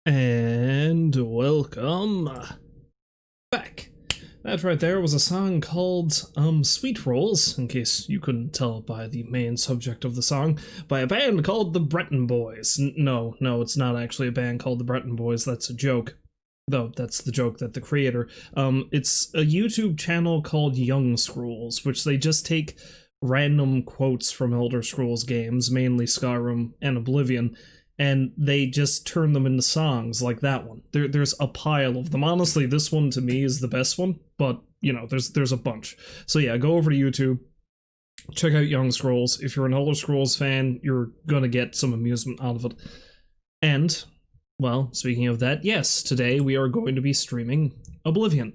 And welcome back. That right there was a song called Sweet Rolls, in case you couldn't tell by the main subject of the song, by a band called the Breton Boys. No, it's not actually a band called the Breton Boys, that's a joke. Though that's the joke that the creator. It's a YouTube channel called Young Scrolls, which they just take random quotes from Elder Scrolls games, mainly Skyrim and Oblivion, and they just turn them into songs like that one. There's a pile of them. Honestly, this one to me is the best one, but you know, there's a bunch. So yeah, go over to YouTube, check out Young Scrolls. If you're an Elder Scrolls fan, you're gonna get some amusement out of it. And, well, speaking of that, yes, today we are going to be streaming Oblivion.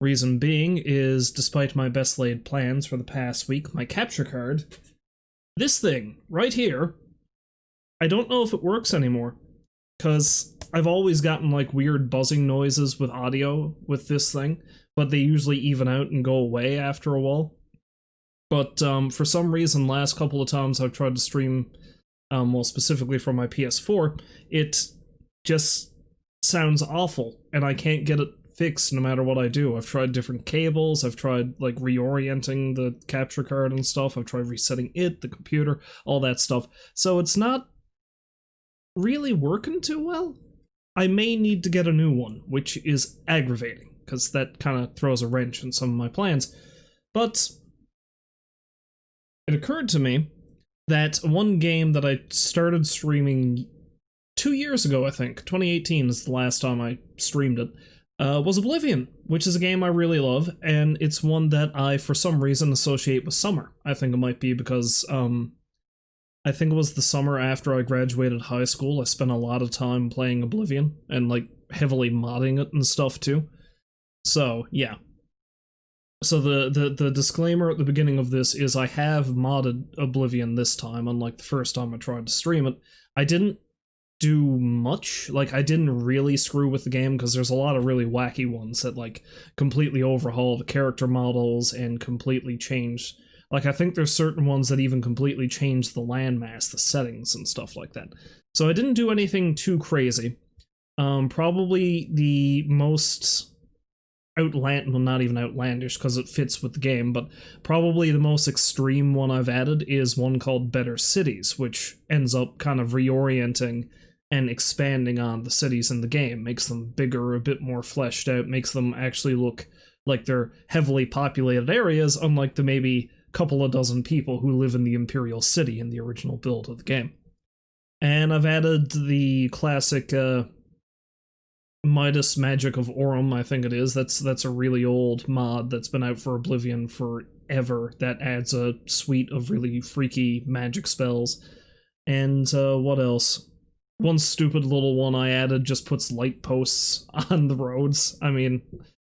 Reason being is, despite my best laid plans for the past week, my capture card, this thing right here, I don't know if it works anymore, because I've always gotten like weird buzzing noises with audio with this thing, but they usually even out and go away after a while. But for some reason, last couple of times I've tried to stream, well, specifically from my PS4, it just sounds awful, and I can't get it fixed no matter what I do. I've tried different cables, I've tried like reorienting the capture card and stuff, I've tried resetting it, the computer, all that stuff. So it's not really working too well. I may need to get a new one, which is aggravating, because that kind of throws a wrench in some of my plans. But it occurred to me that one game that I started streaming 2 years ago, I think, 2018 is the last time I streamed it, was Oblivion, which is a game I really love, and it's one that I, for some reason, associate with summer. I think it might be because, I think it was the summer after I graduated high school. I spent a lot of time playing Oblivion, and, like, heavily modding it and stuff, too. So, yeah. So the disclaimer at the beginning of this is I have modded Oblivion this time, unlike the first time I tried to stream it. I didn't do much. Like, I didn't really screw with the game, because there's a lot of really wacky ones that, like, completely overhaul the character models and completely change. Like, I think there's certain ones that even completely change the landmass, the settings, and stuff like that. So I didn't do anything too crazy. Probably the most well, not even outlandish, because it fits with the game, but probably the most extreme one I've added is one called Better Cities, which ends up kind of reorienting and expanding on the cities in the game, makes them bigger, a bit more fleshed out, makes them actually look like they're heavily populated areas, unlike the maybe couple of dozen people who live in the Imperial City in the original build of the game. And I've added the classic Midas Magic of Aurum, I think it is. That's a really old mod that's been out for Oblivion forever that adds a suite of really freaky magic spells. And what else? One stupid little one I added just puts light posts on the roads. I mean,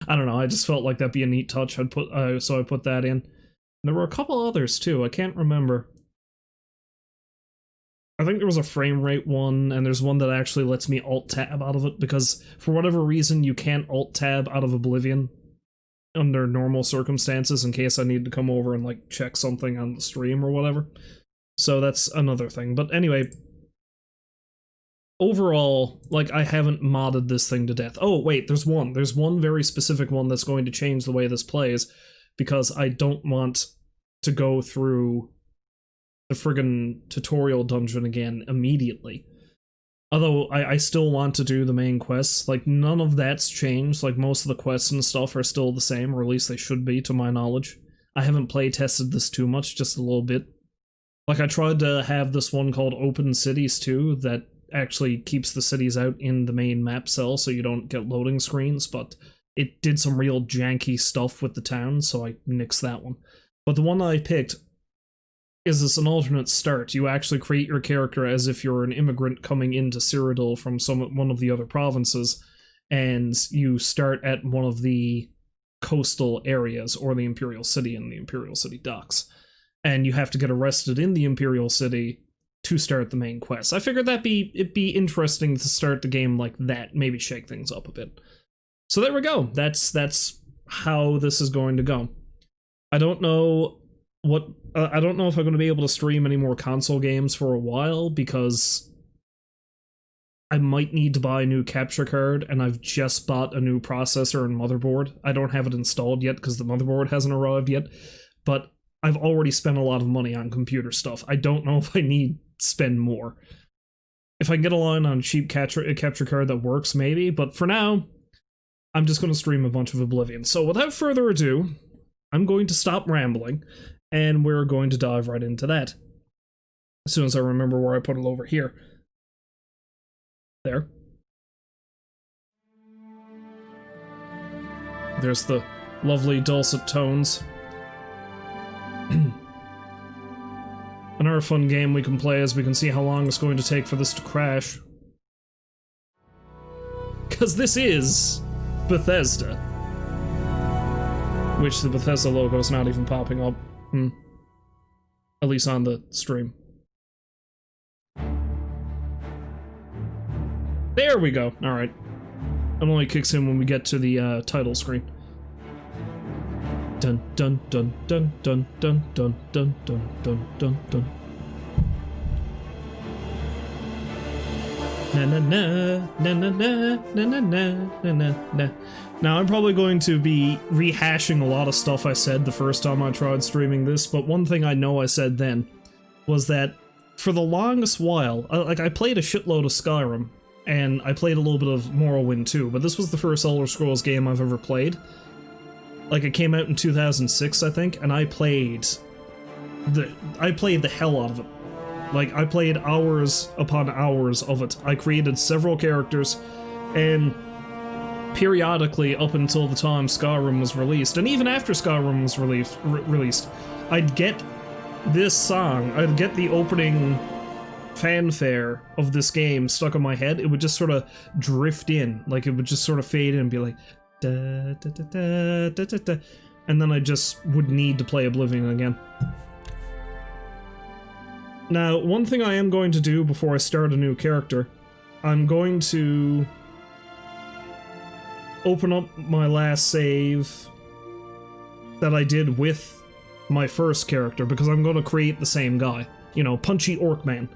I don't know, I just felt like that'd be a neat touch. So I put that in. There were a couple others too, I can't remember. I think there was a frame rate one, and there's one that actually lets me alt-tab out of it, because for whatever reason you can't alt-tab out of Oblivion under normal circumstances in case I need to come over and like check something on the stream or whatever. So that's another thing. But anyway, overall, like, I haven't modded this thing to death. Oh, wait, there's one very specific one that's going to change the way this plays, because I don't want to go through the friggin' tutorial dungeon again immediately. Although, I still want to do the main quests. Like, none of that's changed. Like, most of the quests and stuff are still the same, or at least they should be, to my knowledge. I haven't play-tested this too much, just a little bit. Like, I tried to have this one called Open Cities, too, that actually keeps the cities out in the main map cell so you don't get loading screens, but it did some real janky stuff with the town, so I nixed that one. But the one that I picked is this an alternate start. You actually create your character as if you're an immigrant coming into Cyrodiil from one of the other provinces, and you start at one of the coastal areas, or the Imperial City and the Imperial City docks. And you have to get arrested in the Imperial City to start the main quest. I figured it'd be interesting to start the game like that, maybe shake things up a bit. So there we go. That's how this is going to go. I don't know I don't know if I'm going to be able to stream any more console games for a while, because I might need to buy a new capture card, and I've just bought a new processor and motherboard. I don't have it installed yet because the motherboard hasn't arrived yet, but I've already spent a lot of money on computer stuff. I don't know if I need to spend more. If I can get a line on a cheap capture card that works, maybe, but for now, I'm just going to stream a bunch of Oblivion. So without further ado, I'm going to stop rambling, and we're going to dive right into that. As soon as I remember where I put it over here. There. There's the lovely dulcet tones. Another fun game we can play as we can see how long it's going to take for this to crash. Because this is Bethesda. Which the Bethesda logo is not even popping up. At least on the stream. There we go. Alright. It only kicks in when we get to the title screen. Dun dun dun dun dun dun dun dun dun dun dun dun. Na na na na na na na na na na na. Now I'm probably going to be rehashing a lot of stuff I said the first time I tried streaming this, but one thing I know I said then was that for the longest while, like I played a shitload of Skyrim, and I played a little bit of Morrowind too, but this was the first Elder Scrolls game I've ever played. Like, it came out in 2006, I think, and I played the hell out of it. Like, I played hours upon hours of it. I created several characters, and periodically, up until the time Skyrim was released, and even after Skyrim was released, I'd get this song, I'd get the opening fanfare of this game stuck in my head. It would just sort of drift in, like it would just sort of fade in and be like, da, da, da, da, da, da, da. And then I just would need to play Oblivion again. Now, one thing I am going to do before I start a new character, I'm going to open up my last save that I did with my first character, because I'm going to create the same guy. You know, punchy orc man.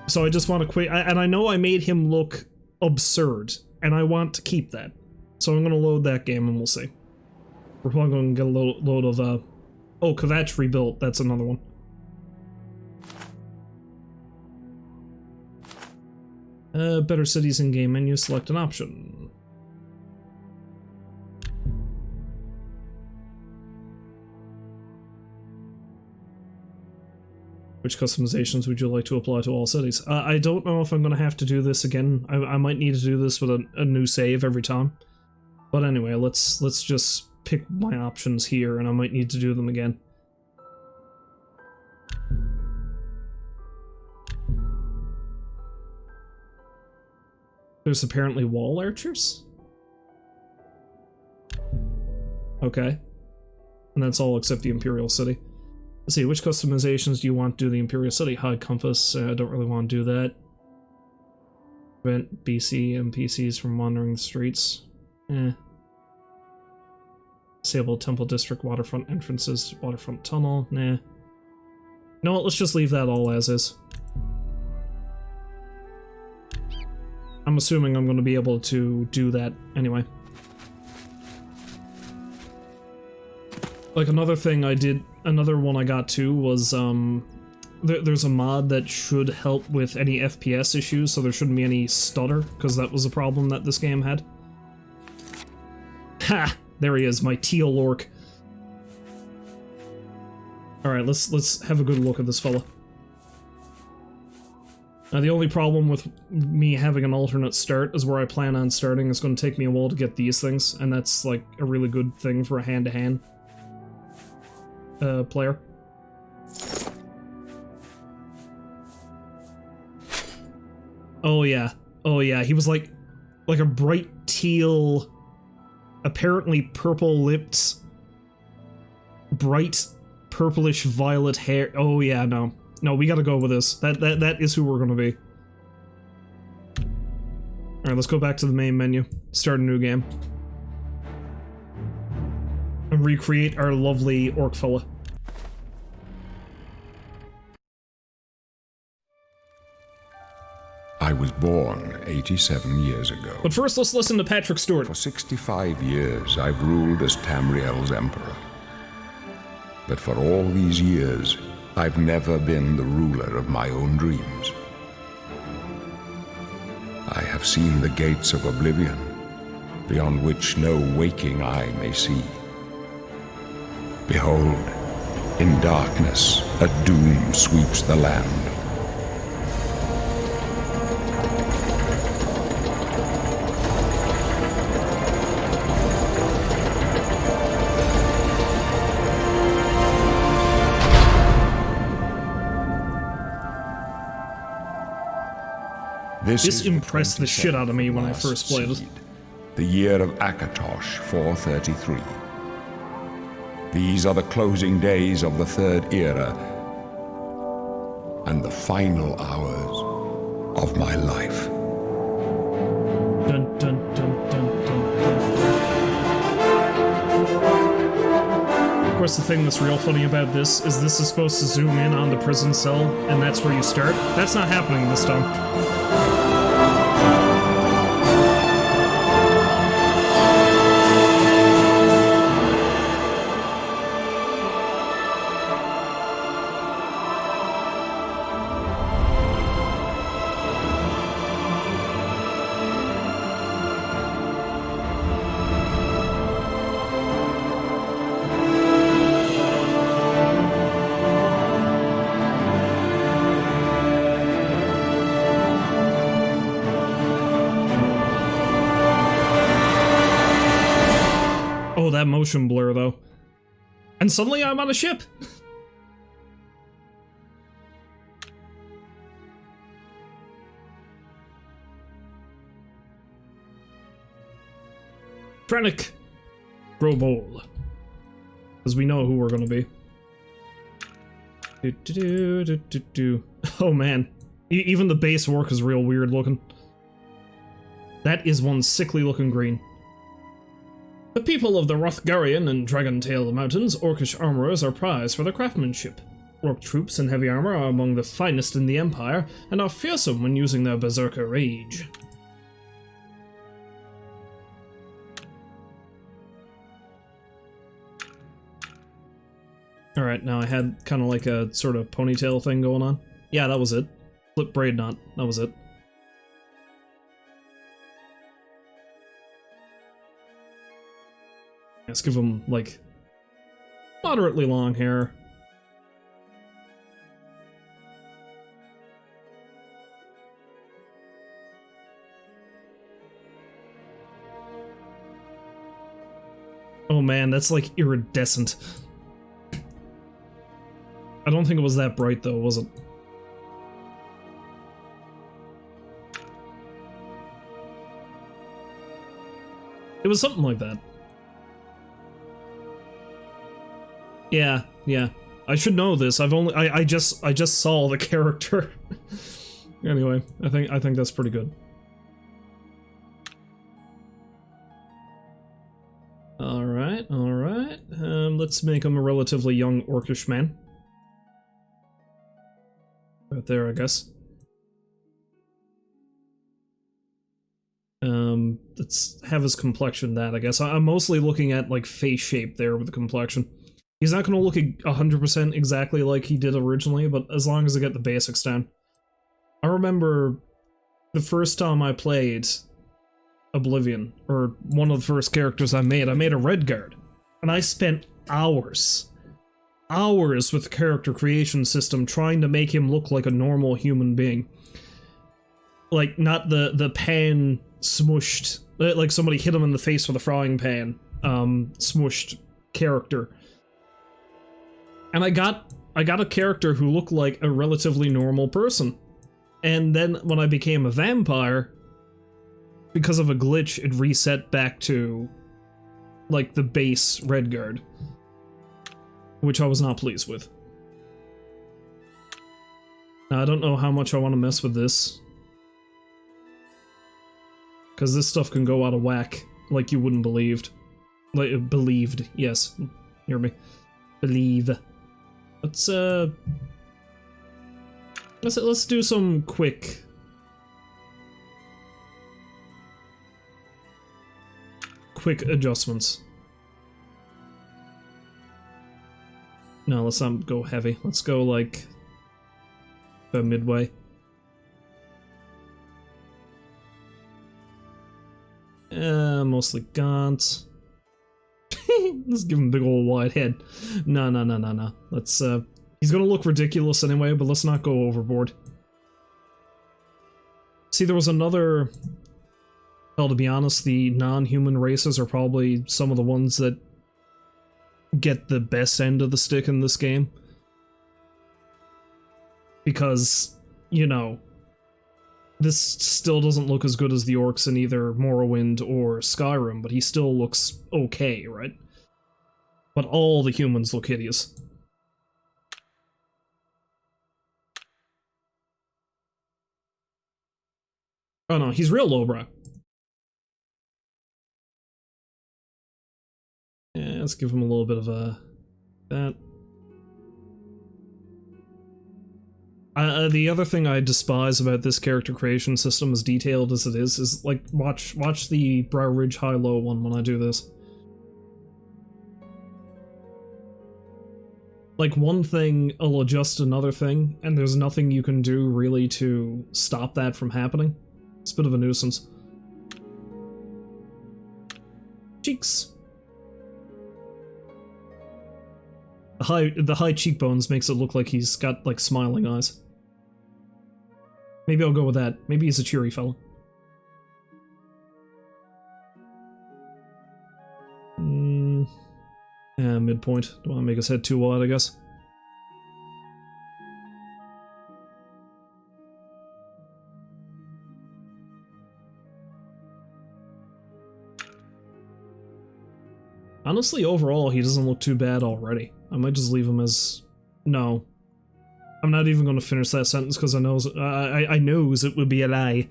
So I just want to quit, and I know I made him look absurd, and I want to keep that. So I'm going to load that game and we'll see. We're probably going to get a load of, oh, Kvatch rebuilt, that's another one. Better cities in game menu, select an option. Which customizations would you like to apply to all cities? I don't know if I'm going to have to do this again. I might need to do this with a new save every time. But anyway, let's just pick my options here, and I might need to do them again. There's apparently wall archers? Okay. And that's all except the Imperial City. Let's see, which customizations do you want to do the Imperial City? Hide compass, I don't really want to do that. Prevent BC NPCs from wandering the streets. Disable Temple District, waterfront entrances, waterfront tunnel, nah. No, let's just leave that all as is. I'm assuming I'm going to be able to do that anyway. Like, another thing I did, another one I got too was, there's a mod that should help with any FPS issues, so there shouldn't be any stutter, because that was a problem that this game had. Ha! There he is, my teal orc. Alright, let's have a good look at this fella. Now, the only problem with me having an alternate start is where I plan on starting. It's going to take me a while to get these things, and that's, like, a really good thing for a hand-to-hand player. Oh yeah, he was like a bright teal, apparently purple-lipped, bright purplish violet hair. Oh yeah, no, we gotta go with this. That is who we're gonna be. Alright, let's go back to the main menu, start a new game, and recreate our lovely orc fella. I I was born 87 years ago. But first, let's listen to Patrick Stewart. For 65 years, I've ruled as Tamriel's emperor. But for all these years, I've never been the ruler of my own dreams. I have seen the gates of Oblivion, beyond which no waking eye may see. Behold, in darkness, a doom sweeps the land. This impressed the shit out of me when I first played it. The year of Akatosh, 433. These are the closing days of the Third Era and the final hours of my life. Dun, dun, dun, dun, dun, dun. Of course, the thing that's real funny about this is supposed to zoom in on the prison cell, and that's where you start. That's not happening this time. Oh, that motion blur, though. And suddenly I'm on a ship! Trennick! Grow bold. Because we know who we're gonna be. Oh man. Even the base work is real weird looking. That is one sickly looking green. The people of the Rothgarian and Dragontail Mountains, orcish armorers are prized for their craftsmanship. Orc troops in heavy armor are among the finest in the Empire, and are fearsome when using their berserker rage. Alright, now I had kind of like a sort of ponytail thing going on. Yeah, that was it. Flip braid knot, that was it. Let's give him, like, moderately long hair. Oh man, that's like iridescent. I don't think it was that bright though, was it? It was something like that. Yeah, yeah. I should know this. I just saw the character. Anyway, I think that's pretty good. Alright, alright. Let's make him a relatively young orcish man. Right there, I guess. Let's have his complexion that, I guess. I'm mostly looking at, like, face shape there with the complexion. He's not going to look 100% exactly like he did originally, but as long as I get the basics down. I remember the first time I played Oblivion, or one of the first characters I made a Redguard. And I spent hours with the character creation system trying to make him look like a normal human being. Like, not the pan smushed, like somebody hit him in the face with a frying pan, smushed character. And I got a character who looked like a relatively normal person. And then when I became a vampire, because of a glitch, it reset back to, like, the base Redguard. Which I was not pleased with. Now, I don't know how much I want to mess with this. Because this stuff can go out of whack, like you wouldn't believed. Like, believed, yes. Hear me. Believe. Let's do some quick quick adjustments. No, let's not go heavy. Let's go, like, about midway. Mostly gaunt. Let's give him a big old wide head. No. Let's, he's gonna look ridiculous anyway, but let's not go overboard. See, there was another... Well, to be honest, the non-human races are probably some of the ones that get the best end of the stick in this game. Because, you know, this still doesn't look as good as the orcs in either Morrowind or Skyrim, but he still looks okay, right? But all the humans look hideous. Oh no, he's real lowbrow. Yeah, let's give him a little bit of a... that. The other thing I despise about this character creation system, as detailed as it is like, watch the Brow Ridge High-Low one when I do this. Like, one thing will adjust another thing, and there's nothing you can do, really, to stop that from happening. It's a bit of a nuisance. Cheeks. The high cheekbones makes it look like he's got, like, smiling eyes. Maybe I'll go with that. Maybe he's a cheery fella. Yeah, midpoint. Don't want to make his head too wide, I guess. Honestly, overall, he doesn't look too bad already. I might just leave him as... No. I'm not even going to finish that sentence because I knows it would be a lie.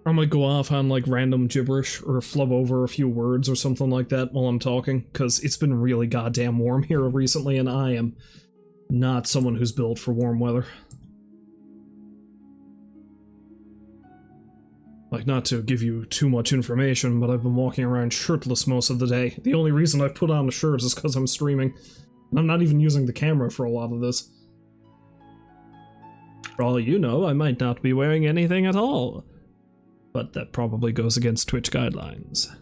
I might go off on like random gibberish or flub over a few words or something like that while I'm talking, because it's been really goddamn warm here recently and I am not someone who's built for warm weather. Like, not to give you too much information, but I've been walking around shirtless most of the day. The only reason I put on a shirt is because I'm streaming. And I'm not even using the camera for a lot of this. For all you know, I might not be wearing anything at all. But that probably goes against Twitch guidelines.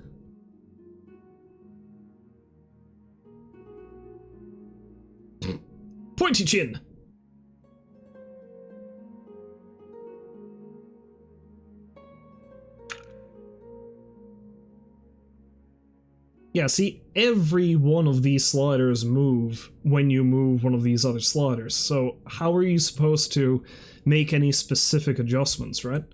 Pointy chin! Yeah, see, every one of these sliders move when you move one of these other sliders, so how are you supposed to make any specific adjustments, right?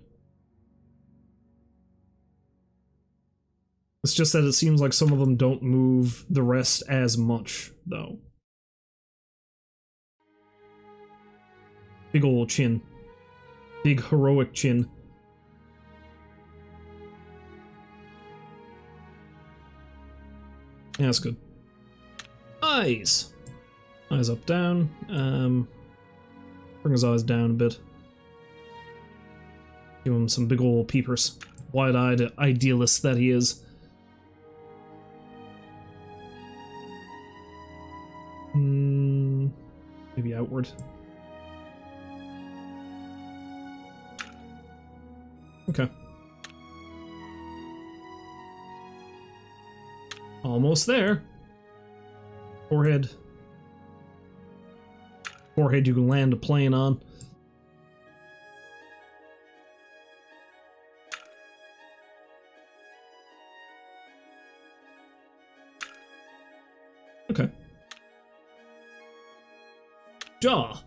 It's just that it seems like some of them don't move the rest as much, though. Big ol' chin. Big heroic chin. Yeah, that's good. Eyes! Eyes up, down. Bring his eyes down a bit. Give him some big ol' peepers. Wide-eyed idealist that he is. Maybe outward. Okay. Almost there. Forehead. Forehead you can land a plane on. Okay. Jaw.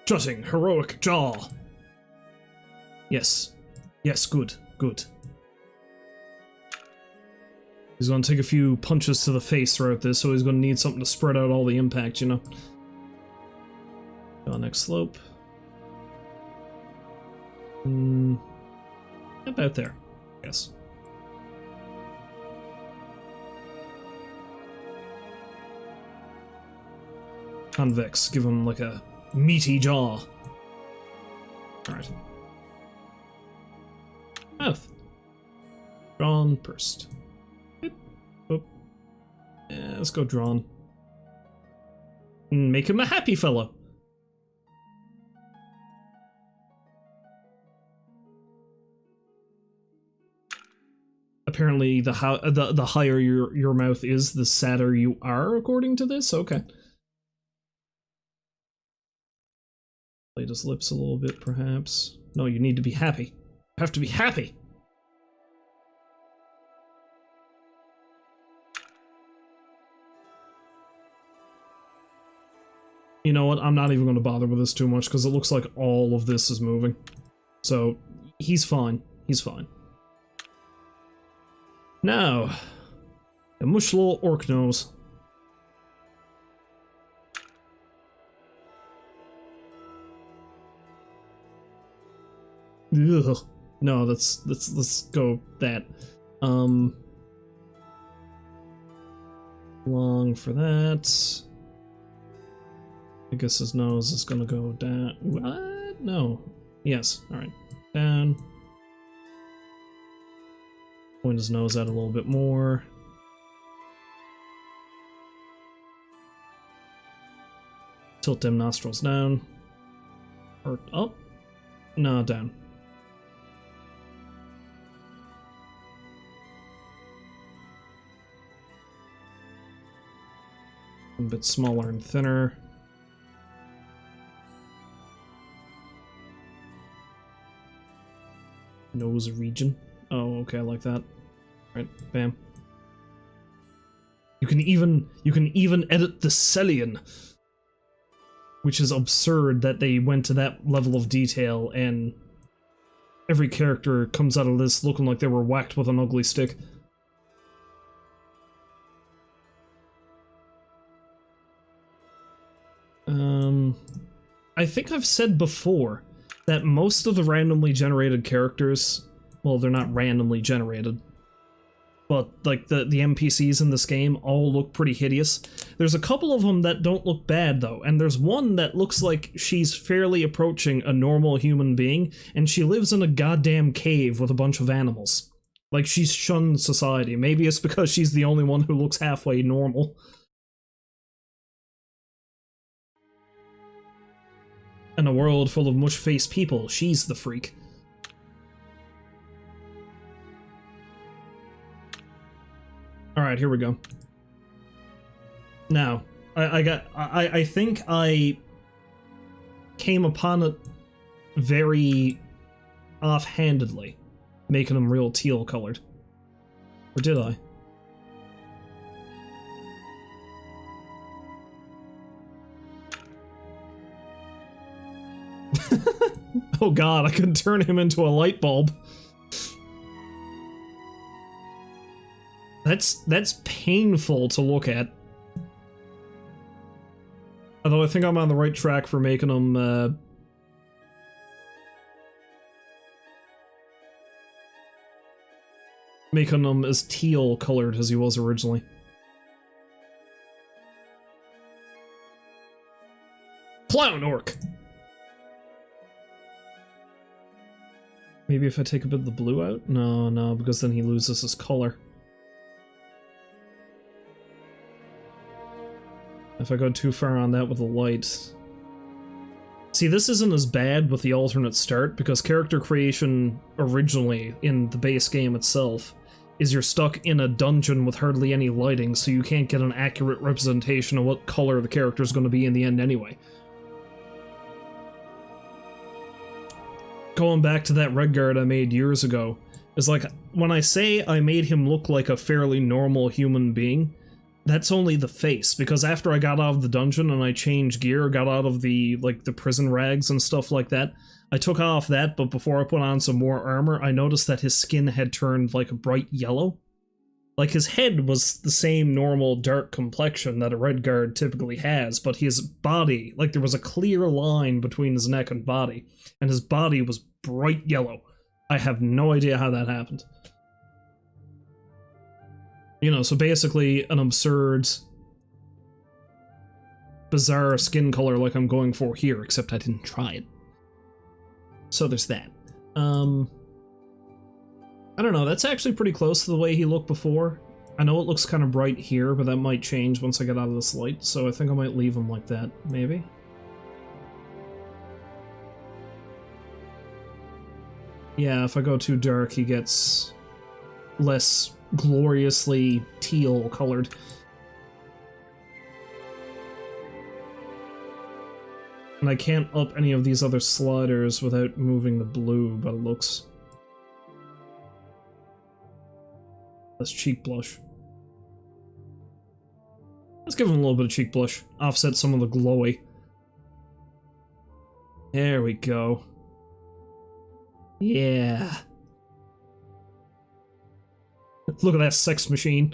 Strutting, heroic jaw. Yes. Yes, good, good. He's gonna take a few punches to the face throughout this, so he's gonna need something to spread out all the impact, you know? Go on, next slope. About there, I guess. convex. Give him like a meaty jaw. Alright. Mouth. Drawn, pursed. Boop. Boop. Yeah, let's go drawn. Make him a happy fellow. Apparently, the higher your mouth is, the sadder you are, according to this. Okay. Plate his lips a little bit, perhaps. No, you need to be happy. You have to be happy. You know what? I'm not even going to bother with this too much because it looks like all of this is moving. So, he's fine. He's fine. Now, a mush little orc nose. Ugh. No, let's go that. Long for that. I guess his nose is gonna go down. What? No. Yes. Alright. Down. Point his nose out a little bit more. Tilt them nostrils down. Or up? No, down. A bit smaller and thinner. Nose region. Oh, okay, I like that. Right, bam. You can even edit the Celian, which is absurd that they went to that level of detail, and every character comes out of this looking like they were whacked with an ugly stick. I think I've said before that most of the randomly generated characters, well, they're not randomly generated, but like the NPCs in this game all look pretty hideous. There's a couple of them that don't look bad though, and there's one that looks like she's fairly approaching a normal human being, and she lives in a goddamn cave with a bunch of animals. Like, she's shunned society. Maybe it's because she's the only one who looks halfway normal. In a world full of mush-faced people, she's the freak. Alright, here we go. Now, I think I came upon it very offhandedly, making them real teal colored. Or did I? Oh god, I could turn him into a light bulb. That's painful to look at. Although I think I'm on the right track for making him, making him as teal colored as he was originally. Clown orc! Maybe if I take a bit of the blue out? No, because then he loses his color. If I go too far on that with the light... See, this isn't as bad with the alternate start, because character creation originally, in the base game itself, is you're stuck in a dungeon with hardly any lighting, so you can't get an accurate representation of what color the character's going to be in the end anyway. Going back to that Redguard I made years ago, is like, when I say I made him look like a fairly normal human being, that's only the face, because after I got out of the dungeon and I changed gear, got out of the, like, the prison rags and stuff like that, I took off that, but before I put on some more armor, I noticed that his skin had turned, like, a bright yellow. Like, his head was the same normal dark complexion that a Redguard typically has, but his body, like, there was a clear line between his neck and body, and his body was bright yellow. I have no idea how that happened. You know, so basically an absurd bizarre skin color like I'm going for here, except I didn't try it. So there's that. I don't know, that's actually pretty close to the way he looked before. I know it looks kind of bright here, but that might change once I get out of this light, so I think I might leave him like that, maybe. Yeah, if I go too dark, he gets less gloriously teal colored. And I can't up any of these other sliders without moving the blue, but it looks... That's cheek blush. Let's give him a little bit of cheek blush. Offset some of the glowy. There we go. Yeah. Look at that sex machine.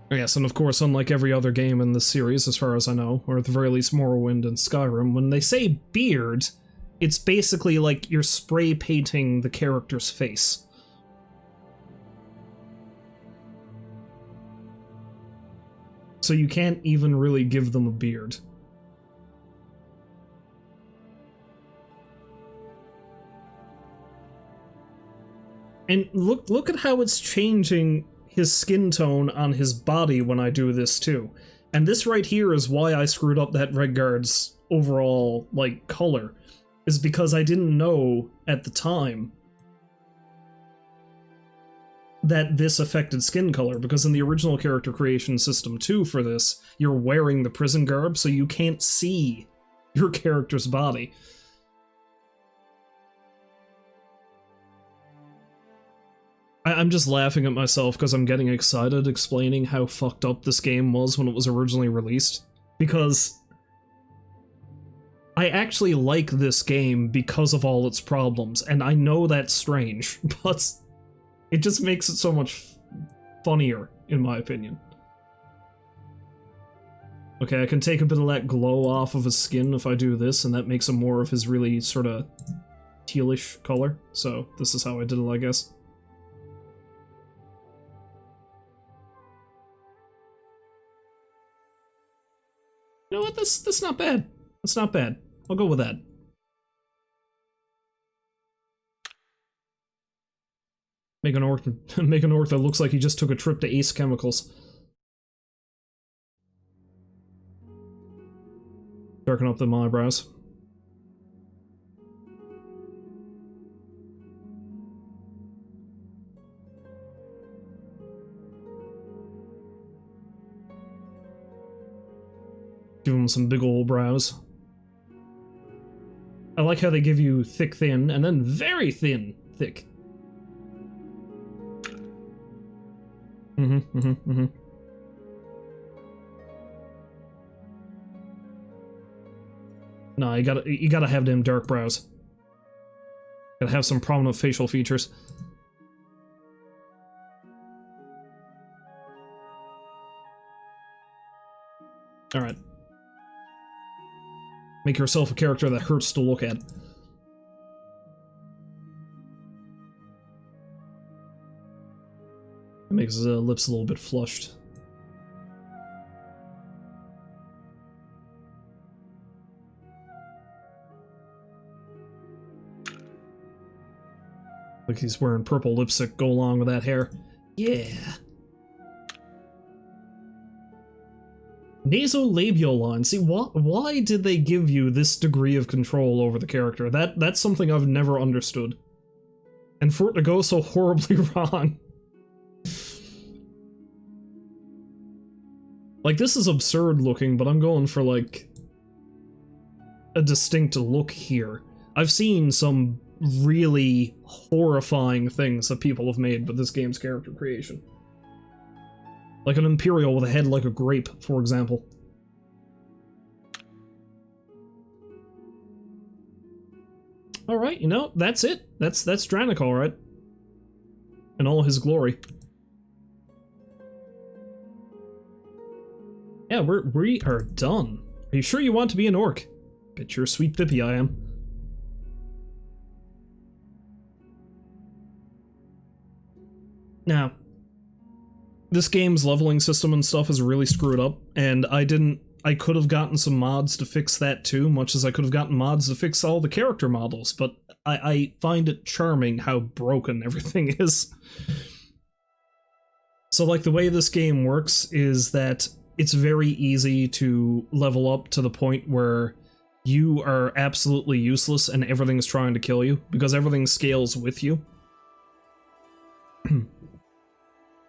Yes, and of course, unlike every other game in the series, as far as I know, or at the very least Morrowind and Skyrim, when they say beard, it's basically like you're spray painting the character's face. So you can't even really give them a beard. And look at how it's changing his skin tone on his body when I do this too. And this right here is why I screwed up that Redguard's overall, like, color. Is because I didn't know at the time that this affected skin color, because in the original character creation system 2 for this, you're wearing the prison garb, so you can't see your character's body. I'm just laughing at myself because I'm getting excited explaining how fucked up this game was when it was originally released. Because I actually like this game because of all its problems, and I know that's strange, but it just makes it so much funnier, in my opinion. Okay, I can take a bit of that glow off of his skin if I do this, and that makes him more of his really sort of tealish color. So this is how I did it, I guess. You know what? That's not bad. That's not bad. I'll go with that. Make an orc that looks like he just took a trip to Ace Chemicals. Darken up the eyebrows. Give him some big old brows. I like how they give you thick, thin, and then very thin, thick. No, you gotta have them dark brows. Gotta have some prominent facial features. Alright. Make yourself a character that hurts to look at. It makes his lips a little bit flushed. Like he's wearing purple lipstick, go along with that hair. Yeah. Nasolabial line. See, why did they give you this degree of control over the character? That's something I've never understood. And for it to go so horribly wrong. Like, this is absurd looking, but I'm going for, like, a distinct look here. I've seen some really horrifying things that people have made with this game's character creation. Like an Imperial with a head like a grape, for example. Alright, you know, that's it. That's Dranik, alright. In all his glory. Yeah, we are done. Are you sure you want to be an orc? Bet you're a sweet pippy I am. Now, This game's leveling system and stuff is really screwed up, and I could have gotten some mods to fix that too, much as I could have gotten mods to fix all the character models, but I find it charming how broken everything is. So, like, the way this game works is that it's very easy to level up to the point where you are absolutely useless and everything's trying to kill you, because everything scales with you.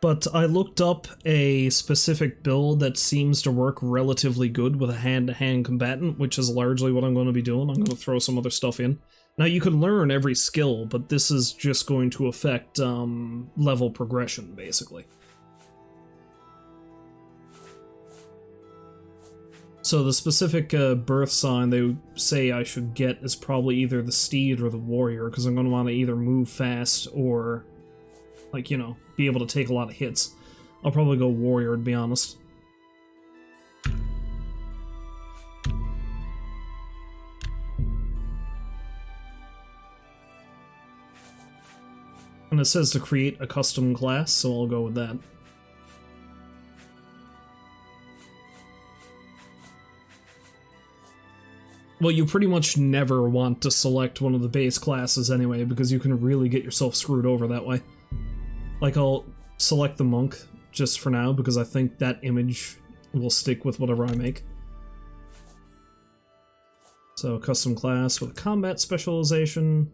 But I looked up a specific build that seems to work relatively good with a hand-to-hand combatant, which is largely what I'm going to be doing. I'm going to throw some other stuff in. Now, you can learn every skill, but this is just going to affect level progression, basically. So the specific birth sign they say I should get is probably either the steed or the warrior, because I'm going to want to either move fast or, like, you know, be able to take a lot of hits. I'll probably go warrior, to be honest. And it says to create a custom class, so I'll go with that. Well, you pretty much never want to select one of the base classes anyway, because you can really get yourself screwed over that way. Like, I'll select the monk just for now, because I think that image will stick with whatever I make. So, custom class with combat specialization.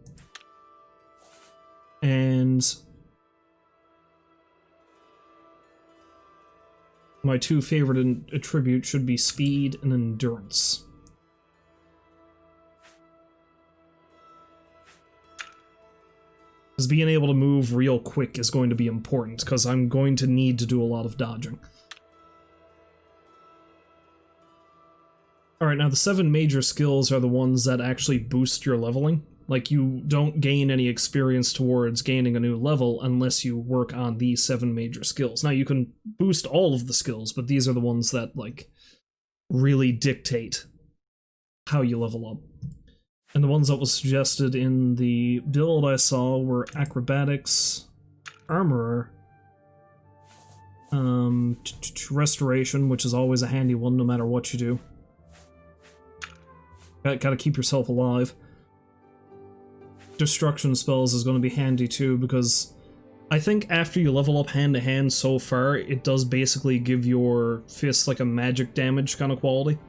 And my two favorite attributes should be speed and endurance. Because being able to move real quick is going to be important, because I'm going to need to do a lot of dodging. Alright, now the 7 major skills are the ones that actually boost your leveling. Like, you don't gain any experience towards gaining a new level unless you work on these 7 major skills. Now, you can boost all of the skills, but these are the ones that, like, really dictate how you level up. And the ones that was suggested in the build I saw were acrobatics, armorer, restoration, which is always a handy one no matter what you do. Gotta keep yourself alive. Destruction spells is going to be handy too, because I think after you level up hand-to-hand so far, it does basically give your fist like a magic damage kind of quality.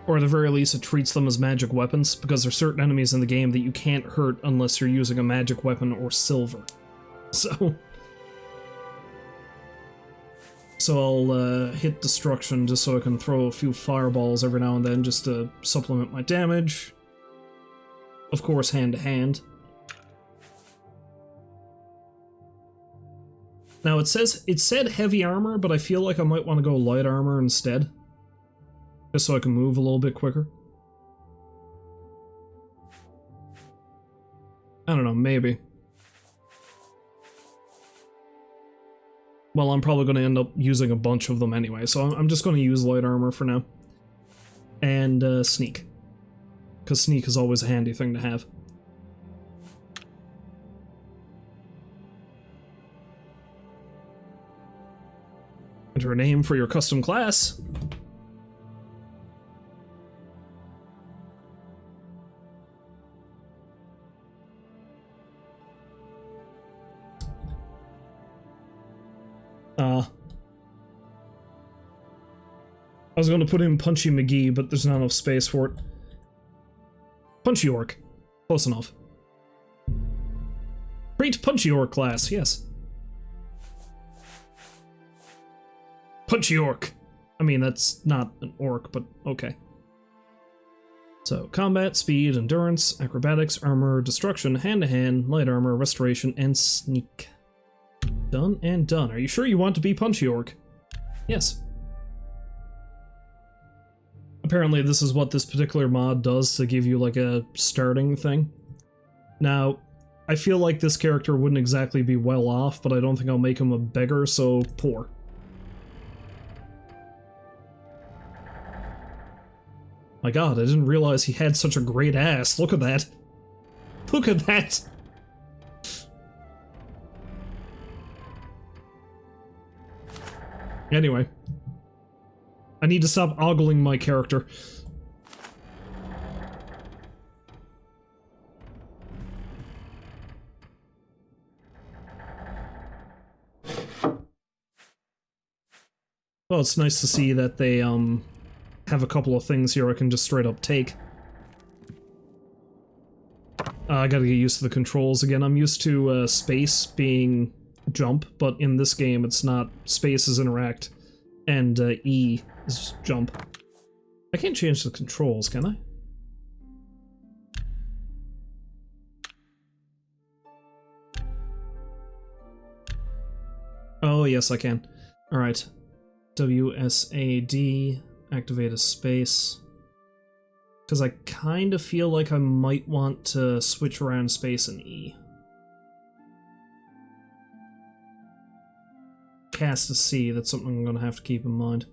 Or at the very least, it treats them as magic weapons, because there are certain enemies in the game that you can't hurt unless you're using a magic weapon or silver. So I'll hit destruction just so I can throw a few fireballs every now and then just to supplement my damage. Of course, hand-to-hand. Now it said heavy armor, but I feel like I might want to go light armor instead. Just so I can move a little bit quicker. I don't know, maybe. Well, I'm probably going to end up using a bunch of them anyway, so I'm just going to use light armor for now. And sneak. Because sneak is always a handy thing to have. Enter a name for your custom class. I was going to put in Punchy McGee, but there's not enough space for it. Punchy Orc. Close enough. Great Punchy Orc class, yes. Punchy Orc. I mean, that's not an orc, but okay. So, combat, speed, endurance, acrobatics, armor, destruction, hand-to-hand, light armor, restoration, and sneak. Done and done. Are you sure you want to be Punchy Orc? Yes. Apparently this is what this particular mod does to give you like a starting thing. Now, I feel like this character wouldn't exactly be well off, but I don't think I'll make him a beggar, so poor. My god, I didn't realize he had such a great ass. Look at that. Look at that. Anyway. I need to stop ogling my character. Well, it's nice to see that they, have a couple of things here I can just straight up take. I gotta get used to the controls again. I'm used to, space being jump, but in this game it's not. Space is interact, and, E is jump. I can't change the controls, can I? Oh, yes, I can. Alright. WSAD, activate a space. Because I kind of feel like I might want to switch around space and E. Cast a C, that's something I'm going to have to keep in mind.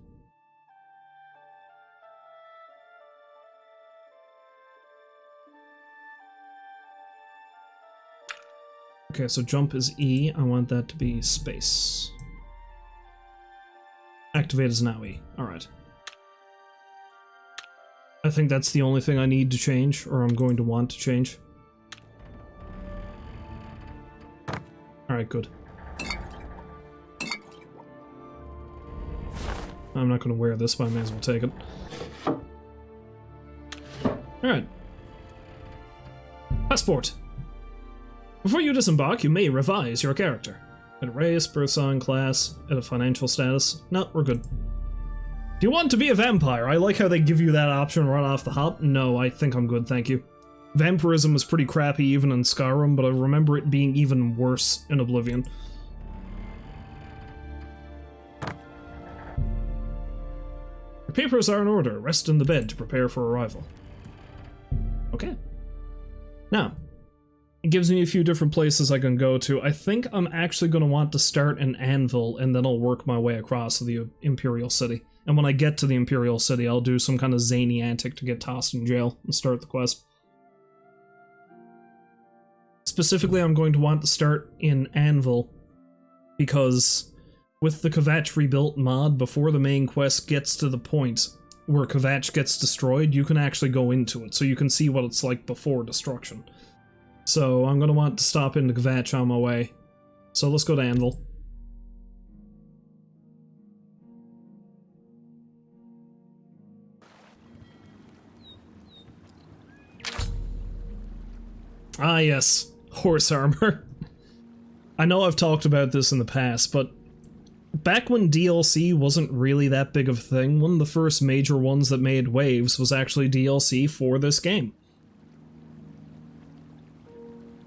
Okay, so jump is E, I want that to be space. Activate is now E. Alright. I think that's the only thing I need to change, or I'm going to want to change. Alright, good. I'm not going to wear this, but I may as well take it. Alright. Passport. Before you disembark, you may revise your character. At race, birth sign, class, at a financial status. No, we're good. Do you want to be a vampire? I like how they give you that option right off the hop. No, I think I'm good, thank you. Vampirism was pretty crappy even in Skyrim, but I remember it being even worse in Oblivion. Your papers are in order. Rest in the bed to prepare for arrival. Okay. Now, it gives me a few different places I can go to. I think I'm actually going to want to start in Anvil, and then I'll work my way across to the Imperial City. And when I get to the Imperial City, I'll do some kind of zany antic to get tossed in jail and start the quest. Specifically, I'm going to want to start in Anvil, because with the Kvatch Rebuilt mod, before the main quest gets to the point where Kvatch gets destroyed, you can actually go into it, so you can see what it's like before destruction. So I'm going to want to stop into Kvatch on my way. So let's go to Anvil. Ah yes, horse armor. I know I've talked about this in the past, but back when DLC wasn't really that big of a thing, one of the first major ones that made waves was actually DLC for this game.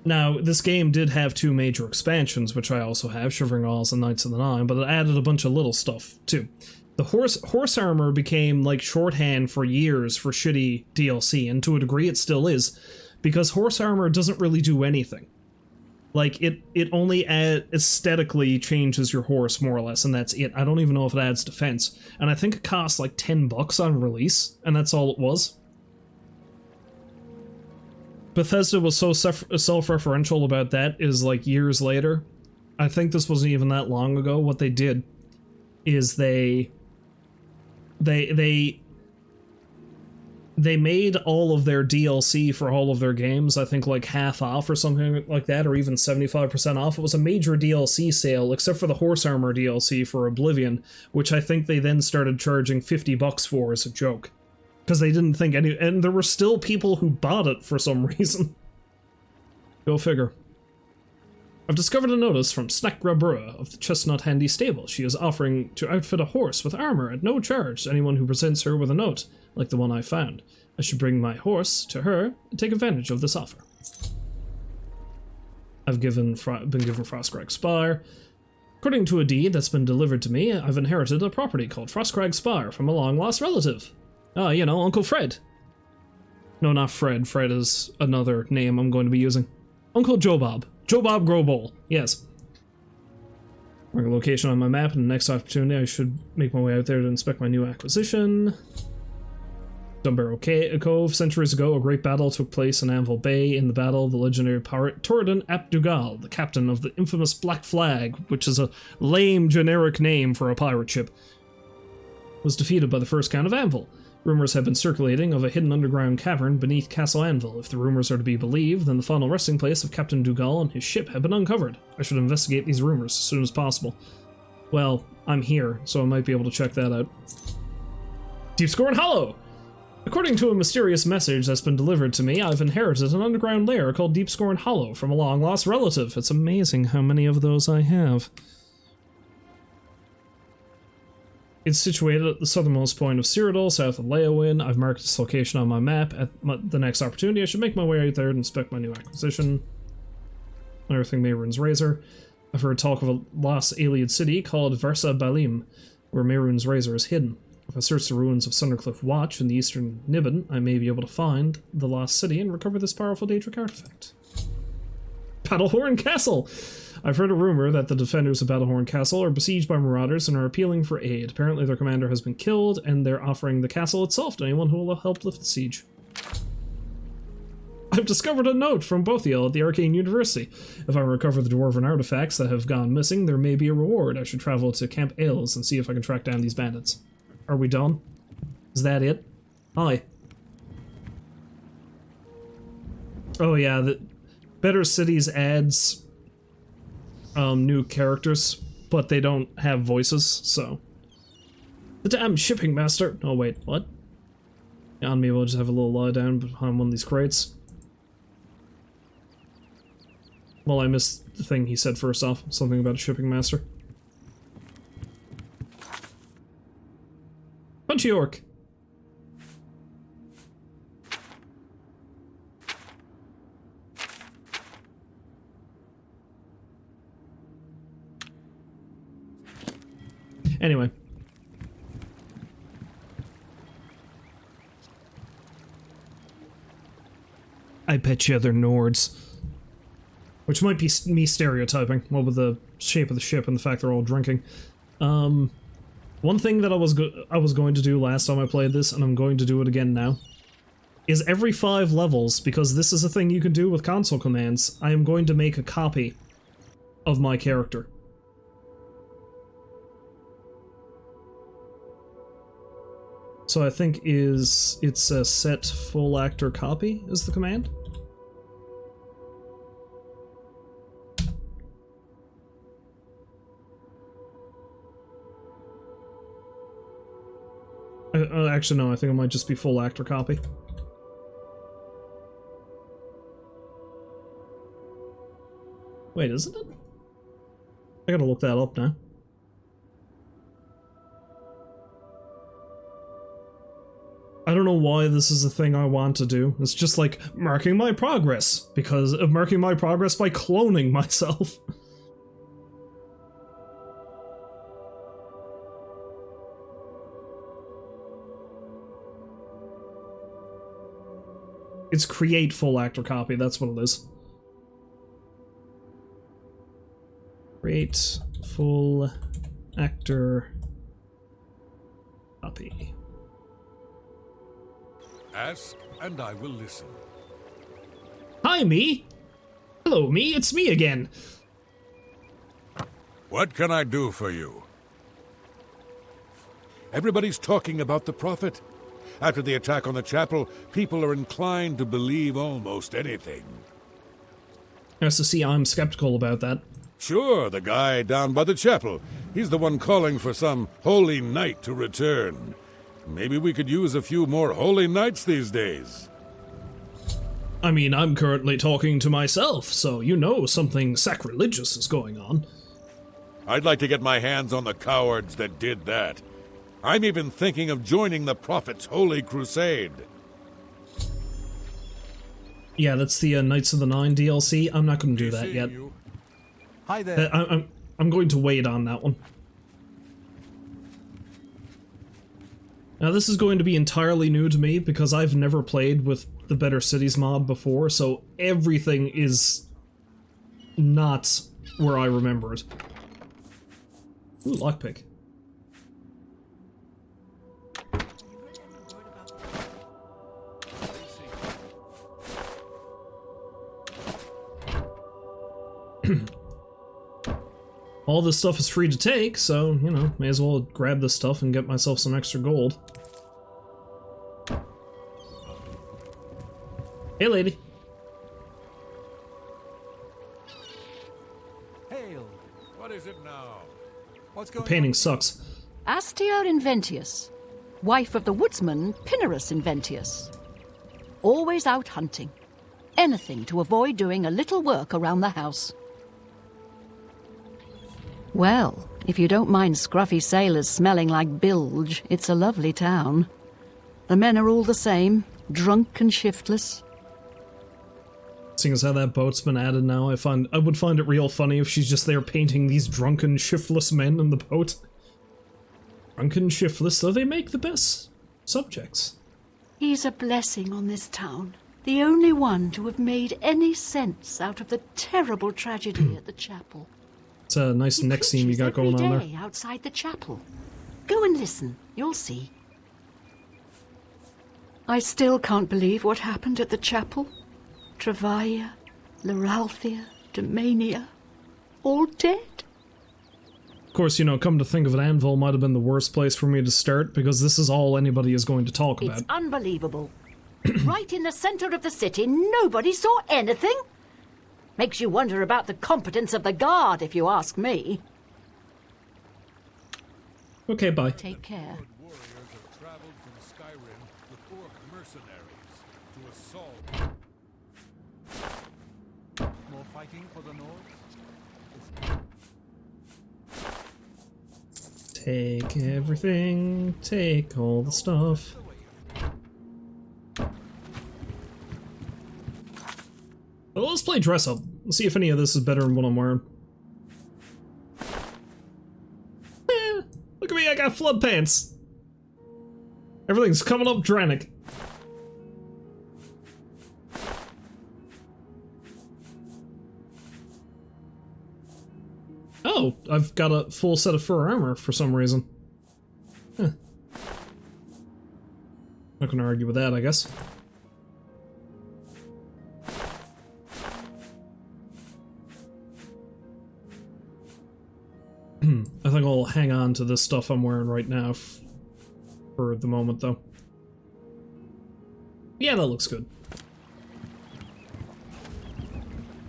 Now, this game did have two major expansions, which I also have, Shivering Isles and Knights of the Nine, but it added a bunch of little stuff, too. The horse armor became, like, shorthand for years for shitty DLC, and to a degree it still is, because horse armor doesn't really do anything. Like, it only aesthetically changes your horse, more or less, and that's it. I don't even know if it adds defense. And I think it cost, like, $10 on release, and that's all it was. Bethesda was so self-referential about that is like years later. I think this wasn't even that long ago. What they did is they made all of their DLC for all of their games, I think like half off or something like that, or even 75% off. It was a major DLC sale, except for the horse armor DLC for Oblivion, which I think they then started charging $50 for as a joke. Because they didn't think any, and there were still people who bought it for some reason. Go figure. I've discovered a notice from Snakrabura of the Chestnut Handy Stable. She is offering to outfit a horse with armor at no charge to anyone who presents her with a note, like the one I found. I should bring my horse to her and take advantage of this offer. I've been given Frostcrag Spire. According to a deed that's been delivered to me, I've inherited a property called Frostcrag Spire from a long-lost relative. Ah, you know, Uncle Fred. No, not Fred. Fred is another name I'm going to be using. Uncle Jobob. Jobob Growbowl. Yes. Mark a location on my map, and the next opportunity I should make my way out there to inspect my new acquisition. Dumbarrow Cove. Centuries ago, a great battle took place in Anvil Bay. In the battle, the legendary pirate Torridon ap Dugal, the captain of the infamous Black Flag, which is a lame generic name for a pirate ship, was defeated by the first Count of Anvil. Rumors have been circulating of a hidden underground cavern beneath Castle Anvil. If the rumors are to be believed, then the final resting place of Captain Dugal and his ship have been uncovered. I should investigate these rumors as soon as possible. Well, I'm here, so I might be able to check that out. Deepscorn Hollow! According to a mysterious message that's been delivered to me, I've inherited an underground lair called Deepscorn Hollow from a long-lost relative. It's amazing how many of those I have. It's situated at the southernmost point of Cyrodiil, south of Leowin. I've marked its location on my map. At the next opportunity, I should make my way out there and inspect my new acquisition. Unearthing Mehrunes Razor. I've heard talk of a lost Ayleid city called Versa Balim, where Mehrunes Razor is hidden. If I search the ruins of Sundercliff Watch in the eastern Niben, I may be able to find the lost city and recover this powerful Daedric artifact. Battlehorn Castle! I've heard a rumor that the defenders of Battlehorn Castle are besieged by marauders and are appealing for aid. Apparently their commander has been killed, and they're offering the castle itself to anyone who will help lift the siege. I've discovered a note from Bothiel at the Arcane University. If I recover the dwarven artifacts that have gone missing, there may be a reward. I should travel to Camp Ailes and see if I can track down these bandits. Are we done? Is that it? Hi. Oh yeah, the Better Cities adds new characters, but they don't have voices, so. The damn shipping master! Oh wait, what? Yeah, maybe we'll just have a little lie down behind one of these crates. Well, I missed the thing he said first off. Something about a shipping master. Punchy orc. Anyway. I bet you they're Nords. Which might be me stereotyping, well, with the shape of the ship and the fact they're all drinking. One thing that I was going to do last time I played this, and I'm going to do it again now, is every 5 levels, because this is a thing you can do with console commands, I am going to make a copy of my character. So I think it's a set full actor copy is the command? Actually, no, I think it might just be full actor copy. Wait, isn't it? I gotta look that up now. I don't know why this is a thing I want to do. It's just like marking my progress, because of marking my progress by cloning myself. It's create full actor copy, that's what it is. Create full actor copy. Ask, and I will listen. Hi, me! Hello, me, it's me again! What can I do for you? Everybody's talking about the Prophet. After the attack on the chapel, people are inclined to believe almost anything. As to see, I'm skeptical about that. Sure, the guy down by the chapel. He's the one calling for some holy knight to return. Maybe we could use a few more holy knights these days. I mean, I'm currently talking to myself, so you know something sacrilegious is going on. I'd like to get my hands on the cowards that did that. I'm even thinking of joining the Prophet's Holy Crusade. Yeah, that's the Knights of the Nine DLC. I'm not going to do that yet. Hi there. I'm going to wait on that one. Now, this is going to be entirely new to me because I've never played with the Better Cities mod before, so everything is not where I remember it. Ooh, lockpick. All this stuff is free to take, so, you know, may as well grab this stuff and get myself some extra gold. Hey, lady. Hail! What is it now? What's going The painting on? sucks. Astia Inventius, wife of the woodsman Pinnerus Inventius. Always out hunting. Anything to avoid doing a little work around the house. Well, if you don't mind scruffy sailors smelling like bilge, it's a lovely town. The men are all the same, drunk and shiftless. Seeing as how that boat's been added now, I would find it real funny if she's just there painting these drunken, shiftless men in the boat. Drunken, shiftless, though they make the best subjects. He's a blessing on this town. The only one to have made any sense out of the terrible tragedy at the chapel. It's a nice neck seam you got going on every there. day outside the chapel. Go and listen. You'll see. I still can't believe what happened at the chapel. Travaia, Leralthia, Domania, all dead. Of course, you know, come to think of it, Anvil might have been the worst place for me to start, because this is all anybody is going to talk about. It's unbelievable. Right in the center of the city, nobody saw anything. Makes you wonder about the competence of the guard, if you ask me. Okay, bye. Take care. Warriors have traveled from Skyrim with orc mercenaries to assault. More fighting for the Nords? Take everything, take all the stuff. Well, let's play dress up. Let's see if any of this is better than what I'm wearing. Look at me, I got flood pants. Everything's coming up Dranik. Oh, I've got a full set of fur armor for some reason. Huh. Not gonna argue with that, I guess. I think I'll hang on to this stuff I'm wearing right now for the moment, though. Yeah, that looks good.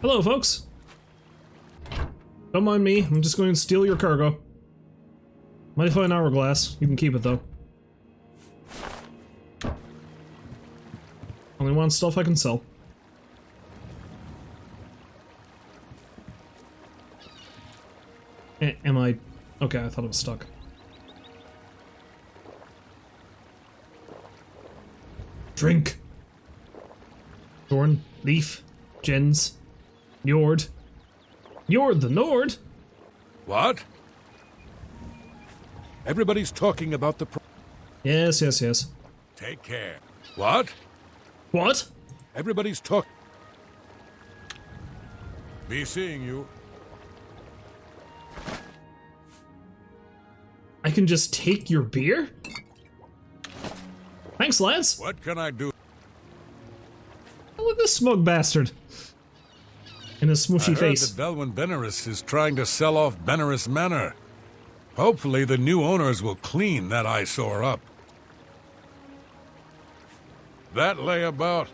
Hello, folks. Don't mind me, I'm just going to steal your cargo. Mighty fine hourglass. You can keep it, though. Only want stuff I can sell. Am I... Okay, I thought it was stuck. Drink! Thorn, Leaf, Jens, Njord. Njord the Nord? What? Everybody's talking about the Yes, yes, yes. Take care. What? What? Everybody's talking. Be seeing you. I can just take your beer? Thanks, lads. What can I do? Look at this smug bastard. In his I smooshy heard face. that Belwyn Benerus is trying to sell off Benerus Manor. Hopefully the new owners will clean that eyesore up. That layabout,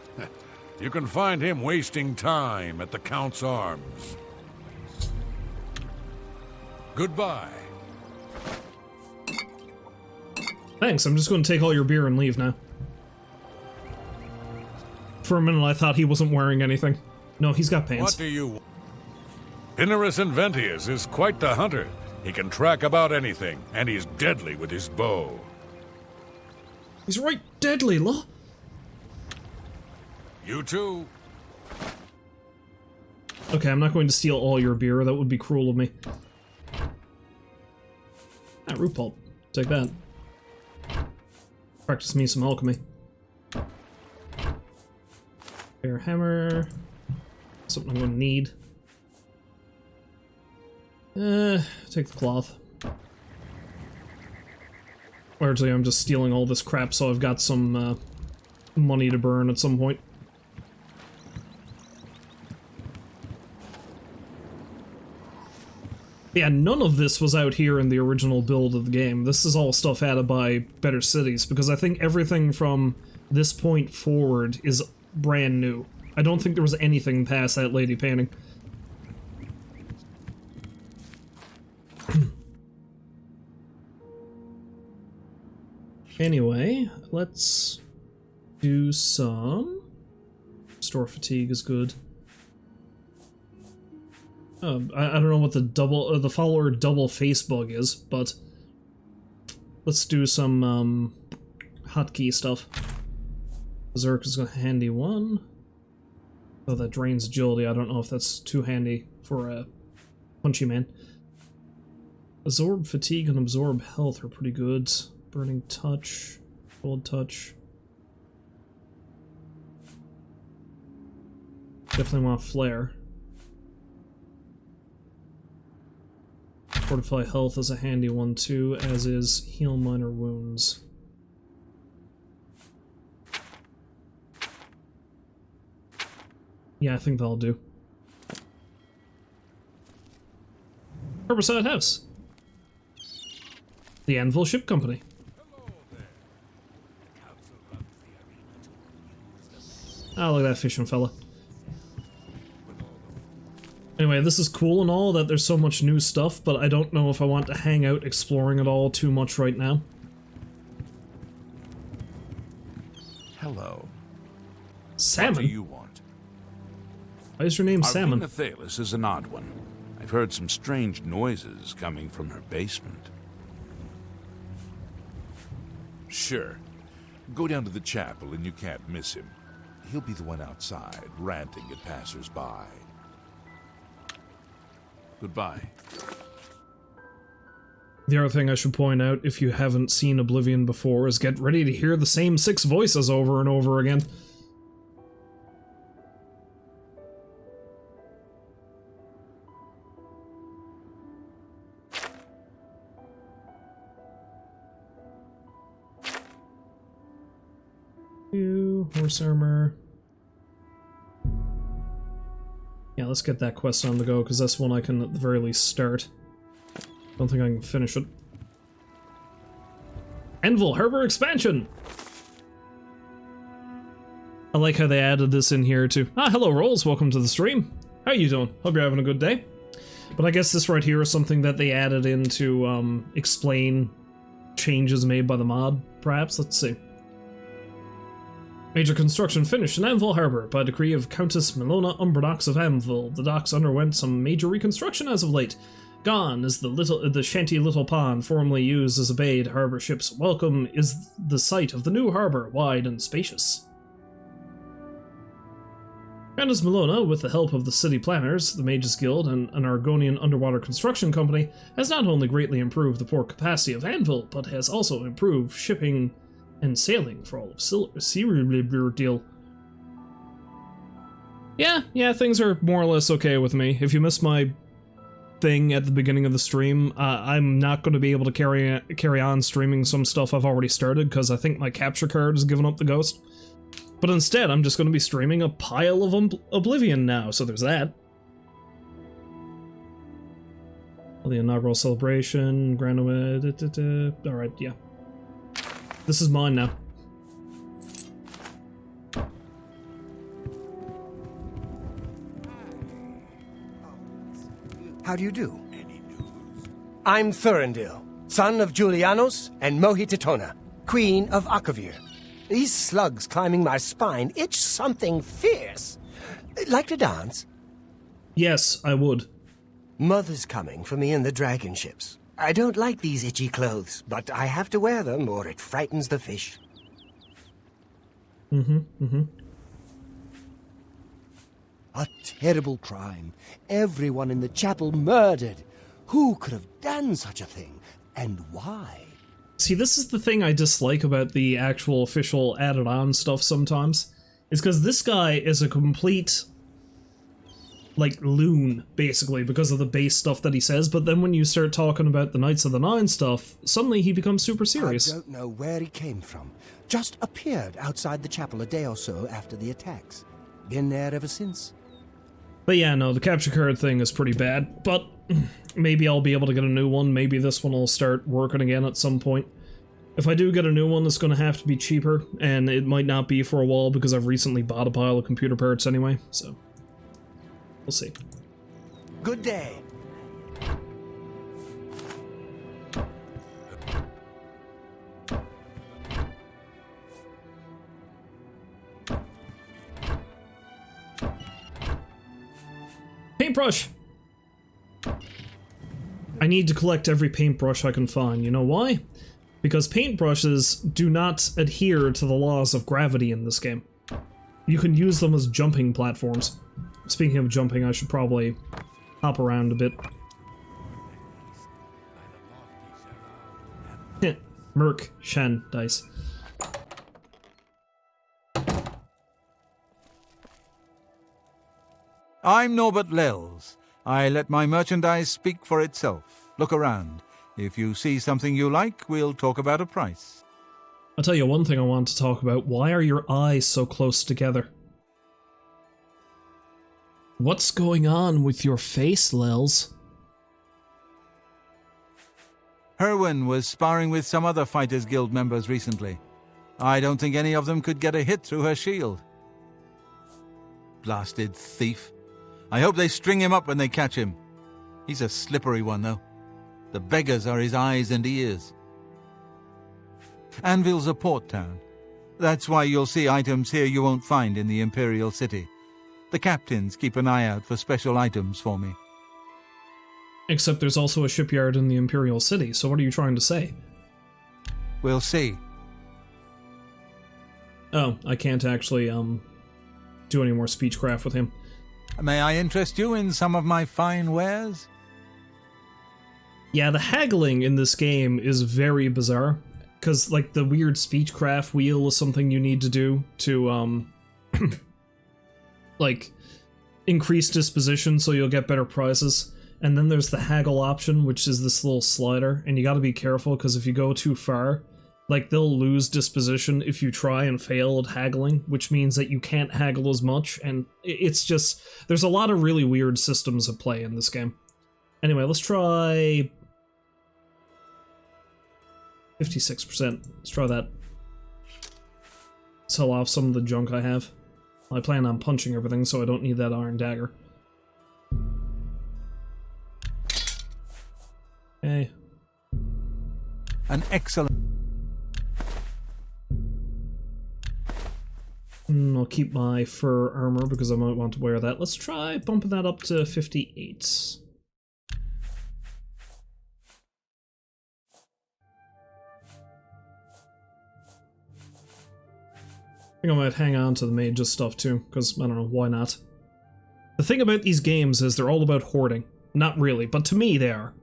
you can find him wasting time at the Count's Arms. Goodbye. Thanks, I'm just going to take all your beer and leave now. For a minute I thought he wasn't wearing anything. No, he's got pants. What do you want? Pinnerus Inventius is quite the hunter. He can track about anything, and he's deadly with his bow. He's right deadly, law. You too. Okay, I'm not going to steal all your beer. That would be cruel of me. Ah, root pulp. Take that. Practice me some alchemy. Fair hammer. Something I'm going to need. Take the cloth. Largely, I'm just stealing all this crap so I've got some money to burn at some point. Yeah, none of this was out here in the original build of the game. This is all stuff added by Better Cities, because I think everything from this point forward is brand new. I don't think there was anything past that lady painting. Anyway, let's do some... Store fatigue is good. I don't know what the follower double face bug is, but let's do some hotkey stuff. Berserk is a handy one. Oh, that drains agility. I don't know if that's too handy for a punchy man. Absorb fatigue and absorb health are pretty good. Burning touch, cold touch. Definitely want flare. Fortify health is a handy one too, as is heal minor wounds. Yeah, I think that'll do. Harborside House. The Anvil Ship Company. Oh, look at that fishing fella. Anyway, this is cool and all that there's so much new stuff, but I don't know if I want to hang out exploring it all too much right now. Hello. Salmon? What do you want? Why is your name Salmon? Arvina Thalis is an odd one. I've heard some strange noises coming from her basement. Sure. Go down to the chapel and you can't miss him. He'll be the one outside, ranting at passers-by. Goodbye. The other thing I should point out, if you haven't seen Oblivion before, is get ready to hear the same 6 voices over and over again. Horse armor. Yeah, let's get that quest on the go, because that's one I can at the very least start. Don't think I can finish it. Anvil Harbor Expansion! I like how they added this in here too. Ah, hello Rolls, welcome to the stream. How you doing? Hope you're having a good day. But I guess this right here is something that they added in to explain changes made by the mod, perhaps? Let's see. Major construction finished in Anvil Harbor by decree of Countess Milona Umbradox of Anvil. The docks underwent some major reconstruction as of late. Gone is the shanty little pond formerly used as a bay to harbor ships. Welcome is the site of the new harbor, wide and spacious. Countess Milona, with the help of the city planners, the Mages Guild, and an Argonian underwater construction company, has not only greatly improved the port capacity of Anvil, but has also improved shipping and sailing for all of Cyrodiil. Yeah, things are more or less okay with me. If you missed my thing at the beginning of the stream, I'm not going to be able to carry on streaming some stuff I've already started, because I think my capture card has given up the ghost. But instead, I'm just going to be streaming a pile of Oblivion now, so there's that. The inaugural celebration, Grand alright, yeah. This is mine now. How do you do? I'm Cyrodiil, son of Julianos and Mohititona, queen of Akavir. These slugs climbing my spine itch something fierce. Like to dance? Yes, I would. Mother's coming for me in the dragon ships. I don't like these itchy clothes, but I have to wear them or it frightens the fish. A terrible crime. Everyone in the chapel murdered. Who could have done such a thing? And why? See, this is the thing I dislike about the actual official added-on stuff sometimes, is because this guy is a complete, like, loon, basically, because of the base stuff that he says, but then when you start talking about the Knights of the Nine stuff, suddenly he becomes super serious. I don't know where he came from. Just appeared outside the chapel a day or so after the attacks. Been there ever since. But yeah, no, the capture card thing is pretty bad, but maybe I'll be able to get a new one. Maybe this one will start working again at some point. If I do get a new one, it's going to have to be cheaper, and it might not be for a while because I've recently bought a pile of computer parts anyway, so we'll see. Good day. Paintbrush! I need to collect every paintbrush I can find. You know why? Because paintbrushes do not adhere to the laws of gravity in this game. You can use them as jumping platforms. Speaking of jumping, I should probably hop around a bit. Merc, Shen, dice. I'm Norbert Lels. I let my merchandise speak for itself. Look around. If you see something you like, we'll talk about a price. I'll tell you one thing I want to talk about. Why are your eyes so close together? What's going on with your face, Lels? Herwin was sparring with some other Fighters Guild members recently. I don't think any of them could get a hit through her shield. Blasted thief. I hope they string him up when they catch him. He's a slippery one, though. The beggars are his eyes and ears. Anvil's a port town. That's why you'll see items here you won't find in the Imperial City. The captains keep an eye out for special items for me. Except there's also a shipyard in the Imperial City, so what are you trying to say? We'll see. Oh, I can't actually, do any more speechcraft with him. May I interest you in some of my fine wares? Yeah, the haggling in this game is very bizarre. Because, like, the weird speechcraft wheel is something you need to do to, like, increase disposition so you'll get better prizes. And then there's the haggle option, which is this little slider, and you gotta be careful, because if you go too far, like, they'll lose disposition if you try and fail at haggling, which means that you can't haggle as much, and it's just... There's a lot of really weird systems at play in this game. Anyway, let's try... 56%. Let's try that. Sell off some of the junk I have. I plan on punching everything, so I don't need that iron dagger. Okay. An excellent... I'll keep my fur armor because I might want to wear that. Let's try bumping that up to 58. I think I might hang on to the mage's stuff too, because, I don't know, why not? The thing about these games is they're all about hoarding. Not really, but to me they are.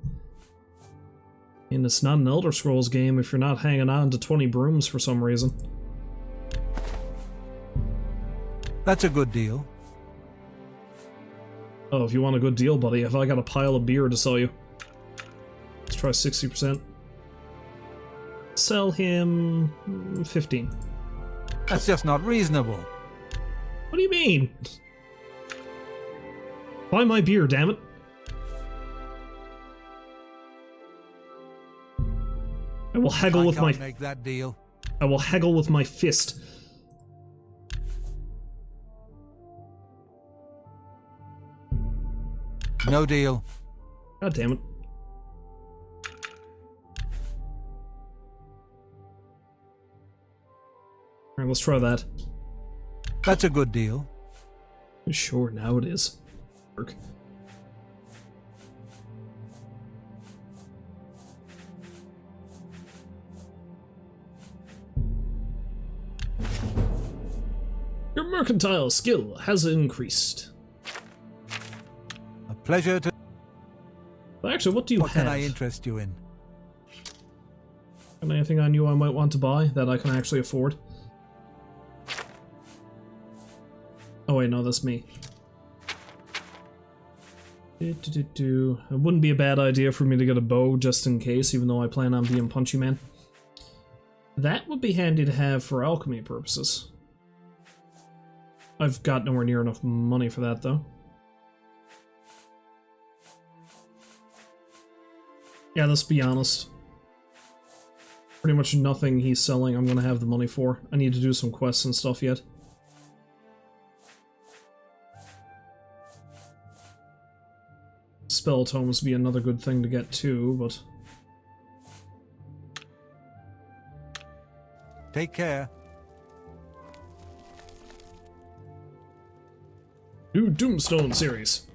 And it's not an Elder Scrolls game if you're not hanging on to 20 brooms for some reason. That's a good deal. Oh, if you want a good deal, buddy, have I got a pile of beer to sell you? Let's try 60%. Sell him 15. That's just not reasonable. What do you mean? Buy my beer, damn it. I will haggle with my... make that deal. I will haggle with my fist. No deal. God damn it. Alright, let's try that. That's a good deal. Sure, now it is. Work. Your mercantile skill has increased. A pleasure to... But actually, what do you What have? can I interest you in? And anything I knew I might want to buy that I can actually afford? Oh wait, no, that's me. It wouldn't be a bad idea for me to get a bow just in case, even though I plan on being Punchy Man. That would be handy to have for alchemy purposes. I've got nowhere near enough money for that, though. Yeah, let's be honest. Pretty much nothing he's selling I'm gonna have the money for. I need to do some quests and stuff yet. Spell tomes would be another good thing to get too, but... Take care. New Doomstone series.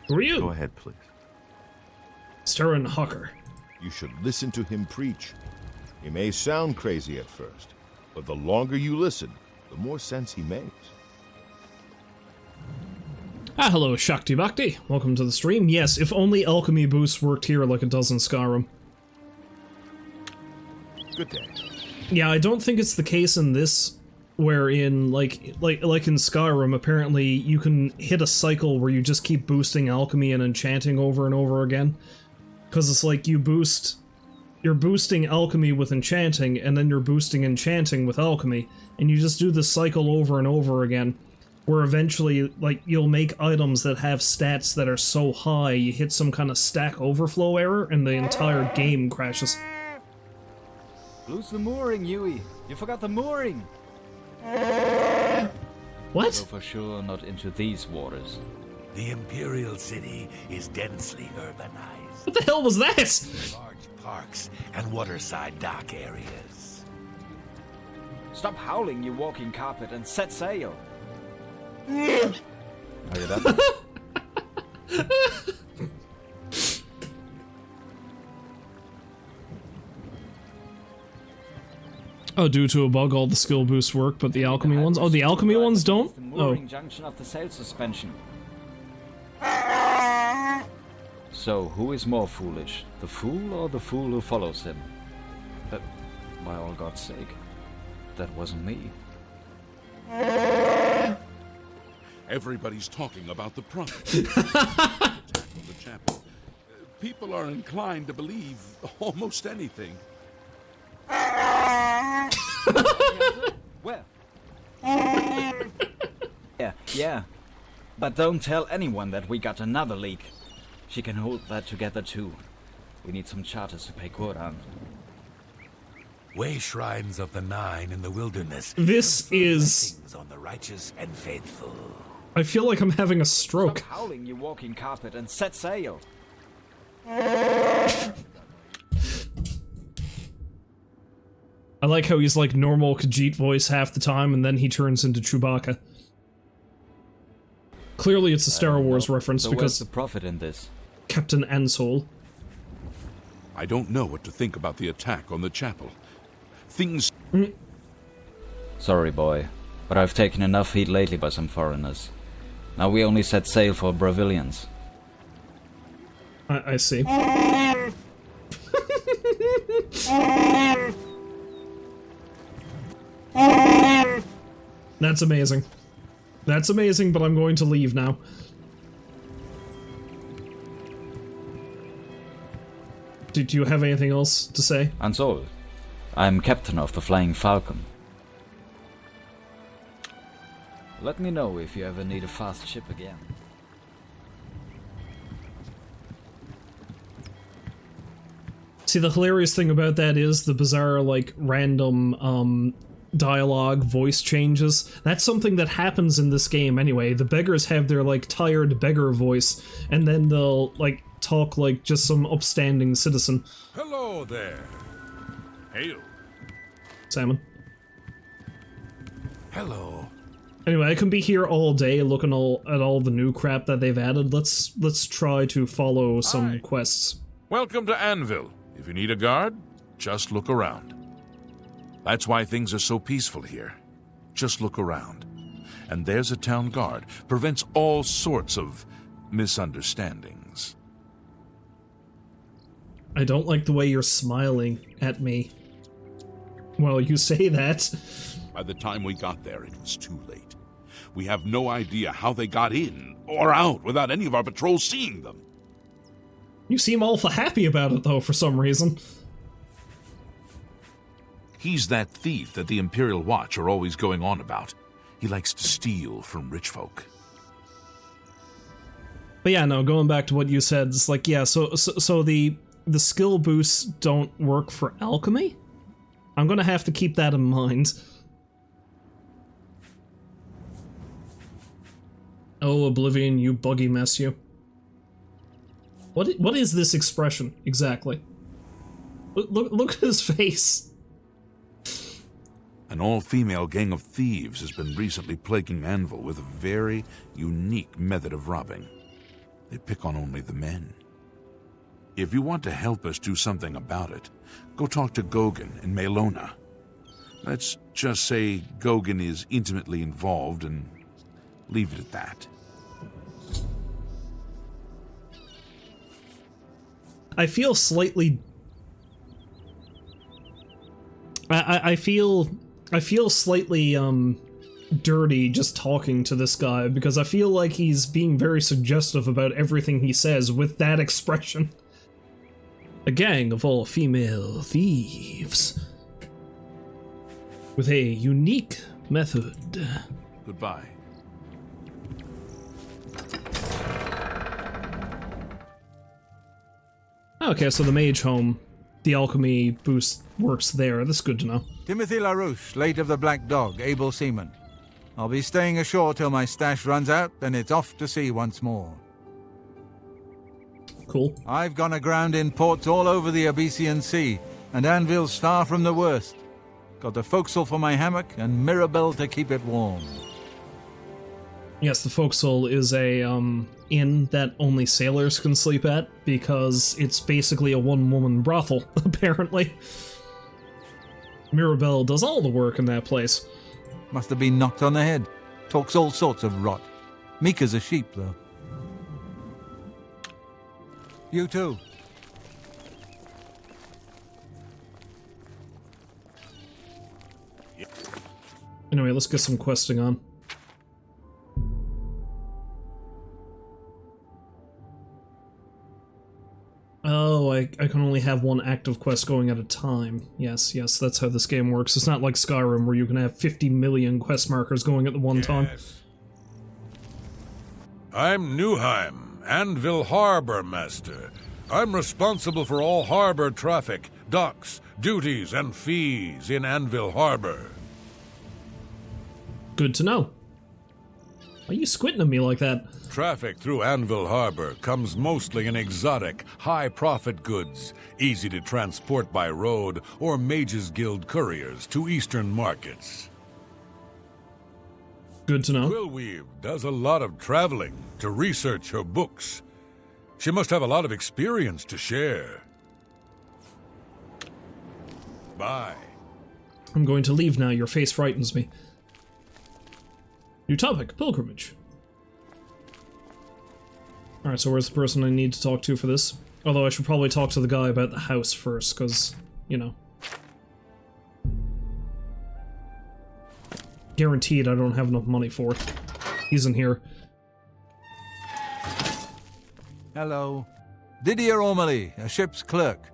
Who are you? Go ahead, please. Sterren Hawker. You should listen to him preach. He may sound crazy at first, but the longer you listen, the more sense he makes. Ah, hello, Shakti Bhakti. Welcome to the stream. Yes, if only alchemy boost worked here like it does in Skyrim. Good day. Yeah, I don't think it's the case in this, wherein, like in Skyrim, apparently you can hit a cycle where you just keep boosting alchemy and enchanting over and over again. Because it's like you're boosting alchemy with enchanting, and then you're boosting enchanting with alchemy, and you just do this cycle over and over again, where eventually, like, you'll make items that have stats that are so high, you hit some kind of stack overflow error, and the entire game crashes. Lose the mooring, Yui. You forgot the mooring. What? So for sure not into these waters. The Imperial City is densely urbanized. What the hell was that? Large parks and waterside dock areas. Stop howling, you walking carpet, and set sail. Are you done? Oh, due to a bug, all the skill boosts work, but the alchemy ones? Oh, the alchemy ones don't? The Oh. mooring junction of the sail suspension. So, who is more foolish? The fool or the fool who follows him? By all God's sake, that wasn't me. Everybody's talking about the prophet. Attack on the chapel. People are inclined to believe almost anything. Where? Yeah. But don't tell anyone that we got another leak. She can hold that together too. We need some charters to pay Quran. Way shrines of the Nine in the wilderness. This is... Blessings on the righteous and faithful. I feel like I'm having a stroke. Stop howling, you walking carpet, and set sail. I like how he's like normal Khajiit voice half the time, and then he turns into Chewbacca. Clearly it's a Star Wars reference, So because where's the profit in this? Captain Ansel. I don't know what to think about the attack on the chapel. Things... Sorry, boy, but I've taken enough heat lately by some foreigners. Now we only set sail for Bravilians. I see. That's amazing. That's amazing, but I'm going to leave now. Do you have anything else to say? Ansol, I'm captain of the Flying Falcon. Let me know if you ever need a fast ship again. See, the hilarious thing about that is the bizarre, like, random, dialogue, voice changes. That's something that happens in this game anyway. The beggars have their, like, tired beggar voice, and then they'll, like, talk like just some upstanding citizen. Hello there. Hail. Salmon. Hello. Anyway, I can be here all day looking at all the new crap that they've added. Let's try to follow some quests. Welcome to Anvil. If you need a guard, just look around. That's why things are so peaceful here. Just look around. And there's a town guard. Prevents all sorts of misunderstandings. I don't like the way you're smiling at me. Well, you say that. By the time we got there, it was too late. We have no idea how they got in or out without any of our patrols seeing them. You seem awful happy about it, though, for some reason. He's that thief that the Imperial Watch are always going on about. He likes to steal from rich folk. But yeah, no, going back to what you said, it's like, yeah, so the skill boosts don't work for alchemy? I'm gonna have to keep that in mind. Oh, Oblivion, you buggy mess, you. What is this expression, exactly? Look at his face. An all-female gang of thieves has been recently plaguing Anvil with a very unique method of robbing. They pick on only the men. If you want to help us do something about it, go talk to Gogan in Melona. Let's just say Gogan is intimately involved and leave it at that. I feel slightly... I feel slightly, dirty just talking to this guy, because I feel like he's being very suggestive about everything he says with that expression. A gang of all-female thieves. With a unique method. Goodbye. Okay, so the mage home, the alchemy boost works there. That's good to know. Timothy LaRouche, late of the Black Dog, able seaman. I'll be staying ashore till my stash runs out, then it's off to sea once more. Cool. I've gone aground in ports all over the Abyssinian Sea, and Anvil's far from the worst. Got the forecastle for my hammock, and Mirabelle to keep it warm. Yes, the forecastle is a, inn that only sailors can sleep at, because it's basically a one-woman brothel, apparently. Mirabelle does all the work in that place. Must have been knocked on the head. Talks all sorts of rot. Meek as a sheep, though. You too. Anyway, let's get some questing on. Oh, I can only have one active quest going at a time. Yes, that's how this game works. It's not like Skyrim where you can have 50 million quest markers going at the one time. I'm Newheim, Anvil Harbor Master. I'm responsible for all harbor traffic, docks, duties, and fees in Anvil Harbor. Good to know. Why are you squinting at me like that? Traffic through Anvil Harbor comes mostly in exotic, high-profit goods, easy to transport by road or Mages Guild couriers to eastern markets. Good to know. Quillweave does a lot of traveling to research her books. She must have a lot of experience to share. Bye. I'm going to leave now. Your face frightens me. New topic, pilgrimage. Alright, so where's the person I need to talk to for this? Although I should probably talk to the guy about the house first, because, you know. Guaranteed I don't have enough money for it. He's in here. Hello. Didier O'Malley, a ship's clerk.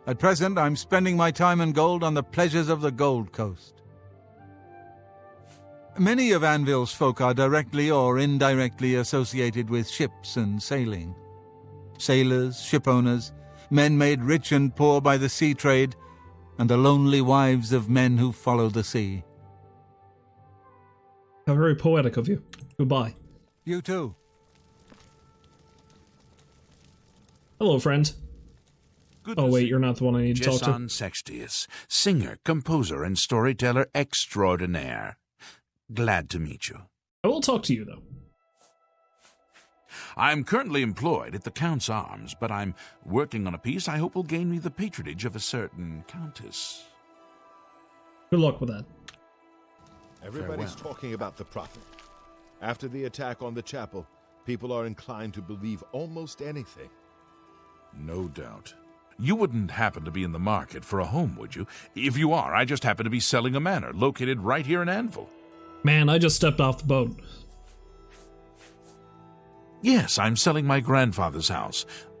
At present, I'm spending my time and gold on the pleasures of the Gold Coast. Many of Anvil's folk are directly or indirectly associated with ships and sailing. Sailors, shipowners, men made rich and poor by the sea trade, and the lonely wives of men who follow the sea. How very poetic of you. Goodbye. You too. Hello, friend. Oh wait, you're not the one I need to talk to. Jesson Sextius, singer, composer, and storyteller extraordinaire. Glad to meet you. I will talk to you, though. I'm currently employed at the Count's Arms, but I'm working on a piece I hope will gain me the patronage of a certain countess. Good luck with that. Everybody's talking about the Prophet. After the attack on the chapel, people are inclined to believe almost anything. No doubt. You wouldn't happen to be in the market for a home, would you? If you are, I just happen to be selling a manor located right here in Anvil. Man, I just stepped off the boat. Yes, I'm selling my grandfather's house.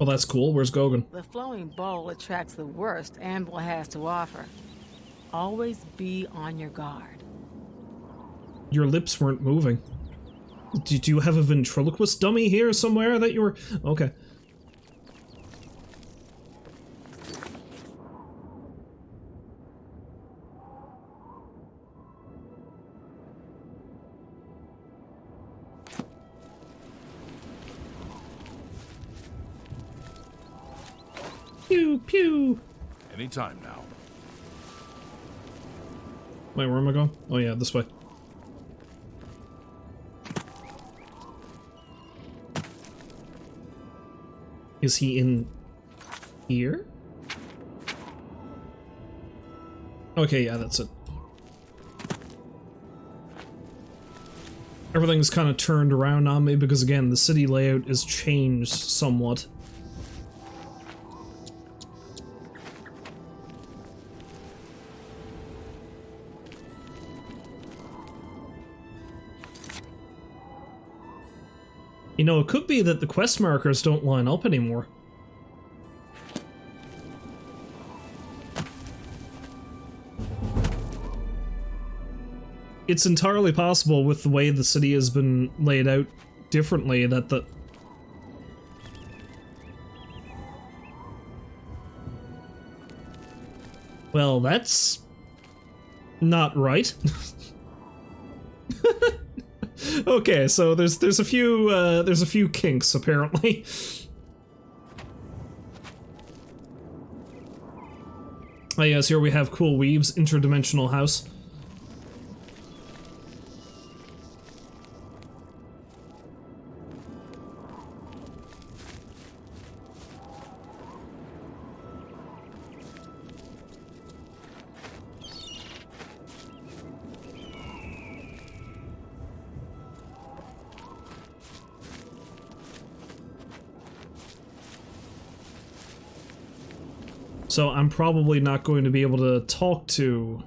Oh, that's cool. Where's Gogan? The flowing bowl attracts the worst Anvil has to offer. Always be on your guard. Your lips weren't moving. Do you have a ventriloquist dummy here somewhere that you were... Okay. Pew, pew. Anytime now. Wait, where am I going? Oh yeah, this way. Is he in here? Okay, yeah, that's it. Everything's kind of turned around on me because, again, the city layout is changed somewhat. You know, it could be that the quest markers don't line up anymore. It's entirely possible with the way the city has been laid out differently that the... Well, that's... not right. Okay, so there's a few kinks apparently. Oh yes, here we have Cool Weave's interdimensional house. So I'm probably not going to be able to talk to...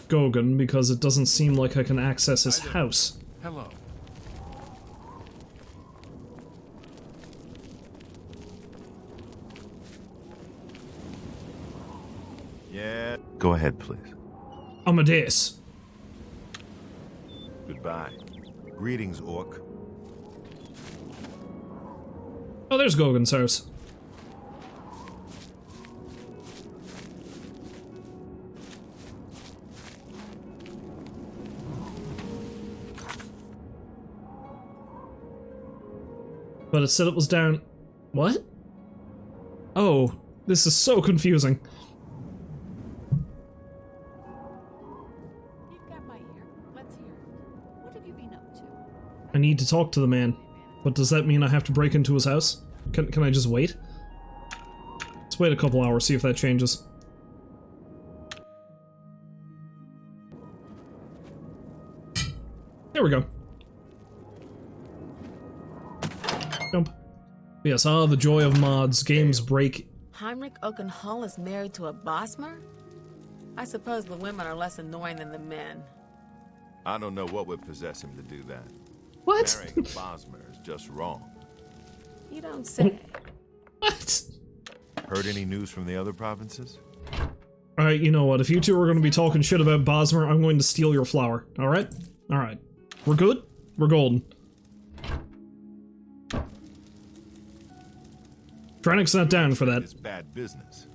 Gogan, because it doesn't seem like I can access his house. Hello. Yeah. Go ahead, please. Amadeus. Goodbye. Greetings, orc. Oh, there's Gogan's house. But it said it was down... What? Oh, this is so confusing. You've got my ear. Let's hear. What have you been up to? I need to talk to the man. But does that mean I have to break into his house? Can I just wait? Let's wait a couple hours, see if that changes. There we go. Jump. Yes, the joy of mods. Games break. Heinrich Oakenhall is married to a Bosmer? I suppose the women are less annoying than the men. I don't know what would possess him to do that. What? Marrying Bosmer is just wrong. You don't say. What? Heard any news from the other provinces? Alright, you know what? If you two are going to be talking shit about Bosmer, I'm going to steal your flower. Alright? Alright. We're good? We're golden. Dranik's not down for that. It's bad business.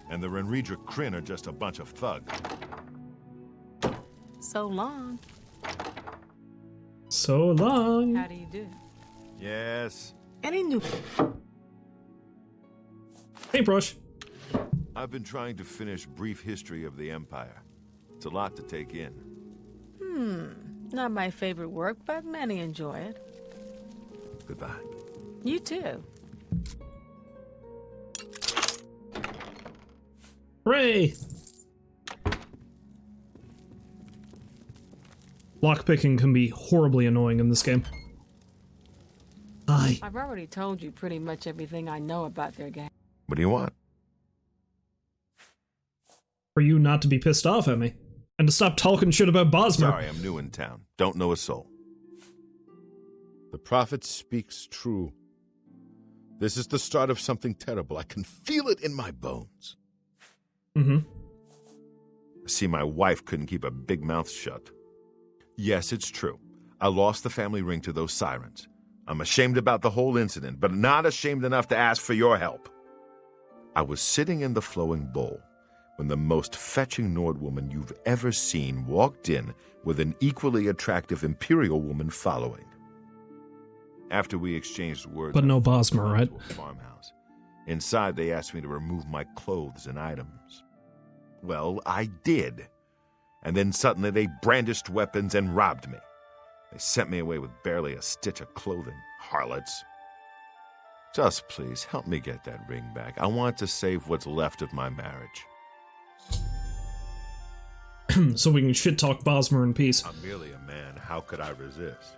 And the Renredra Kryn are just a bunch of thugs. So long. So long. How do you do? Yes. Any new... Paintbrush. I've been trying to finish Brief History of the Empire. It's a lot to take in. Not my favorite work, but many enjoy it. Goodbye. You too. Hooray! Lockpicking can be horribly annoying in this game. Aye. I've already told you pretty much everything I know about their gang. What do you want? For you not to be pissed off at me. And to stop talking shit about Bosmer. Sorry, I'm new in town. Don't know a soul. The prophet speaks true. This is the start of something terrible. I can feel it in my bones. Mm-hmm. I see my wife couldn't keep a big mouth shut. Yes, it's true. I lost the family ring to those sirens. I'm ashamed about the whole incident, but not ashamed enough to ask for your help. I was sitting in the flowing bowl when the most fetching Nord woman you've ever seen walked in with an equally attractive Imperial woman following. After we exchanged words... But no Bosmer, right? Farmhouse. Inside, they asked me to remove my clothes and items. Well, I did. And then suddenly they brandished weapons and robbed me. They sent me away with barely a stitch of clothing. Harlots. Just please, help me get that ring back. I want to save what's left of my marriage. So we can shit-talk Bosmer in peace. I'm merely a man. How could I resist?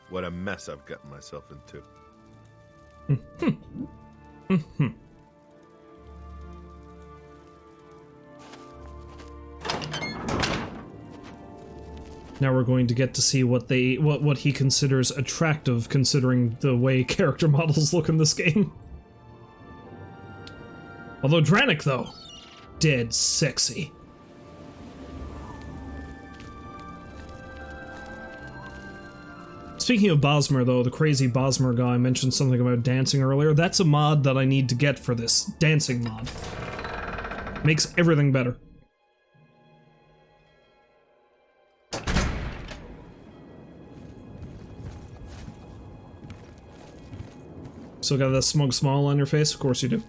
What a mess I've gotten myself into. Now we're going to get to see what he considers attractive, considering the way character models look in this game. Although Dranik, though, dead sexy. Speaking of Bosmer, though, the crazy Bosmer guy mentioned something about dancing earlier. That's a mod that I need to get for this. Dancing mod. Makes everything better. Still got that smug smile on your face? Of course you do.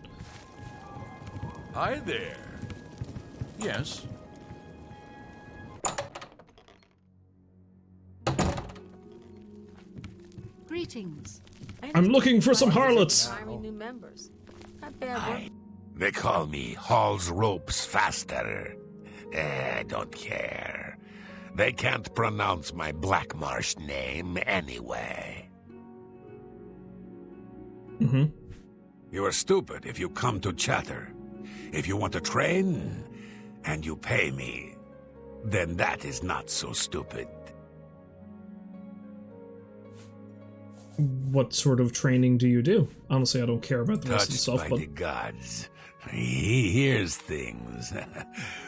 Hi there. Yes. Greetings. I'm looking for some harlots. New members. Not bad work. They call me Hall's Ropes Faster. I don't care. They can't pronounce my Black Marsh name anyway. Mm-hmm. You are stupid if you come to chatter. If you want to train, and you pay me, then that is not so stupid. What sort of training do you do? Honestly, I don't care about the rest of the stuff, Touched by but... the gods. He hears things.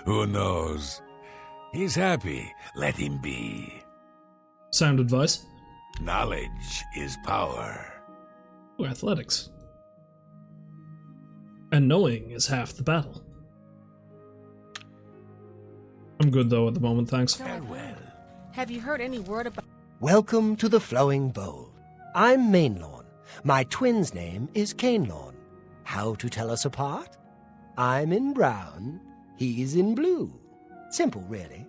Who knows? He's happy. Let him be. Sound advice? Knowledge is power. Ooh, athletics. And knowing is half the battle. I'm good, though, at the moment, thanks. Farewell. Have you heard any word about... Welcome to the Flowing Bowl. I'm Mainlawn. My twin's name is Cainlawn. How to tell us apart? I'm in brown, he's in blue. Simple, really.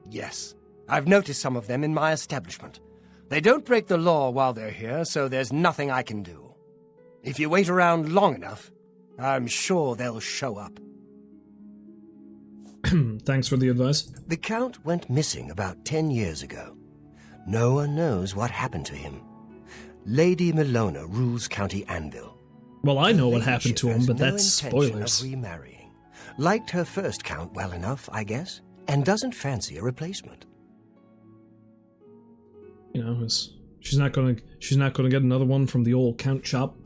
Yes, I've noticed some of them in my establishment. They don't break the law while they're here, so there's nothing I can do. If you wait around long enough, I'm sure they'll show up. Thanks for the advice. The Count went missing about 10 years ago. No one knows what happened to him. Lady Milona rules County Anvil. Well, I know what Her happened to ladyship him, but has that's no intention spoilers. of remarrying. Liked her first Count well enough, I guess, and doesn't fancy a replacement. You know, she's not gonna get another one from the old Count shop.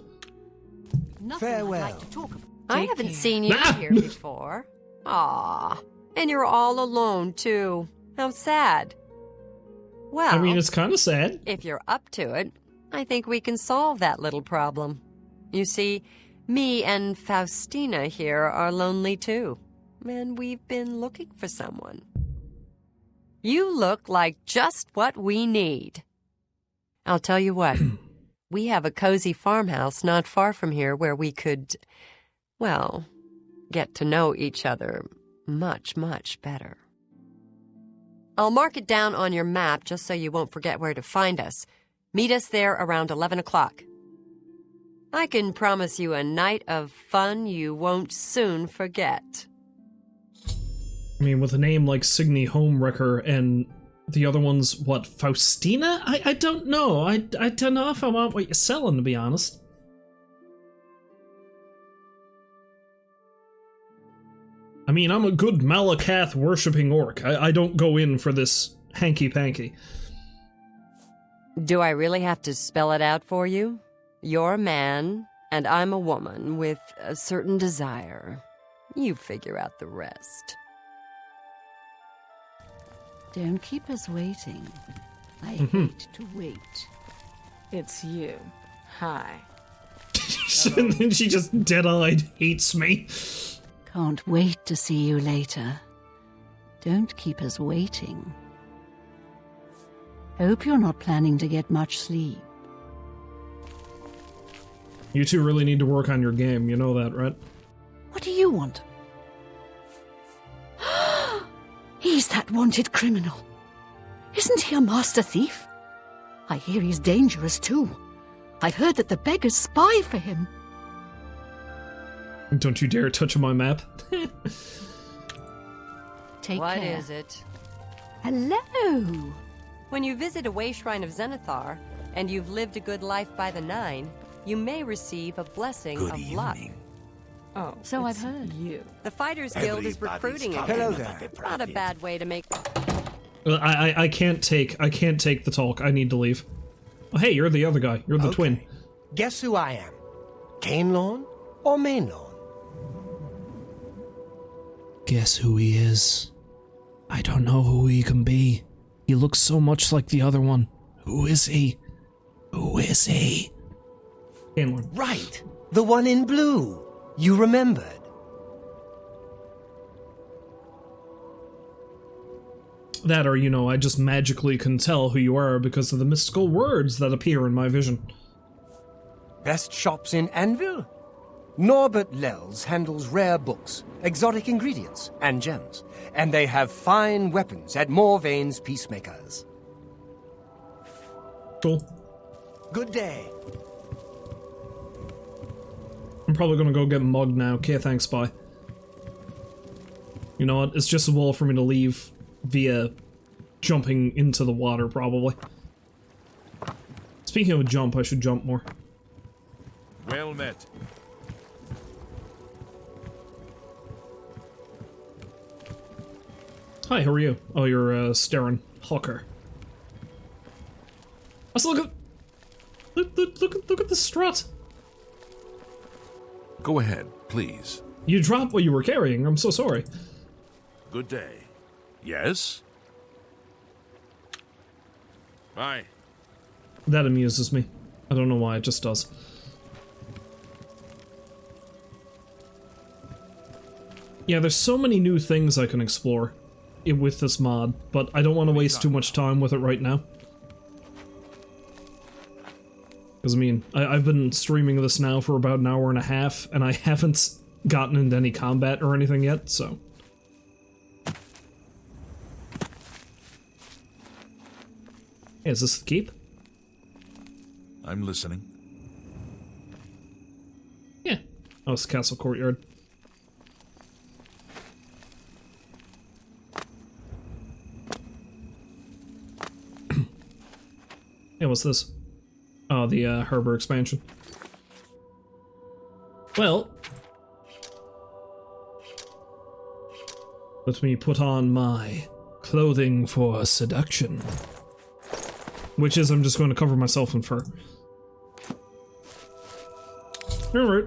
Nothing Farewell. I'd like to talk about. I haven't seen you here before. Aw, and you're all alone, too. How sad. Well, I mean, it's kind of sad. if you're up to it, I think we can solve that little problem. You see, me and Faustina here are lonely, too. And we've been looking for someone. You look like just what we need. I'll tell you what. We have a cozy farmhouse not far from here where we could, well, get to know each other much, much better. I'll mark it down on your map just so you won't forget where to find us. Meet us there around 11 o'clock. I can promise you a night of fun you won't soon forget. I mean, with a name like Signy Homewrecker and the other one's, what, Faustina? I don't know. I don't know if I want what you're selling, to be honest. I mean, I'm a good Malakath worshipping orc. I don't go in for this hanky-panky. Do I really have to spell it out for you? You're a man, and I'm a woman with a certain desire. You figure out the rest. Don't keep us waiting. I hate to wait. It's you. Hi. And then she just dead-eyed hates me. Can't wait to see you later. Don't keep us waiting. Hope you're not planning to get much sleep. You two really need to work on your game, you know that, right? What do you want? He's that wanted criminal. Isn't he a master thief? I hear he's dangerous too. I've heard that the beggars spy for him. Don't you dare touch my map. Take What care. is it? Hello. When you visit a way shrine of Zenithar, and you've lived a good life by the 9, you may receive a blessing Good of evening. luck. Oh, So I've it's heard. you. The Fighters Guild is Everybody's recruiting talking again. Hello about there. the Not a prophet. bad way to make... I can't take the talk. I need to leave. Oh, hey, you're the other guy. You're the twin. Guess who I am? Cane Lawn or Main Lawn? Guess who he is? I don't know who he can be. He looks so much like the other one. Who is he? Who is he? Cameron. Right. The one in blue. You remembered. That or, you know, I just magically can tell who you are because of the mystical words that appear in my vision. Best shops in Anvil? Norbert Lels handles rare books, exotic ingredients, and gems. And they have fine weapons at Morvane's Peacemakers. Cool. Good day. I'm probably gonna go get mugged now. Okay, thanks, bye. You know what? It's just a wall for me to leave via jumping into the water, probably. Speaking of jump, I should jump more. Well met. Hi, how are you? Oh, you're Starren Hawker. Also, look at the strut. Go ahead, please. You dropped what you were carrying. I'm so sorry. Good day. Yes? Bye. That amuses me. I don't know why, it just does. Yeah, there's so many new things I can explore with this mod, but I don't want to waste too much time with it right now. Because, I mean, I've been streaming this now for about an hour and a half, and I haven't gotten into any combat or anything yet, so... Hey, is this the keep? I'm listening. Yeah. Oh, it's the castle courtyard. Hey, what's this? Oh, the harbor expansion. Well, let me put on my clothing for seduction. Which is, I'm just going to cover myself in fur. Alright.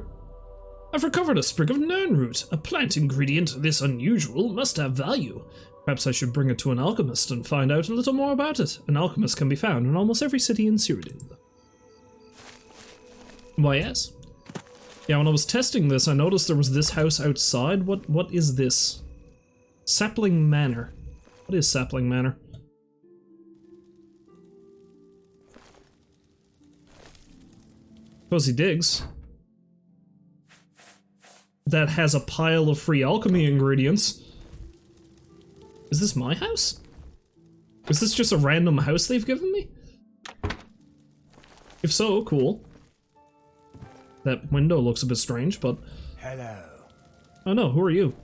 I've recovered a sprig of nernroot. A plant ingredient this unusual must have value. Perhaps I should bring it to an alchemist and find out a little more about it. An alchemist can be found in almost every city in Cyrodiil. Why, yes. Yeah, when I was testing this, I noticed there was this house outside. What is this? Sapling Manor. What is Sapling Manor? Cozy Digs. That has a pile of free alchemy ingredients. Is this my house? Is this just a random house they've given me? If so, cool. That window looks a bit strange, but... Hello. Oh no, who are you?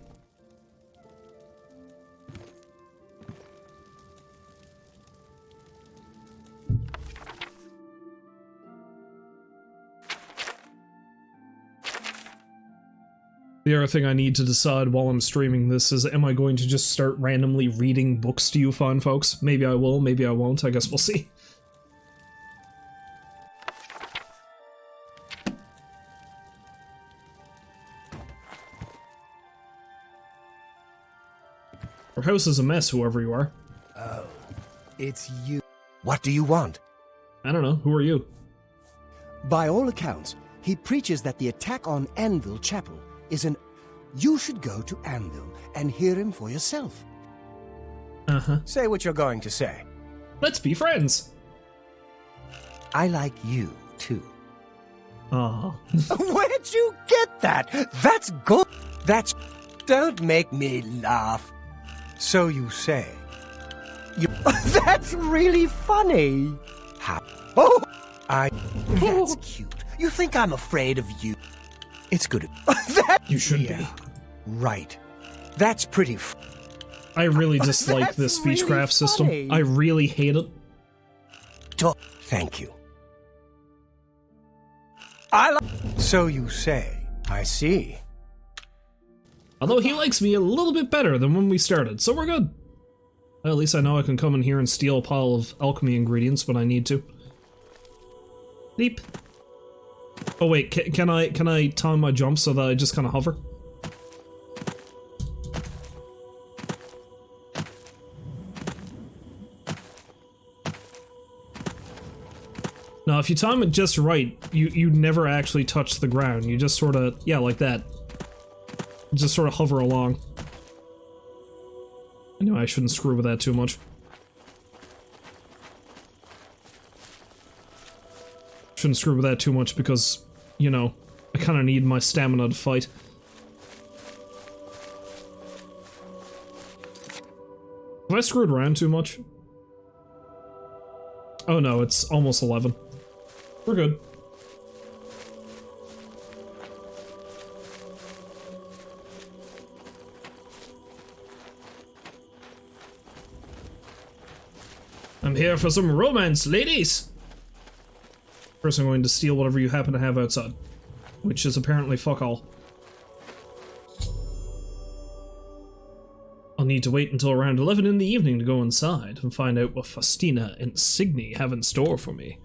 The other thing I need to decide while I'm streaming this is, am I going to just start randomly reading books to you fine folks? Maybe I will, maybe I won't, I guess we'll see. Our house is a mess, whoever you are. Oh, it's you. What do you want? I don't know. Who are you? By all accounts, he preaches that the attack on Anvil Chapel is an... You should go to Anvil and hear him for yourself. Uh-huh. Say what you're going to say. Let's be friends. I like you, too. Aw. Where'd you get that? That's good. That's... Don't make me laugh. So you say. You... That's really funny. How... Oh! That's cute. You think I'm afraid of you? It's good. You should be. Right. That's pretty... I really dislike this speechcraft really system. funny. I really hate it. Thank you. So you say. I see. Although he likes me a little bit better than when we started, so we're good. Well, at least I know I can come in here and steal a pile of alchemy ingredients when I need to. Leap. Oh wait, can I time my jump so that I just kind of hover? Now, if you time it just right, you never actually touch the ground. You just sort of, yeah, like that. You just sort of hover along. I know I shouldn't screw with that too much. Shouldn't screw with that too much because, you know, I kind of need my stamina to fight. Have I screwed around too much? Oh no, it's almost 11. We're good. I'm here for some romance, ladies! First I'm going to steal whatever you happen to have outside. Which is apparently fuck all. I'll need to wait until around 11 in the evening to go inside and find out what Faustina and Signy have in store for me.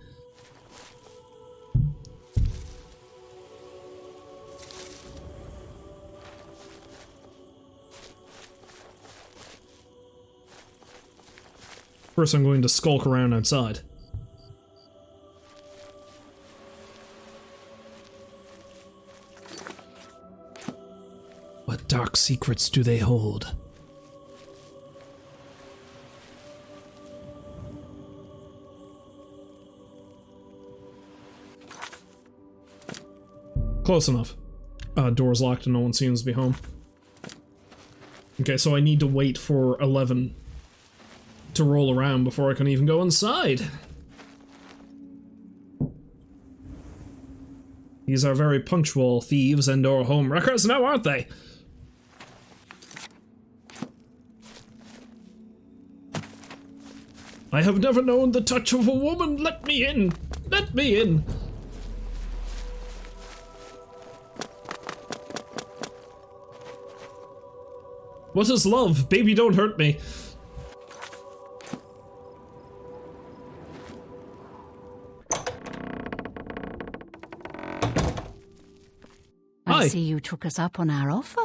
First I'm going to skulk around outside. What dark secrets do they hold? Close enough. Door's locked and no one seems to be home. Okay, so I need to wait for 11 to roll around before I can even go inside. These are very punctual thieves and or home wreckers now, aren't they? I have never known the touch of a woman. Let me in! Let me in! What is love? Baby, don't hurt me. I see you took us up on our offer.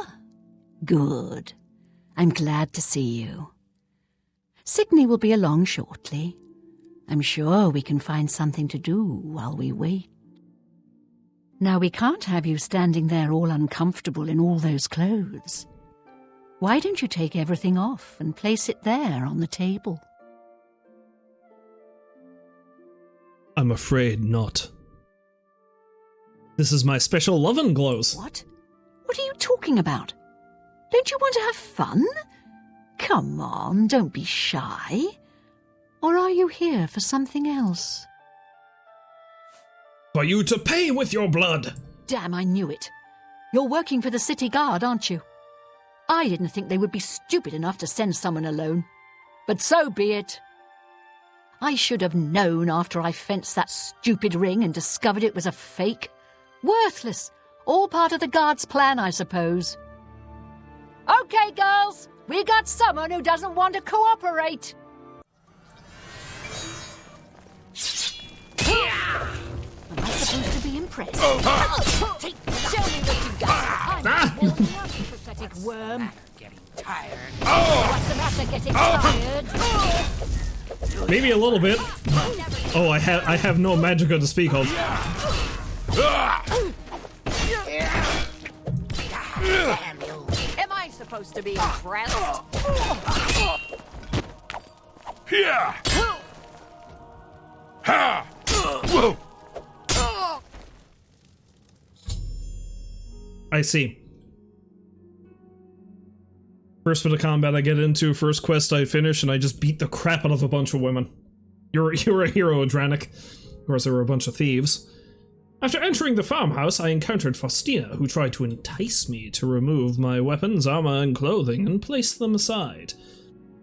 Good. I'm glad to see you. Signy will be along shortly. I'm sure we can find something to do while we wait. Now, we can't have you standing there all uncomfortable in all those clothes. Why don't you take everything off and place it there on the table? I'm afraid not. This is my special lovin' glows. What? What are you talking about? Don't you want to have fun? Come on, don't be shy. Or are you here for something else? For you to pay with your blood! Damn, I knew it. You're working for the city guard, aren't you? I didn't think they would be stupid enough to send someone alone. But so be it. I should have known after I fenced that stupid ring and discovered it was a fake. Worthless. All part of the guard's plan, I suppose. Okay, girls. We got someone who doesn't want to cooperate. Am I supposed to be impressed? Show me what you got. I'm a pathetic worm. tired. What's the matter, getting tired? Maybe a little bit. Oh, I have no magicka to speak of. Damn you. Am I supposed to be impressed? Here! Ha! Whoa! I see. First bit of combat I get into, first quest I finish, and I just beat the crap out of a bunch of women. You're a hero, Adranik. Of course, there were a bunch of thieves. After entering the farmhouse, I encountered Faustina, who tried to entice me to remove my weapons, armor, and clothing and place them aside.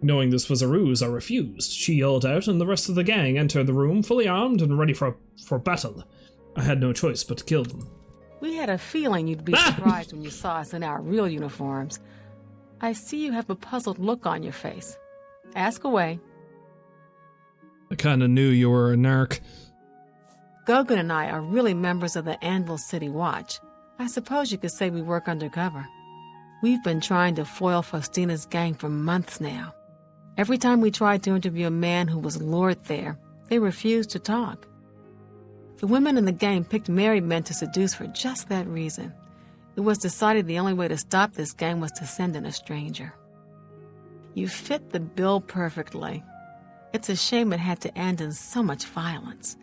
Knowing this was a ruse, I refused. She yelled out, and the rest of the gang entered the room, fully armed and ready for battle. I had no choice but to kill them. We had a feeling you'd be surprised when you saw us in our real uniforms. I see you have a puzzled look on your face. Ask away. I kinda knew you were a narc. Gogan and I are really members of the Anvil City Watch. I suppose you could say we work undercover. We've been trying to foil Faustina's gang for months now. Every time we tried to interview a man who was lured there, they refused to talk. The women in the gang picked married men to seduce for just that reason. It was decided the only way to stop this gang was to send in a stranger. You fit the bill perfectly. It's a shame it had to end in so much violence,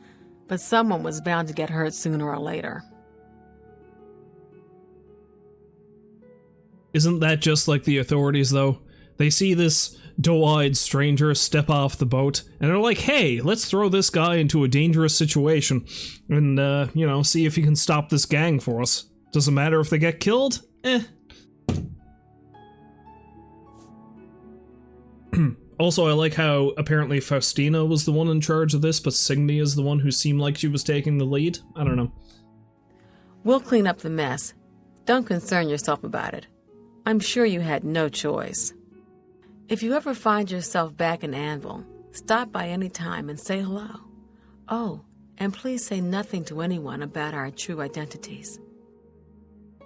but someone was bound to get hurt sooner or later. Isn't that just like the authorities, though? They see this doe-eyed stranger step off the boat, and they're like, hey, let's throw this guy into a dangerous situation, and, you know, see if he can stop this gang for us. Doesn't matter if they get killed? Also, I like how apparently Faustina was the one in charge of this, but Signy is the one who seemed like she was taking the lead. I don't know. We'll clean up the mess. Don't concern yourself about it. I'm sure you had no choice. If you ever find yourself back in Anvil, stop by any time and say hello. Oh, and please say nothing to anyone about our true identities.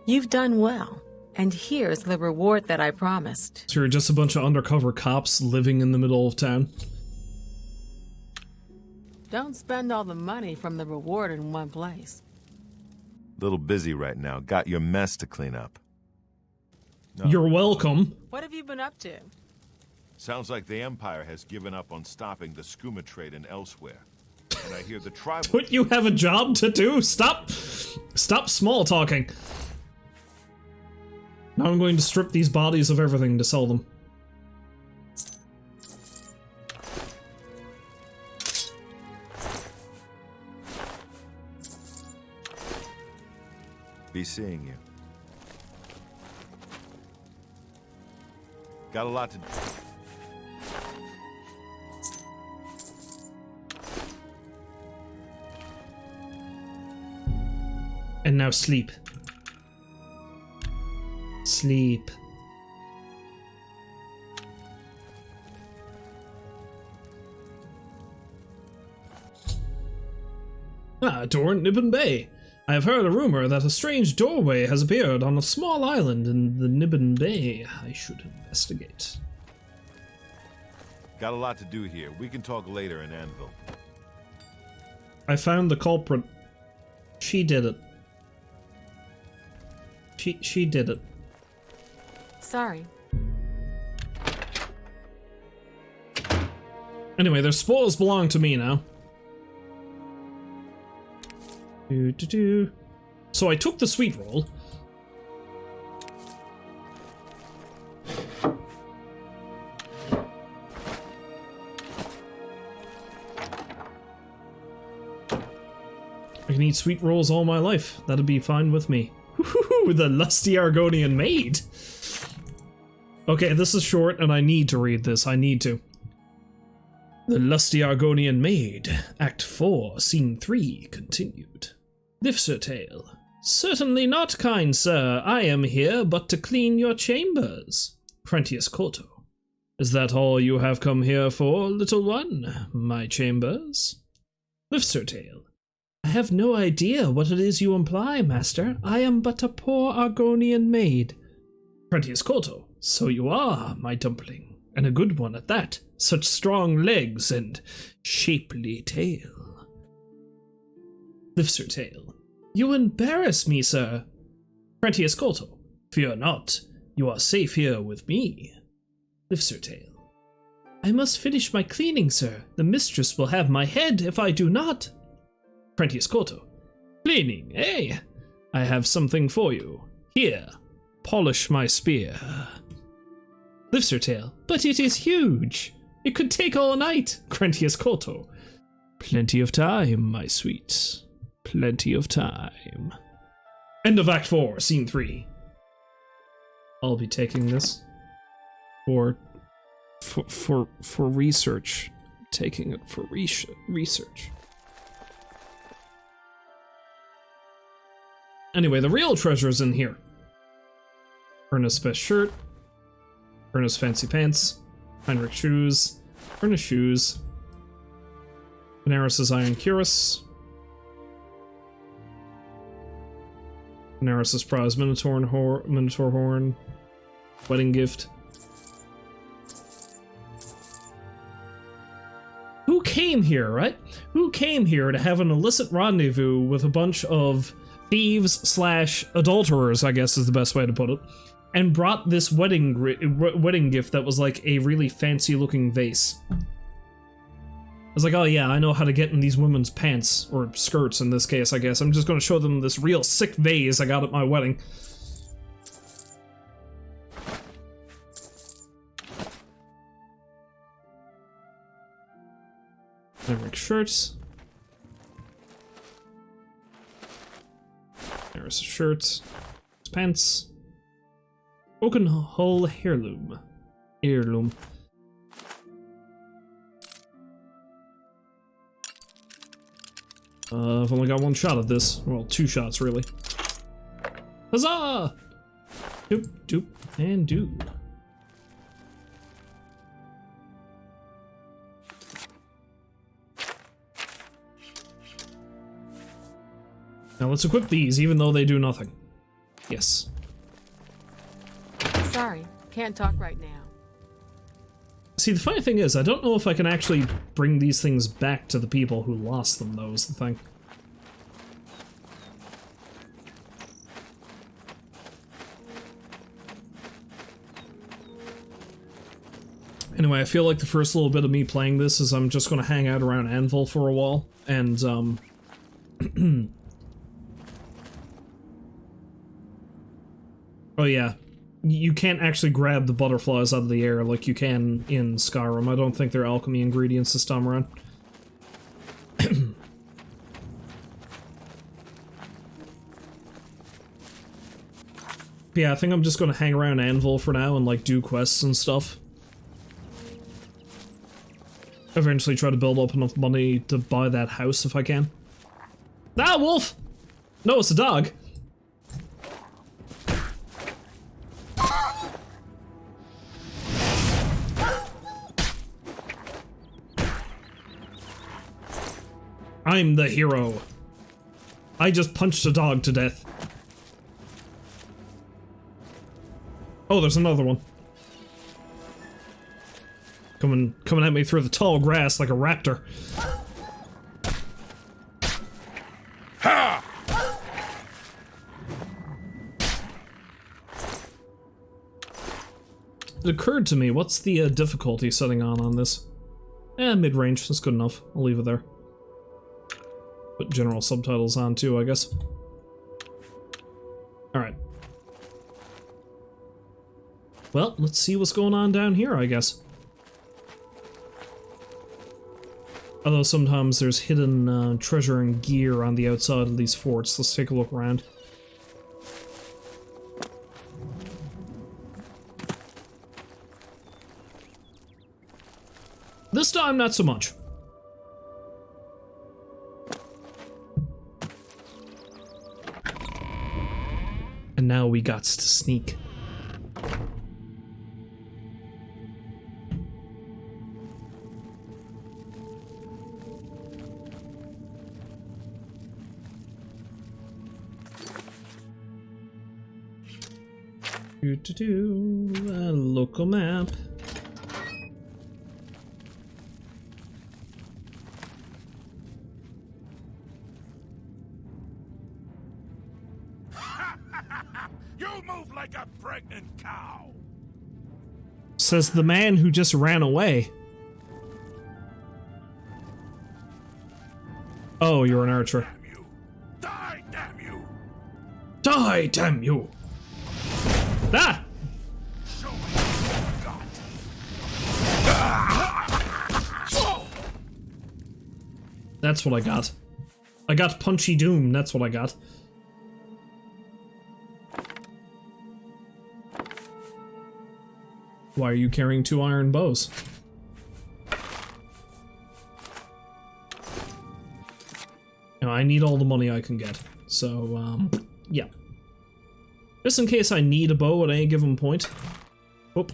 You've done well, and here's the reward that I promised. So you're just a bunch of undercover cops living in the middle of town? Don't spend all the money from the reward in one place. Little busy right now. Got your mess to clean up. No. You're welcome. What have you been up to? Sounds like the Empire has given up on stopping the skooma trade and elsewhere. And I hear the tribal... Don't you have a job to do? Stop small talking. Now I'm going to strip these bodies of everything to sell them. Be seeing you. Got a lot to do. And now sleep. Sleep. Door in Nibbin Bay. I have heard a rumor that a strange doorway has appeared on a small island in the Nibbin Bay. I should investigate. Got a lot to do here. We can talk later in Anvil. I found the culprit. She did it. She did it. Sorry. Anyway, their spoils belong to me now. So I took the sweet roll. I can eat sweet rolls all my life. That'd be fine with me. The lusty Argonian maid. Okay, this is short and I need to read this. I need to. The lusty Argonian maid, Act 4, Scene 3, continued. Cyrodiil. Certainly not, kind sir. I am here but to clean your chambers. Prentius Corto. Is that all you have come here for, little one? My chambers? Cyrodiil. I have no idea what it is you imply, master. I am but a poor Argonian maid. Prentice Koto, so you are my dumpling, and a good one at that. Such strong legs and shapely tail. Lifts her tail. You embarrass me, sir. Prentice Koto, fear not. You are safe here with me. Lifts her tail. I must finish my cleaning, sir. The mistress will have my head if I do not. Prentice Koto. Cleaning, eh? I have something for you. Here, polish my spear. Lifts her tail. But it is huge. It could take all night. Prentice Koto. Plenty of time, my sweet. Plenty of time. End of Act 4, Scene 3. I'll be taking this for research. Taking it for research. Anyway, the real treasure's in here. Ernest's best shirt. Ernest's fancy pants. Heinrich's shoes. Ernest's shoes. Veneris' iron cuirass. Veneris' prize minotaur horn. Wedding gift. Who came here, right? Who came here to have an illicit rendezvous with a bunch of thieves/adulterers, I guess is the best way to put it, and brought this wedding gift that was like a really fancy looking vase? I was like, oh yeah, I know how to get in these women's pants, or skirts in this case, I guess. I'm just gonna show them this real sick vase I got at my wedding. Heinrich shirts. There's shirts. Pants. Oaken Hull heirloom. Heirloom. I've only got one shot at this. Well, 2 shots, really. Huzzah! Doop, doop, and do. Now let's equip these, even though they do nothing. Yes. Sorry, can't talk right now. See, the funny thing is, I don't know if I can actually bring these things back to the people who lost them, though, is the thing. Anyway, I feel like the first little bit of me playing this is I'm just going to hang out around Anvil for a while, and, oh yeah, you can't actually grab the butterflies out of the air like you can in Skyrim. I don't think they're alchemy ingredients this time around. Yeah, I think I'm just gonna hang around Anvil for now and like do quests and stuff. Eventually try to build up enough money to buy that house if I can. Ah, wolf! No, it's a dog. I'm the hero. I just punched a dog to death. Oh, there's another one. Coming at me through the tall grass like a raptor. Ha! It occurred to me, what's the difficulty setting on this? Mid-range, that's good enough. I'll leave it there. Put general subtitles on too, I guess. Alright. Well, let's see what's going on down here, I guess. Although sometimes there's hidden treasure and gear on the outside of these forts. Let's take a look around. This time, not so much. And now we gots to sneak. A local map. You move like a pregnant cow. Says the man who just ran away. Oh, you're an archer. Die, damn you! Die, damn you! Ah! Show me what you got. That's what I got. I got Punchy Doom, that's what I got. Why are you carrying 2 iron bows? Now, I need all the money I can get, so, yeah. Just in case I need a bow at any given point. Oop.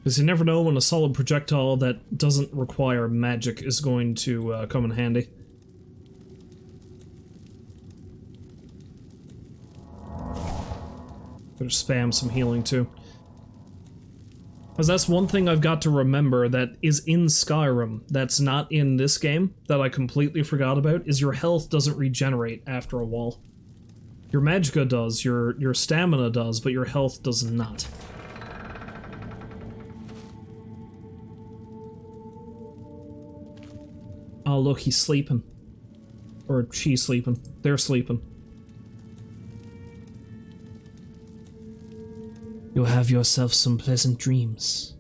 Because you never know when a solid projectile that doesn't require magic is going to come in handy. Better spam some healing too. Because that's one thing I've got to remember that is in Skyrim, that's not in this game, that I completely forgot about, is your health doesn't regenerate after a while. Your magicka does, your stamina does, but your health does not. Oh look, he's sleeping. Or she's sleeping. They're sleeping. You'll have yourself some pleasant dreams.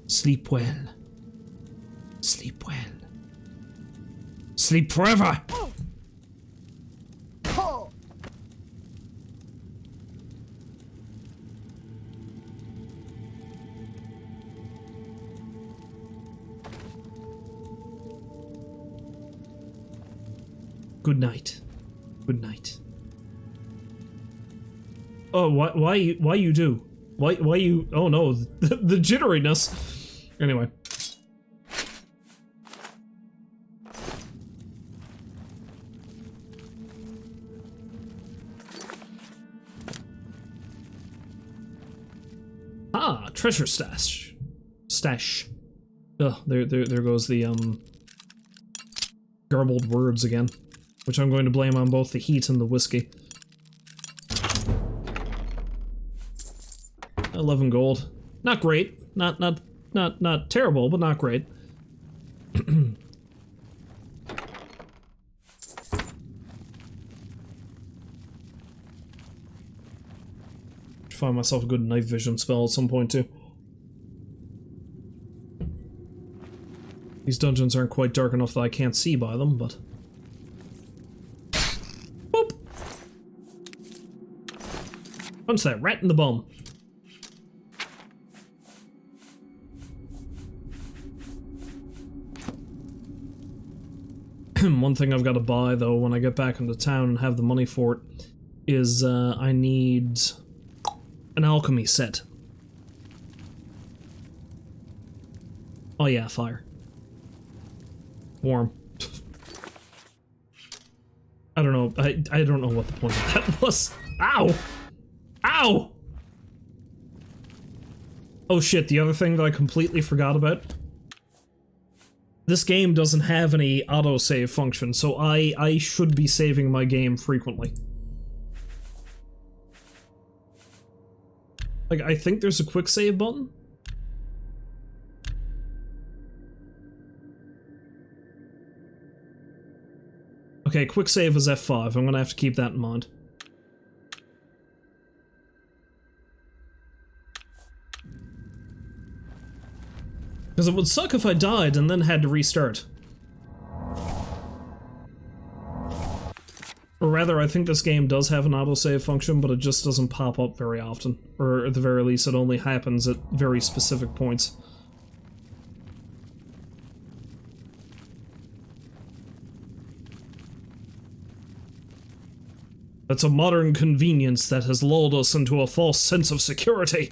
Sleep well. Sleep well. Sleep forever! Good night. Good night. Oh, why you do? Why you? Oh no, the jitteriness. Anyway. Ah, treasure stash. Stash. Ugh, there goes the garbled words again. Which I'm going to blame on both the heat and the whiskey. 11 gold. Not great. Not terrible, but not great. Find myself a good night vision spell at some point too. These dungeons aren't quite dark enough that I can't see by them, but... Boop! Punch that rat in the bum. One thing I've got to buy, though, when I get back into town and have the money for it, is I need an alchemy set. Oh yeah, fire. Warm. I don't know. I don't know what the point of that was. Ow! Ow! Oh shit, the other thing that I completely forgot about. This game doesn't have any autosave function, so I should be saving my game frequently. Like, I think there's a quick save button. Okay, quick save is F5. I'm gonna have to keep that in mind. Because it would suck if I died and then had to restart. Or rather, I think this game does have an autosave function, but it just doesn't pop up very often. Or at the very least, it only happens at very specific points. That's a modern convenience that has lulled us into a false sense of security.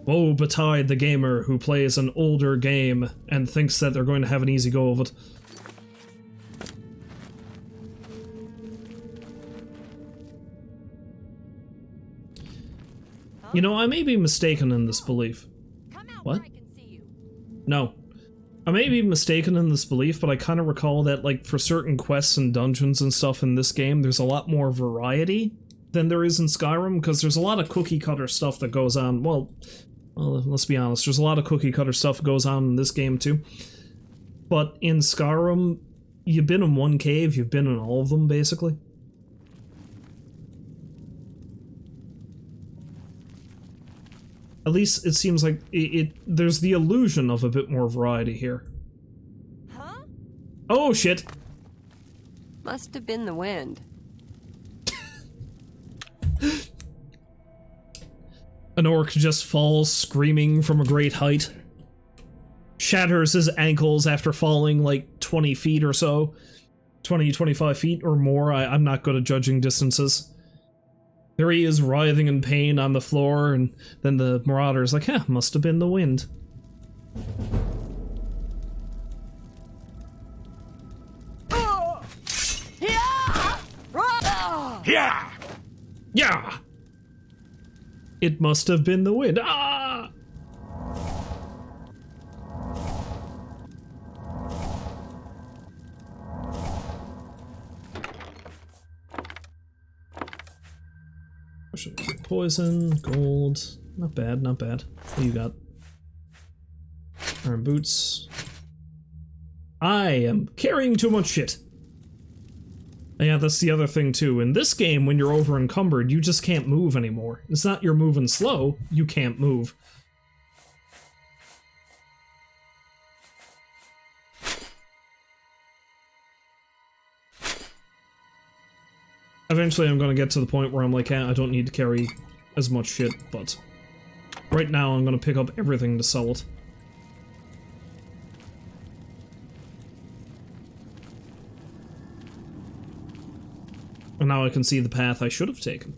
Woe betide the gamer who plays an older game and thinks that they're going to have an easy go of it. You know, I may be mistaken in this belief. What? No. I may be mistaken in this belief, but I kind of recall that, like, for certain quests and dungeons and stuff in this game, there's a lot more variety than there is in Skyrim, because there's a lot of cookie-cutter stuff that goes on. Well, let's be honest, there's a lot of cookie-cutter stuff that goes on in this game, too. But in Skyrim, you've been in one cave, you've been in all of them, basically. At least it seems like there's the illusion of a bit more variety here. Huh? Oh, shit! Must have been the wind. An orc just falls screaming from a great height. Shatters his ankles after falling like 20 feet or so. 20, 25 feet or more, I'm not good at judging distances. There he is, writhing in pain on the floor, and then the marauder's like, must have been the wind. Yeah! Yeah! It must have been the wind. Ah! Poison, gold, not bad, not bad. What do you got? Iron boots. I am carrying too much shit. Yeah, that's the other thing too. In this game, when you're over encumbered, you just can't move anymore. It's not you're moving slow, you can't move. Eventually I'm gonna get to the point where I'm like, I don't need to carry as much shit, but right now I'm gonna pick up everything to sell it. And now I can see the path I should have taken.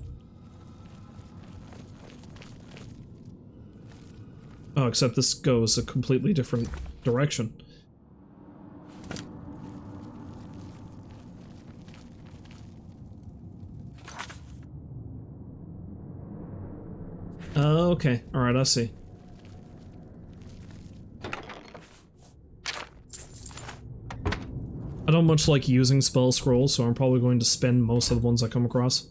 Oh, except this goes a completely different direction. Okay. Alright, I see. I don't much like using spell scrolls, so I'm probably going to spend most of the ones I come across.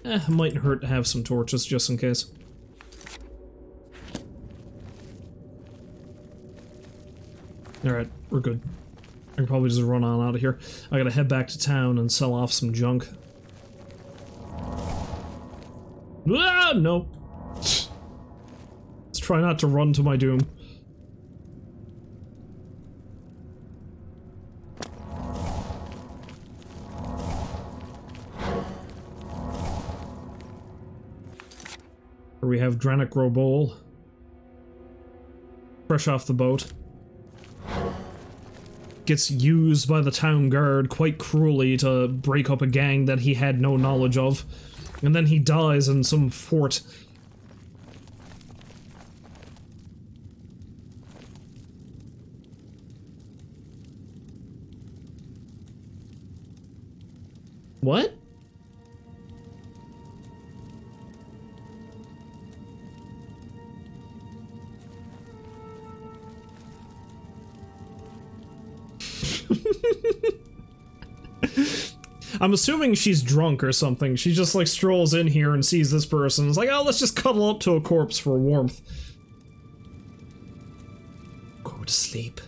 It mightn't hurt to have some torches, just in case. Alright, we're good. I can probably just run on out of here. I gotta head back to town and sell off some junk. Ah, no. Let's try not to run to my doom. Here we have Dranik Robol. Fresh off the boat. Gets used by the town guard quite cruelly to break up a gang that he had no knowledge of. And then he dies in some fort. What? I'm assuming she's drunk or something. She just like strolls in here and sees this person. It's like, oh, let's just cuddle up to a corpse for warmth. Go to sleep.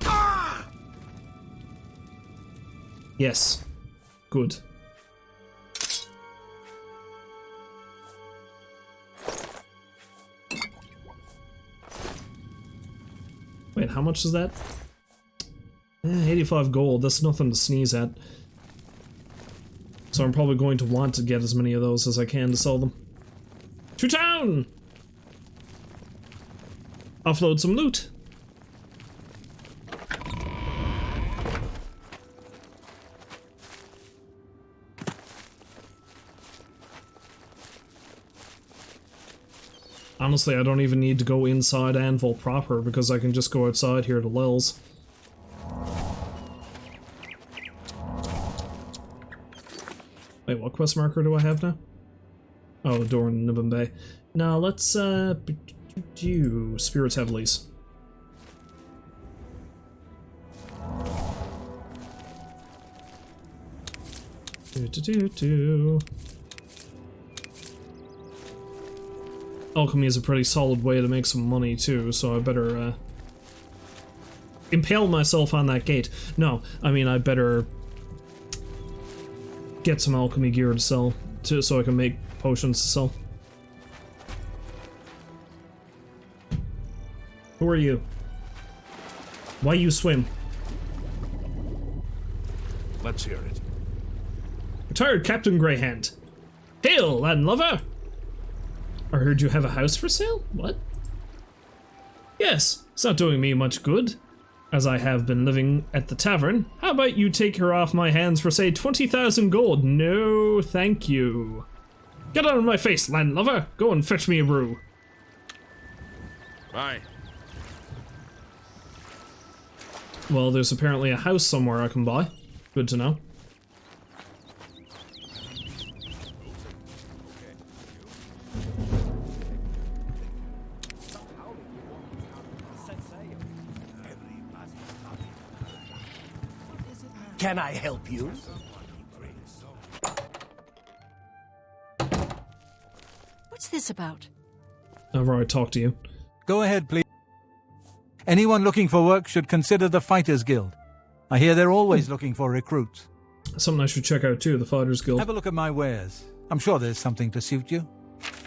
Ah! Yes. Good. Wait, how much is that? 85 gold, that's nothing to sneeze at. So I'm probably going to want to get as many of those as I can to sell them. To town! Offload some loot. Honestly, I don't even need to go inside Anvil proper because I can just go outside here to Lil's. Wait, what quest marker do I have now? Oh, the door in Nibbin Bay. Now let's do Spirits Heavilies. Alchemy is a pretty solid way to make some money too, so I better impale myself on that gate. No, I mean I better get some alchemy gear to sell, so I can make potions to sell. Who are you? Why you swim? Let's hear it. Retired Captain Greyhand. Hail, landlover! I heard you have a house for sale? What? Yes, it's not doing me much good, as I have been living at the tavern. How about you take her off my hands for, say, 20,000 gold? No, thank you. Get out of my face, landlover! Go and fetch me a brew. Bye. Well, there's apparently a house somewhere I can buy. Good to know. Can I help you? What's this about? I've already talked to you. Go ahead, please. Anyone looking for work should consider the Fighters Guild. I hear they're always looking for recruits. Something I should check out too, the Fighters Guild. Have a look at my wares. I'm sure there's something to suit you.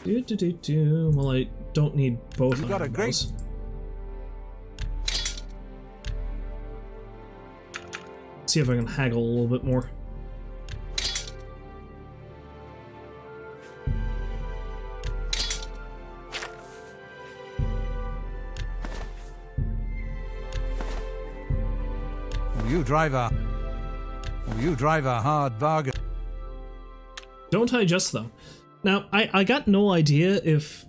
Well, I don't need both. You got a great... See if I can haggle a little bit more. You drive a hard bargain. Don't I just though? Now, I got no idea if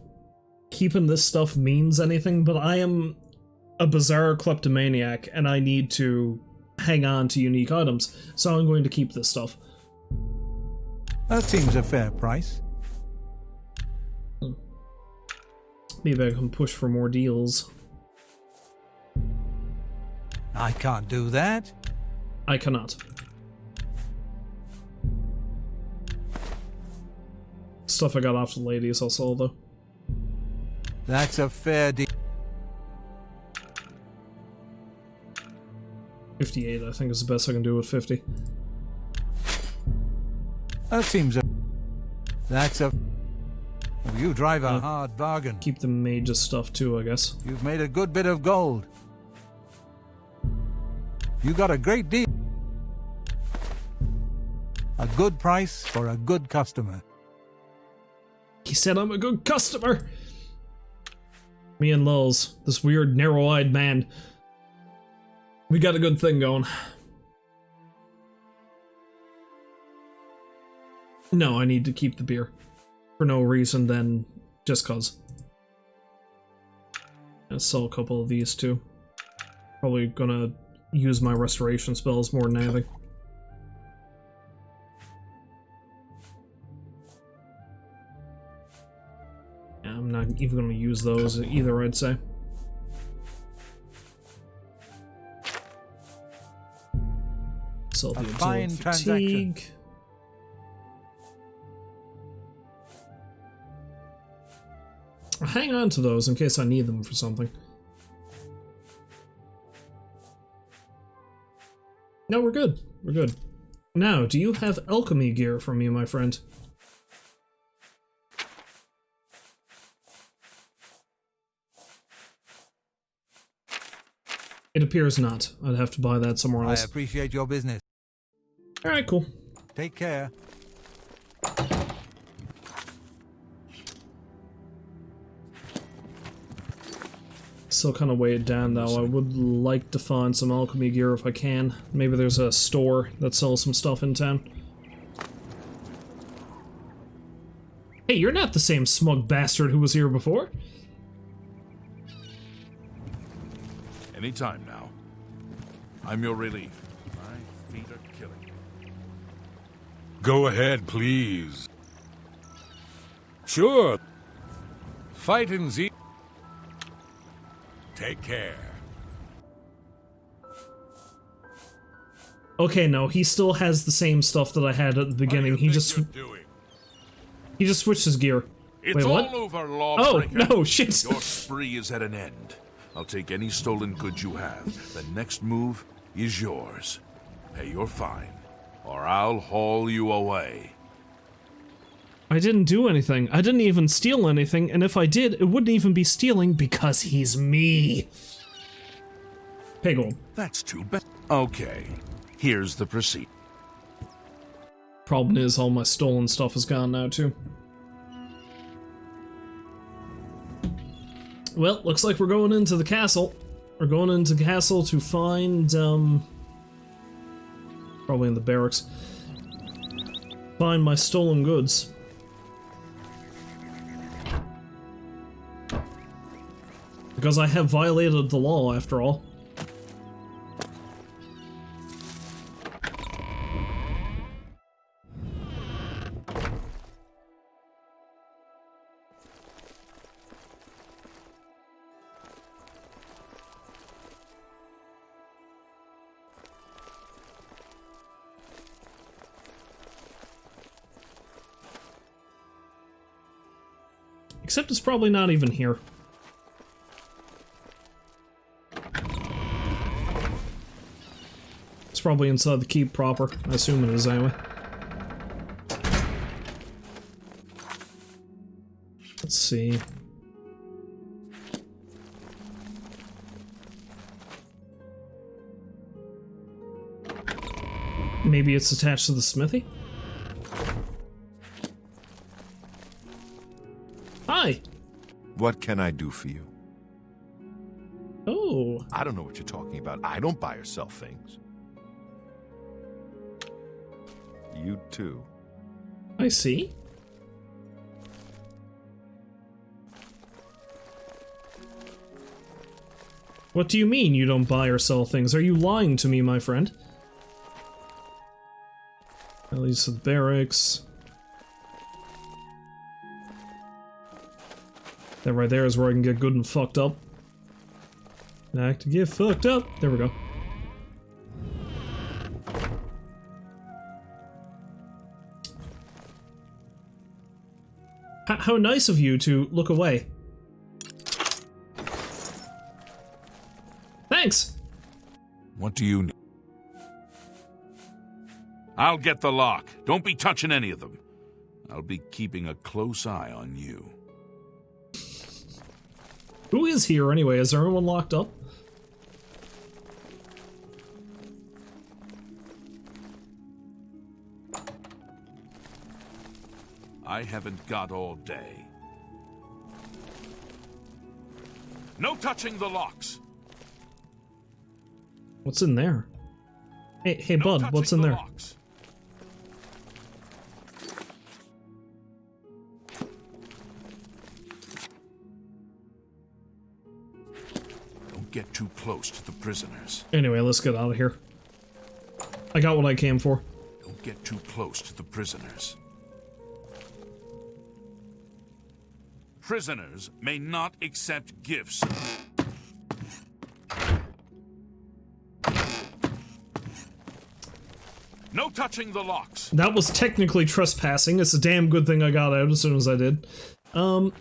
keeping this stuff means anything, but I am a bizarre kleptomaniac and I need to hang on to unique items, so I'm going to keep this stuff. That seems a fair price. Maybe I can push for more deals. I can't do that. I cannot. Stuff I got off the ladies I'll sell though. That's a fair deal. 58, I think is the best I can do with 50. That seems a... That's a... You drive a hard bargain. Keep the mage's stuff too, I guess. You've made a good bit of gold. You got a great deal. A good price for a good customer. He said I'm a good customer! Me and Lulz, this weird narrow-eyed man. We got a good thing going. No, I need to keep the beer. For no reason than just cause. I'll sell a couple of these too. Probably gonna use my restoration spells more than anything. Yeah, I'm not even gonna use those either, I'd say. Sell the fine absorb transaction. fatigue. I'll hang on to those in case I need them for something. No, we're good. We're good. Now, do you have alchemy gear from me, my friend? It appears not. I'd have to buy that somewhere else. I appreciate your business. Alright, cool. Take care. Still kind of weighed down, though. I would like to find some alchemy gear if I can. Maybe there's a store that sells some stuff in town. Hey, you're not the same smug bastard who was here before. Anytime now. I'm your relief. My feet are killing me. Go ahead, please. Sure. Fighting's easy. Take care. Okay, no, he still has the same stuff that I had at the beginning. He just switched his gear. It's Wait, what? all over, lawbreaker. Oh, no, shit. Your spree is at an end. I'll take any stolen goods you have. The next move is yours. Pay your fine, or I'll haul you away. I didn't do anything. I didn't even steal anything, and if I did, it wouldn't even be stealing because he's me. Pay gold. That's too bad. Okay, here's the procedure. Problem is, all my stolen stuff is gone now, too. Well, looks like we're going into the castle. We're going into the castle to find, probably in the barracks. Find my stolen goods. Because I have violated the law, after all. Except it's probably not even here. It's probably inside the keep proper. I assume it is anyway. Let's see. Maybe it's attached to the smithy? Hi! What can I do for you? Oh. I don't know what you're talking about. I don't buy or sell things. You too. I see. What do you mean you don't buy or sell things? Are you lying to me, my friend? That leads to the barracks. That right there is where I can get good and fucked up. I to get fucked up. There we go. How nice of you to look away. Thanks! What do you need? I'll get the lock. Don't be touching any of them. I'll be keeping a close eye on you. Who is here anyway? Is everyone locked up? I haven't got all day. No touching the locks. What's in there? Hey, no bud, what's in there? Locks. Don't get too close to the prisoners. Anyway, let's get out of here. I got what I came for. Don't get too close to the prisoners. Prisoners may not accept gifts. No touching the locks. That was technically trespassing. It's a damn good thing I got out as soon as I did. Let's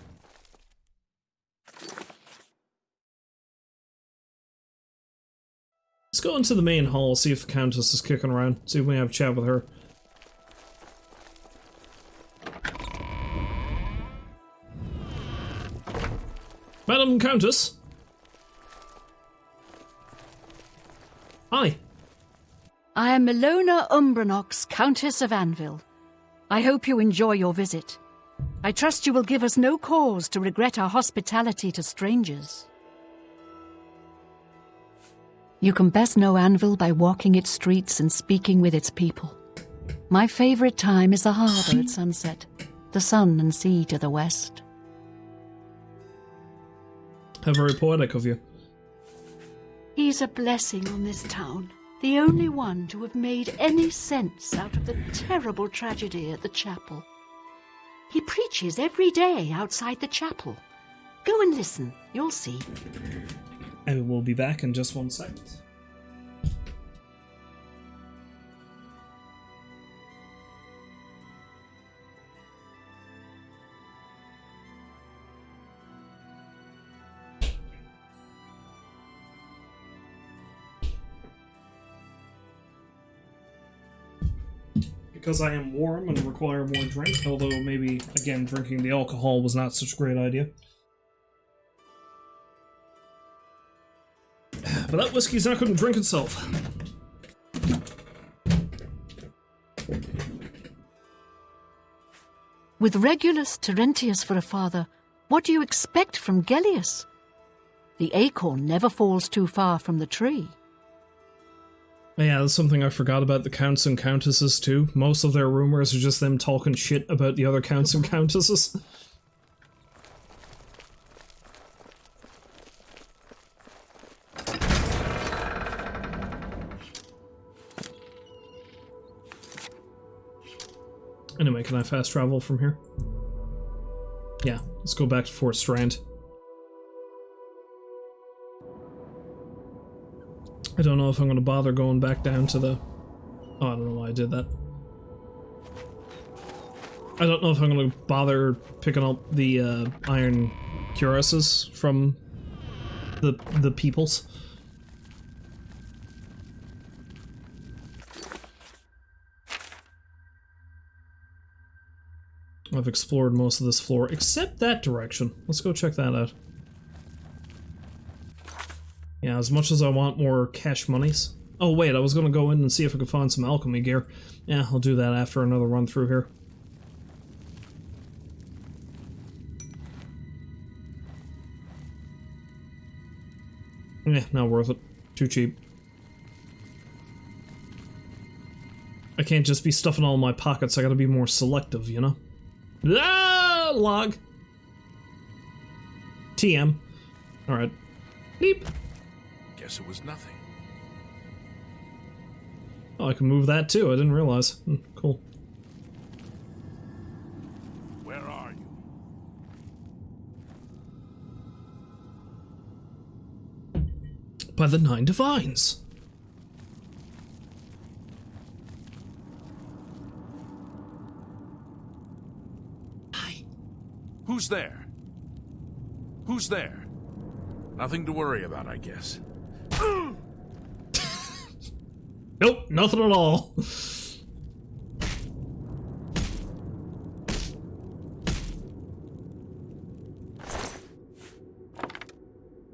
go into the main hall, see if the Countess is kicking around. See if we can have a chat with her. Madam Countess? Hi. I am Milona Umbranox, Countess of Anvil. I hope you enjoy your visit. I trust you will give us no cause to regret our hospitality to strangers. You can best know Anvil by walking its streets and speaking with its people. My favorite time is the harbor at sunset, the sun and sea to the west. How very poetic of you. He's a blessing on this town, the only one to have made any sense out of the terrible tragedy at the chapel. He preaches every day outside the chapel. Go and listen, you'll see. I will be back in just 1 second. Because I am warm and require more drink, although maybe, again, drinking the alcohol was not such a great idea. But that whiskey's not going to drink itself. With Regulus Terentius for a father, what do you expect from Gellius? The acorn never falls too far from the tree. Yeah, that's something I forgot about the counts and countesses too. Most of their rumors are just them talking shit about the other counts and countesses. Anyway, can I fast travel from here? Yeah, let's go back to Fort Strand. I don't know if I'm going to bother going back down to the... Oh, I don't know why I did that. I don't know if I'm going to bother picking up the iron cuirasses from the peoples. I've explored most of this floor, except that direction. Let's go check that out. Yeah, as much as I want more cash monies. Oh wait, I was gonna go in and see if I could find some alchemy gear. Yeah, I'll do that after another run through here. Yeah, not worth it. Too cheap. I can't just be stuffing all in my pockets, I gotta be more selective, you know? Ah, log! TM. Alright. Beep. Guess it was nothing. Oh, I can move that too, I didn't realize. Cool. Where are you? By the 9 Divines. Who's there? Who's there? Nothing to worry about, I guess. Nope, nothing at all.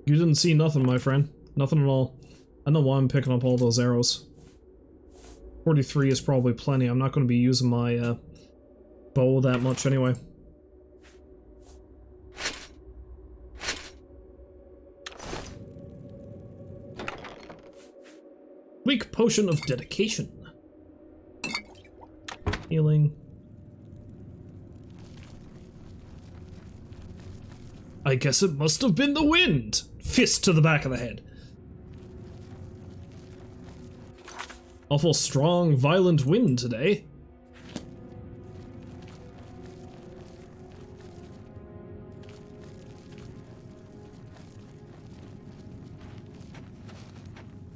You didn't see nothing, my friend. Nothing at all. I know why I'm picking up all those arrows. 43 is probably plenty. I'm not going to be using my bow that much anyway. Weak potion of dedication. Healing. I guess it must have been the wind. Fist to the back of the head. Awful strong, violent wind today.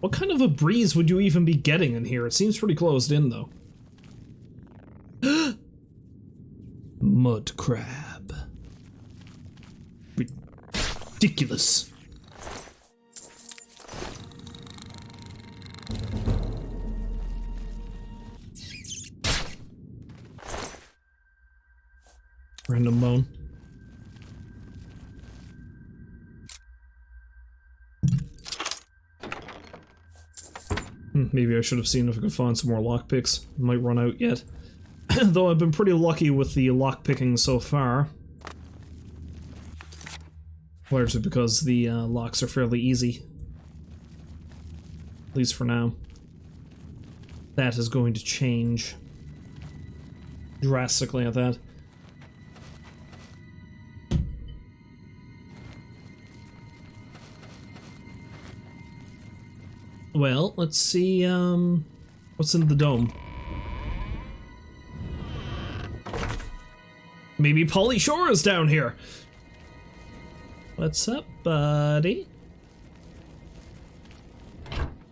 What kind of a breeze would you even be getting in here? It seems pretty closed in, though. Mud crab. Ridiculous. Random bone. Maybe I should have seen if I could find some more lockpicks. Might run out yet. Though I've been pretty lucky with the lockpicking so far. Largely because the locks are fairly easy. At least for now. That is going to change drastically at that. Well, let's see, what's in the dome? Maybe Pauly Shore is down here. What's up, buddy?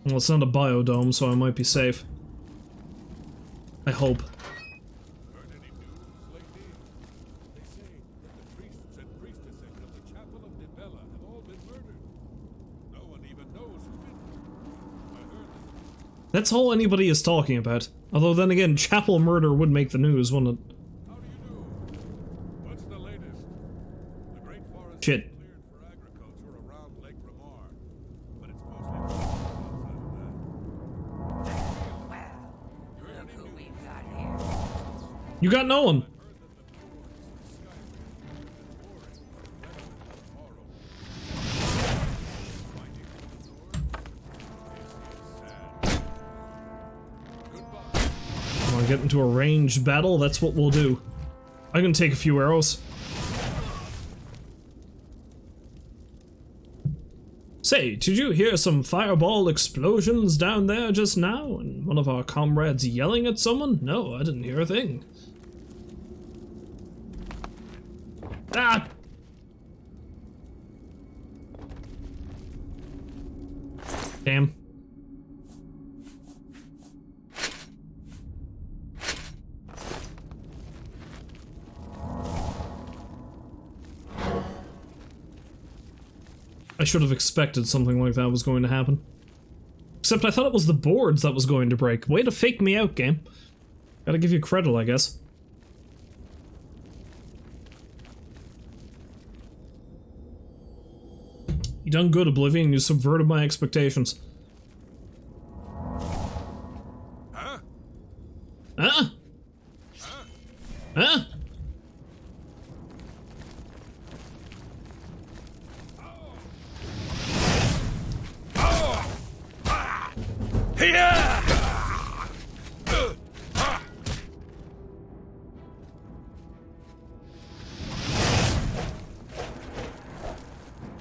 Well, it's not a biodome, so I might be safe. I hope. That's all anybody is talking about. Although then again, chapel murder would make the news, wouldn't it? How do you do? What's the latest? The great forest Shit. is cleared for agriculture around Lake Ramar, but it's mostly outside of that. You got no one. Get into a ranged battle, that's what we'll do. I can take a few arrows. Say, did you hear some fireball explosions down there just now? And one of our comrades yelling at someone? No, I didn't hear a thing. Ah! Damn. I should have expected something like that was going to happen. Except I thought it was the boards that was going to break. Way to fake me out, game. Gotta give you credit, I guess. You done good, Oblivion. You subverted my expectations. Huh? Huh? Huh?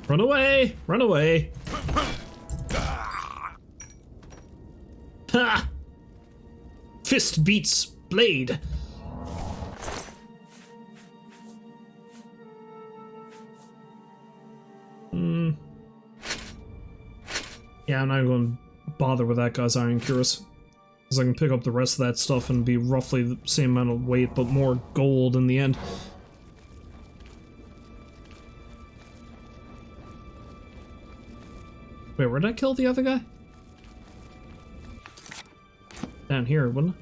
Run away! Run away! Ha! Fist beats blade. Yeah, I'm not going to bother with that guy's iron cures. Because I can pick up the rest of that stuff and be roughly the same amount of weight, but more gold in the end. Wait, where did I kill the other guy? Down here, wouldn't it?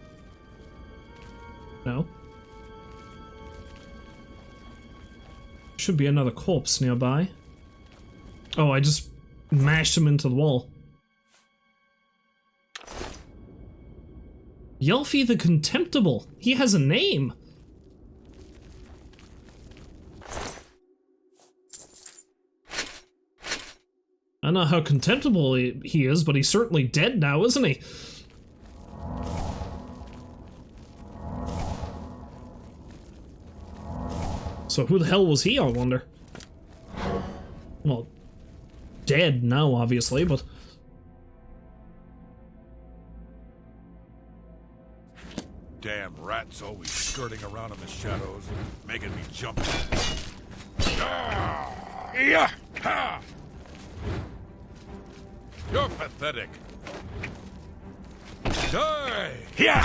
No. Should be another corpse nearby. Oh, I just mashed him into the wall. Yelfi the Contemptible. He has a name. I don't know how contemptible he is, but he's certainly dead now, isn't he? So who the hell was he, I wonder? Well, dead now, obviously, but... Damn rats always skirting around in the shadows, making me jump. Yeah! Ha! You're pathetic. Die! Yeah!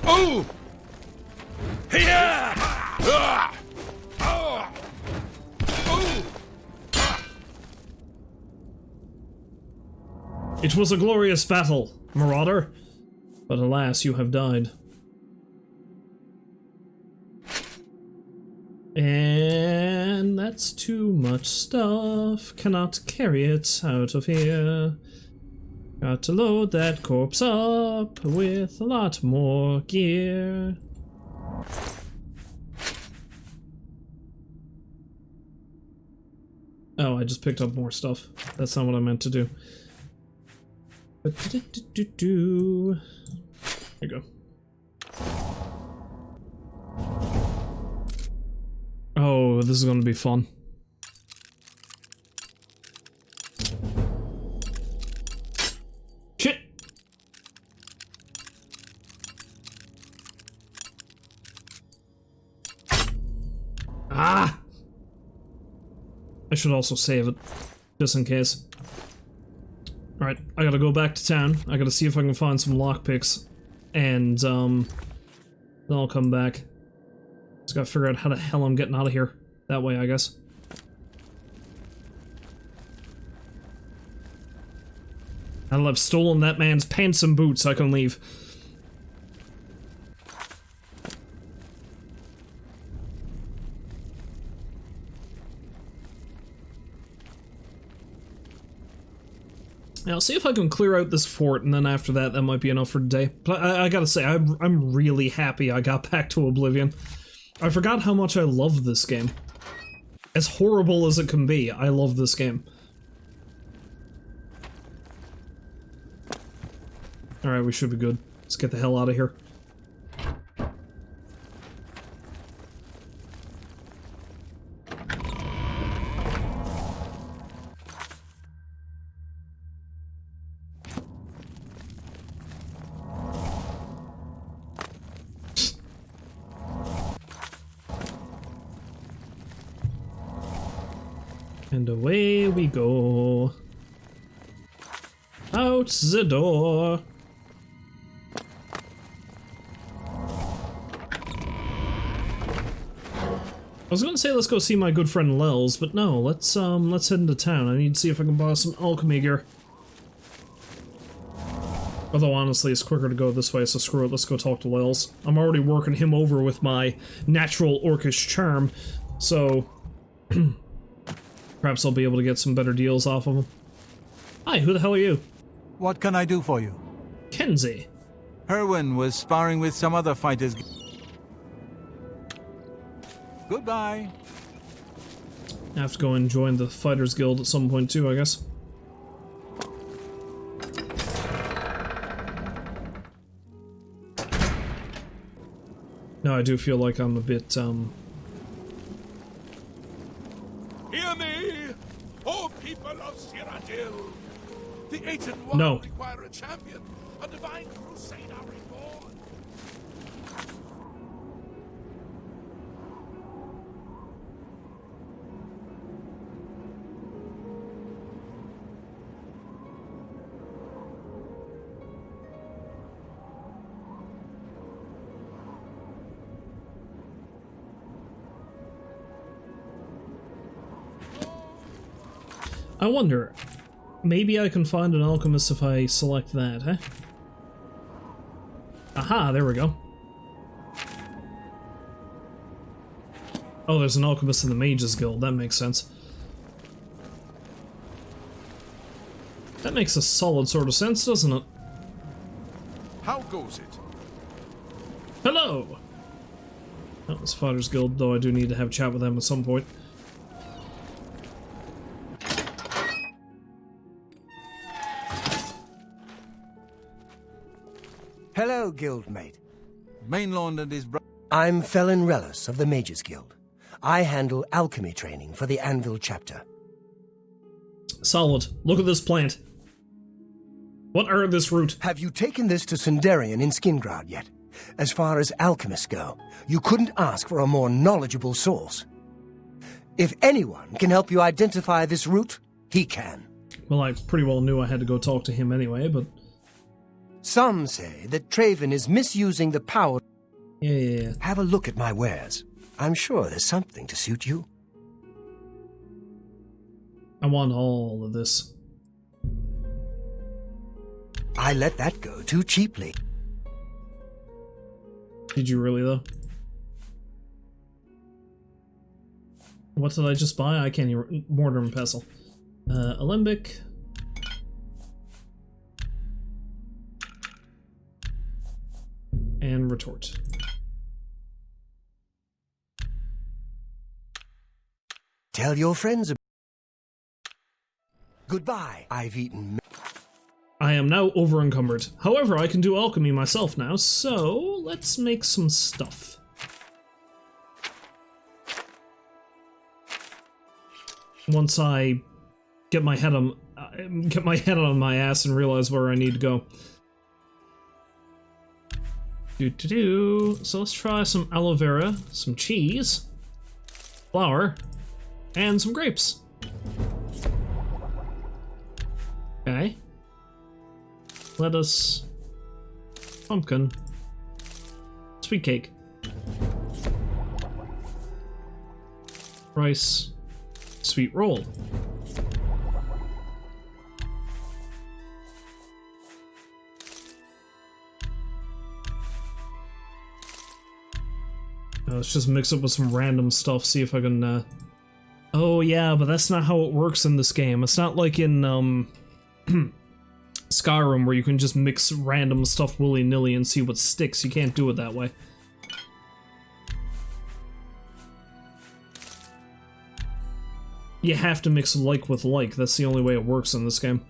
Oh! Yeah! It was a glorious battle, Marauder, but alas, you have died. And that's too much stuff. Cannot carry it out of here. Got to load that corpse up with a lot more gear. Oh, I just picked up more stuff. That's not what I meant to do. There you go. Oh, this is gonna be fun. Shit! Ah! I should also save it, just in case. Alright, I gotta go back to town. I gotta see if I can find some lockpicks. And, then I'll come back. Just gotta figure out how the hell I'm getting out of here. That way, I guess. I'll have stolen that man's pants and boots, I can leave. Now, I'll see if I can clear out this fort, and then after that, that might be enough for today. But I gotta say, I'm really happy I got back to Oblivion. I forgot how much I love this game. As horrible as it can be, I love this game. Alright, we should be good. Let's get the hell out of here. And away we go. Out the door. I was gonna say let's go see my good friend Lels, but no, let's head into town. I need to see if I can buy some alchemy gear. Although honestly it's quicker to go this way, so screw it, let's go talk to Lels. I'm already working him over with my natural orcish charm, so perhaps I'll be able to get some better deals off of him. Hi, who the hell are you? What can I do for you? Kenzie. Herwin was sparring with some other fighters. Goodbye. I have to go and join the Fighters Guild at some point too, I guess. No, I do feel like I'm a bit, Hear me, O people of Cyrodiil! The ancient one No. require a champion, a divine crusader reborn. I wonder, maybe I can find an alchemist if I select that, huh? Aha, there we go. Oh, there's an alchemist in the Mages Guild, that makes sense. That makes a solid sort of sense, doesn't it? How goes it? Hello! Oh, it's Fighters Guild, though I do need to have a chat with them at some point. Hello, guildmate. Mainlord and his brother. I'm Felin Relis of the Mages Guild. I handle alchemy training for the Anvil chapter. Solid. Look at this plant. What earned this root? Have you taken this to Sundarian in Skingrad yet? As far as alchemists go, you couldn't ask for a more knowledgeable source. If anyone can help you identify this root, he can. Well, I pretty well knew I had to go talk to him anyway, but... Some say that Traven is misusing the power. Yeah. Have a look at my wares. I'm sure there's something to suit you. I want all of this. I let that go too cheaply. Did you really, though? What did I just buy? I can't even... Mortar and pestle. Alembic. And retort. Tell your friends. Goodbye. I've eaten. I am now over-encumbered. However, I can do alchemy myself now, so let's make some stuff. Once I get my head on my ass and realize where I need to go. So let's try some aloe vera, some cheese, flour, and some grapes. Okay. Lettuce, pumpkin, sweet cake, rice, sweet roll. Let's just mix it with some random stuff, see if I can, Oh yeah, but that's not how it works in this game. It's not like in, Skyrim where you can just mix random stuff willy-nilly and see what sticks. You can't do it that way. You have to mix like with like. That's the only way it works in this game.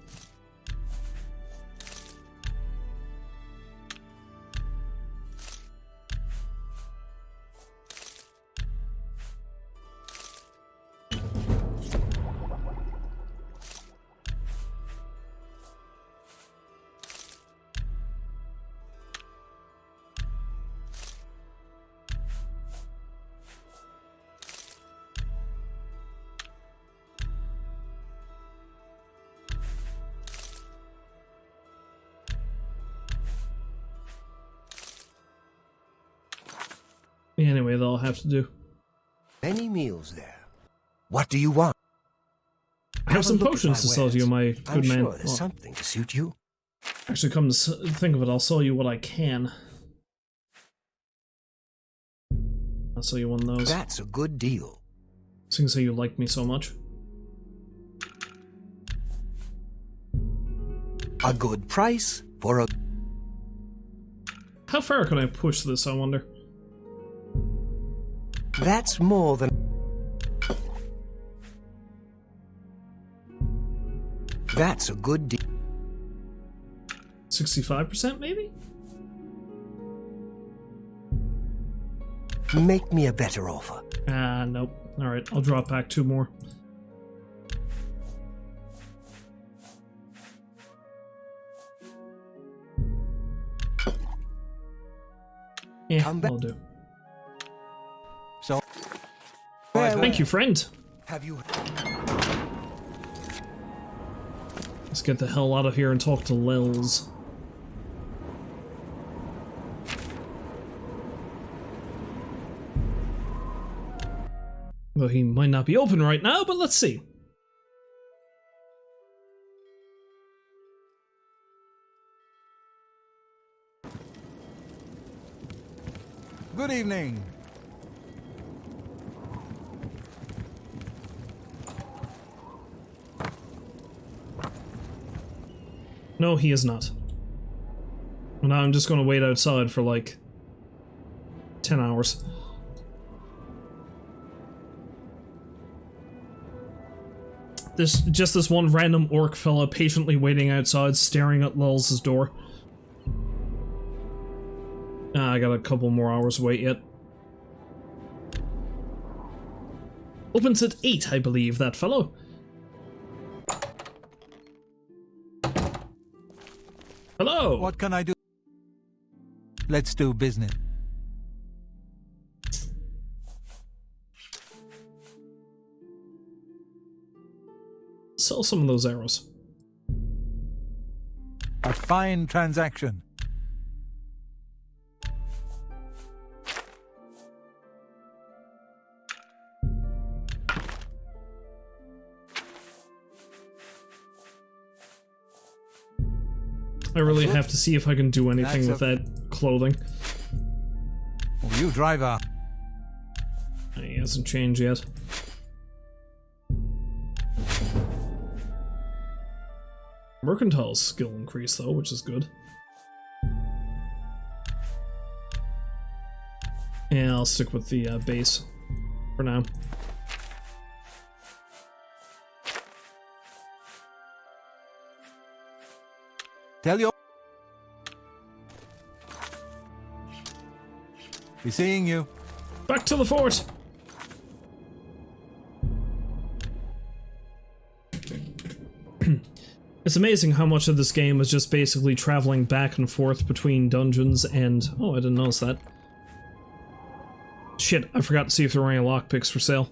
Anyway, that'll have to do. Many meals there. What do you want? I have some potions to sell to you, my good I'm man. sure there's something to suit you. Actually, come to think of it, I'll sell you what I can. I'll sell you one of those. That's a good deal. Seeing how you like me so much. A good price for a... How far can I push this, I wonder? That's more than... That's a good deal. 65% maybe? Make me a better offer. Nope. Alright, I'll drop back 2 more. Yeah, I'll do. So, thank you, friend. Have you? Let's get the hell out of here and talk to Lils. Well, he might not be open right now, but let's see. Good evening. No, he is not. Now I'm just gonna wait outside for like 10 hours. There's just this one random orc fella patiently waiting outside, staring at Lulz's door. I got a couple more hours to wait yet. Opens at 8, I believe, that fellow. Hello! What can I do? Let's do business. Sell some of those arrows. A fine transaction. I really have to see if I can do anything with that clothing. Oh, you driver. He hasn't changed yet. Mercantile skill increase though, which is good. Yeah, I'll stick with the base for now. Tell your... Be seeing you. Back to the fort! It's amazing how much of this game is just basically traveling back and forth between dungeons and... Oh, I didn't notice that. Shit, I forgot to see if there were any lockpicks for sale.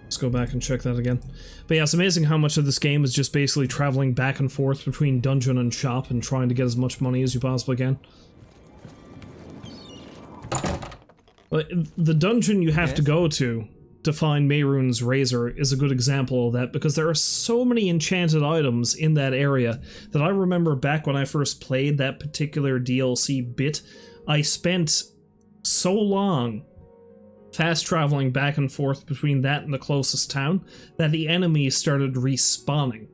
Let's go back and check that again. But yeah, it's amazing how much of this game is just basically traveling back and forth between dungeon and shop and trying to get as much money as you possibly can. The dungeon you have to go to find Mehrunes' razor is a good example of that, because there are so many enchanted items in that area that I remember back when I first played that particular DLC bit, I spent so long fast traveling back and forth between that and the closest town that the enemies started respawning.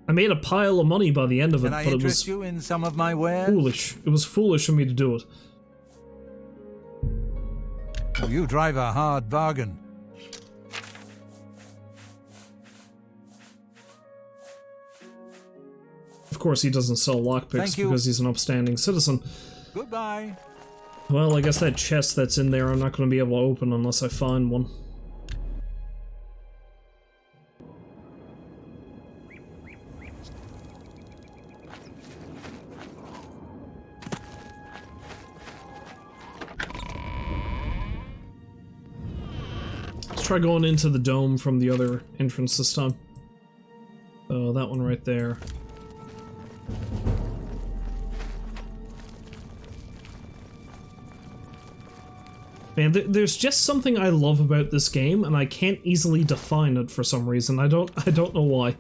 I made a pile of money by the end of it, but it was you in some of my wares? foolish. It was foolish of me to do it. Oh, you drive a hard bargain. Of course, he doesn't sell lockpicks because he's an upstanding citizen. Goodbye. Well, I guess that chest that's in there I'm not going to be able to open unless I find one. Let's try going into the dome from the other entrance this time. Oh, that one right there. Man, there's just something I love about this game, and I can't easily define it for some reason. I don't know why.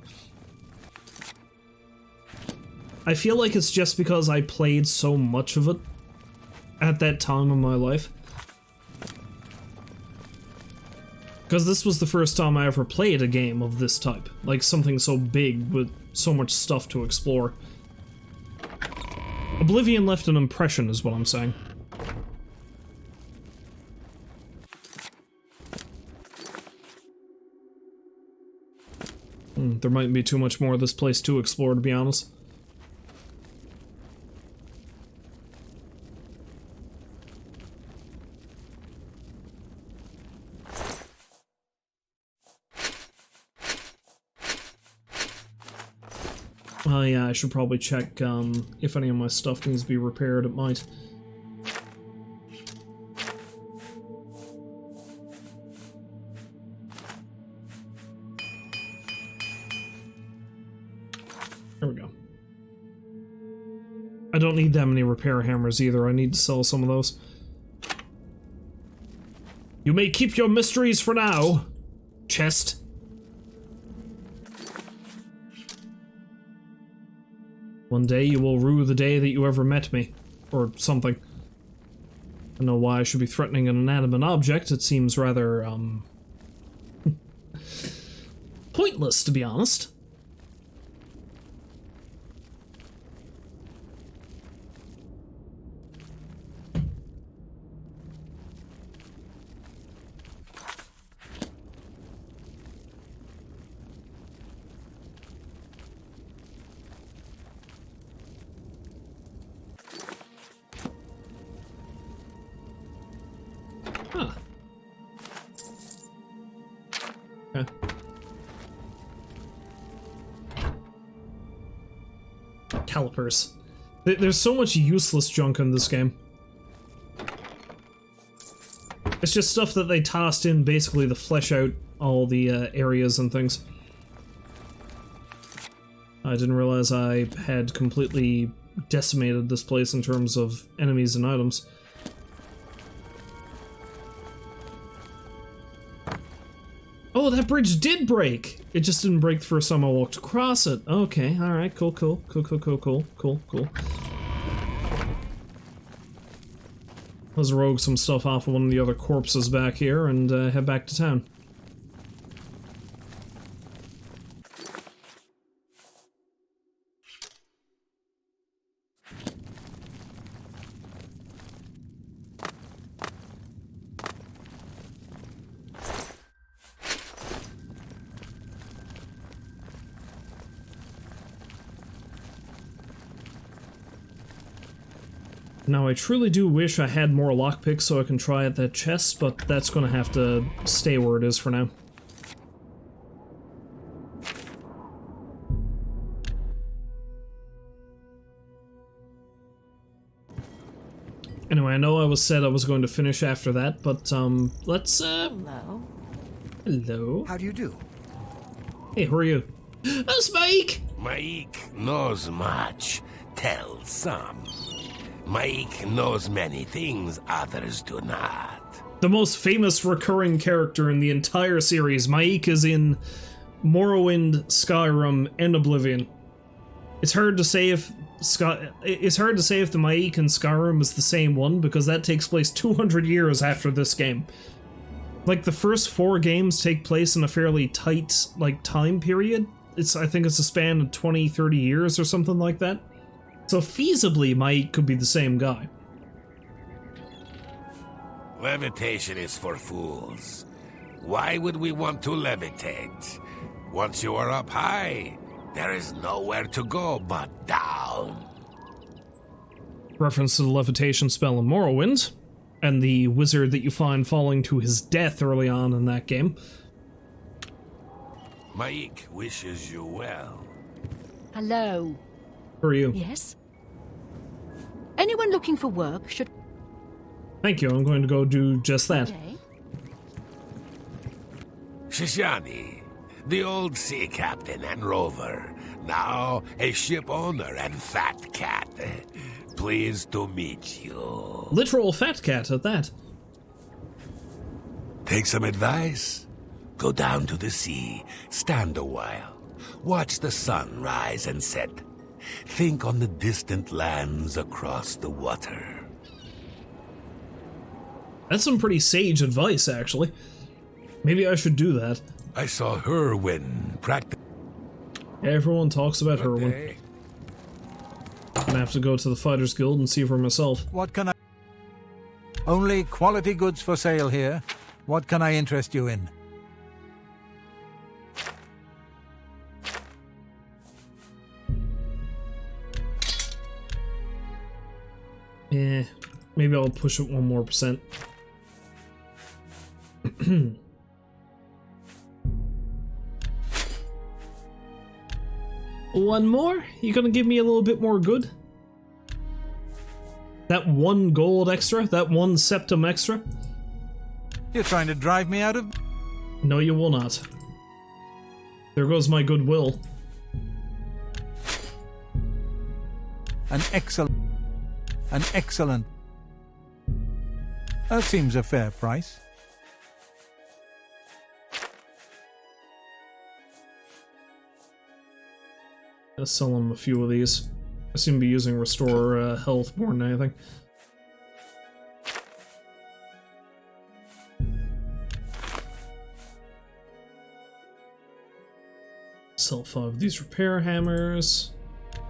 I feel like it's just because I played so much of it at that time in my life. Because this was the first time I ever played a game of this type. Like, something so big with so much stuff to explore. Oblivion left an impression, is what I'm saying. There mightn't be too much more of this place to explore, to be honest. Oh yeah, I should probably check if any of my stuff needs to be repaired. It might. There we go. I don't need that many repair hammers either. I need to sell some of those. You may keep your mysteries for now, chest. One day you will rue the day that you ever met me. Or something. I don't know why I should be threatening an inanimate object. It seems rather, pointless, to be honest. Huh. Okay. Calipers. There's so much useless junk in this game. It's just stuff that they tossed in basically to flesh out all the areas and things. I didn't realize I had completely decimated this place in terms of enemies and items. Oh, that bridge did break! It just didn't break the first time I walked across it. Okay, alright, cool. Let's rogue some stuff off of one of the other corpses back here and head back to town. Now, I truly do wish I had more lockpicks so I can try at that chest, but that's gonna have to stay where it is for now. Anyway, I know I said I was going to finish after that, but, let's, Hello. Hello. How do you do? Hey, who are you? Oh, Spike! Mike knows much, tells some. Mike knows many things others do not. The most famous recurring character in the entire series. Maik is in Morrowind, Skyrim, and Oblivion. It's hard to say if the Maik in Skyrim is the same one, because that takes place 200 years after this game. Like, the first 4 games take place in a fairly tight, like, time period. I think it's a span of 20, 30 years or something like that. So feasibly, Maik could be the same guy. Levitation is for fools. Why would we want to levitate? Once you are up high, there is nowhere to go but down. Reference to the levitation spell in Morrowind, and the wizard that you find falling to his death early on in that game. Maik wishes you well. Hello. Who are you? Yes? Anyone looking for work should... Thank you, I'm going to go do just that. Okay. Shishani, the old sea captain and rover, now a ship owner and fat cat. Pleased to meet you. Literal fat cat at that. Take some advice. Go down to the sea, stand a while, watch the sun rise and set. Think on the distant lands across the water. That's some pretty sage advice, actually. Maybe I should do that. I saw Herwin practice. Everyone talks about Herwin. I'm gonna have to go to the Fighters Guild and see for myself. What can I... Only quality goods for sale here. What can I interest you in? Yeah, maybe I'll push it 1 more %. One more? You gonna give me a little bit more good? That 1 gold extra? That 1 septum extra? You're trying to drive me out of... No, you will not. There goes my goodwill. An excellent... That seems a fair price. I'll sell him a few of these. I seem to be using restore health more than anything. Sell 5 of these repair hammers.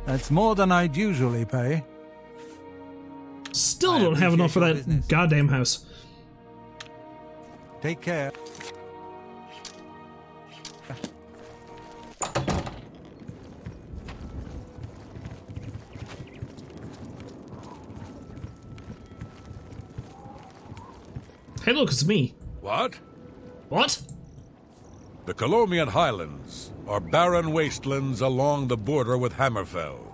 That's more than I'd usually pay. Still don't have enough for that goddamn house. Take care. Hey, look, it's me. What? What? The Colomian Highlands are barren wastelands along the border with Hammerfell.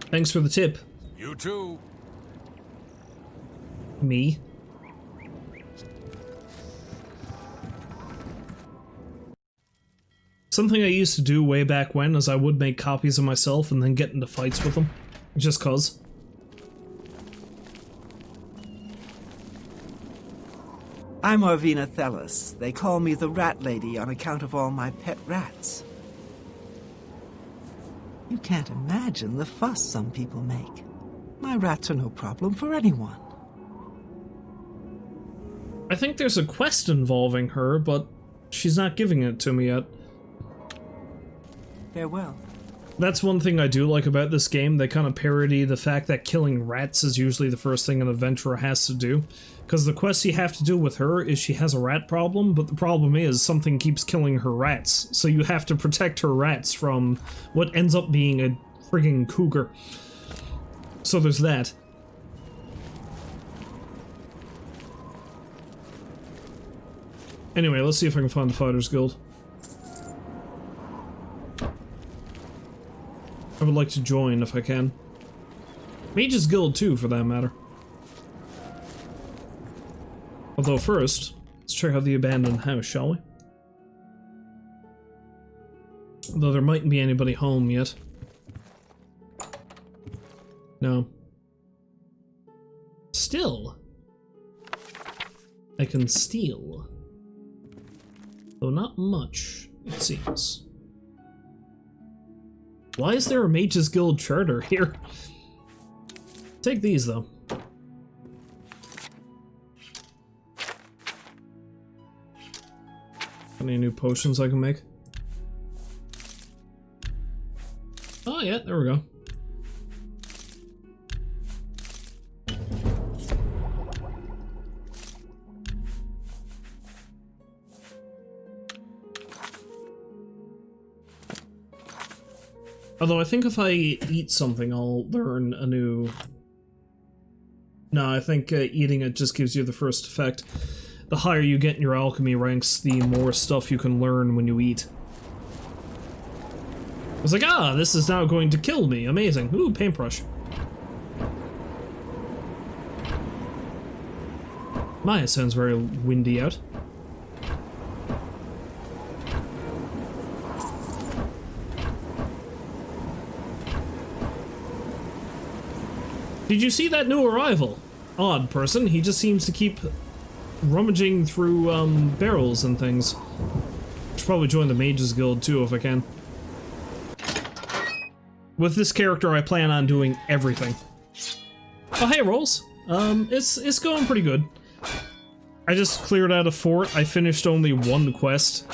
Thanks for the tip. You too. Me? Something I used to do way back when is I would make copies of myself and then get into fights with them. Just cause. I'm Orvina Thelis. They call me the Rat Lady on account of all my pet rats. You can't imagine the fuss some people make. My rats are no problem for anyone. I think there's a quest involving her, but she's not giving it to me yet. Farewell. That's one thing I do like about this game. They kind of parody the fact that killing rats is usually the first thing an adventurer has to do. Because the quest you have to do with her is she has a rat problem, but the problem is something keeps killing her rats. So you have to protect her rats from what ends up being a frigging cougar. So there's that. Anyway, let's see if I can find the Fighters Guild. I would like to join if I can. Mages Guild too, for that matter. Although first, let's check out the abandoned house, shall we? Though there mightn't be anybody home yet. No. Still, I can steal. Though not much, it seems. Why is there a Mages Guild charter here? Take these, though. Any new potions I can make? Oh yeah, there we go. Although I think if I eat something, I'll learn a new... No, I think eating it just gives you the first effect. The higher you get in your alchemy ranks, the more stuff you can learn when you eat. I was like, ah, this is now going to kill me. Amazing. Ooh, paintbrush. Maya sounds very windy out. Did you see that new arrival? Odd person, he just seems to keep rummaging through barrels and things. Should probably join the Mages Guild too if I can. With this character I plan on doing everything. Oh hey Rolls! It's going pretty good. I just cleared out a fort, I finished only one quest.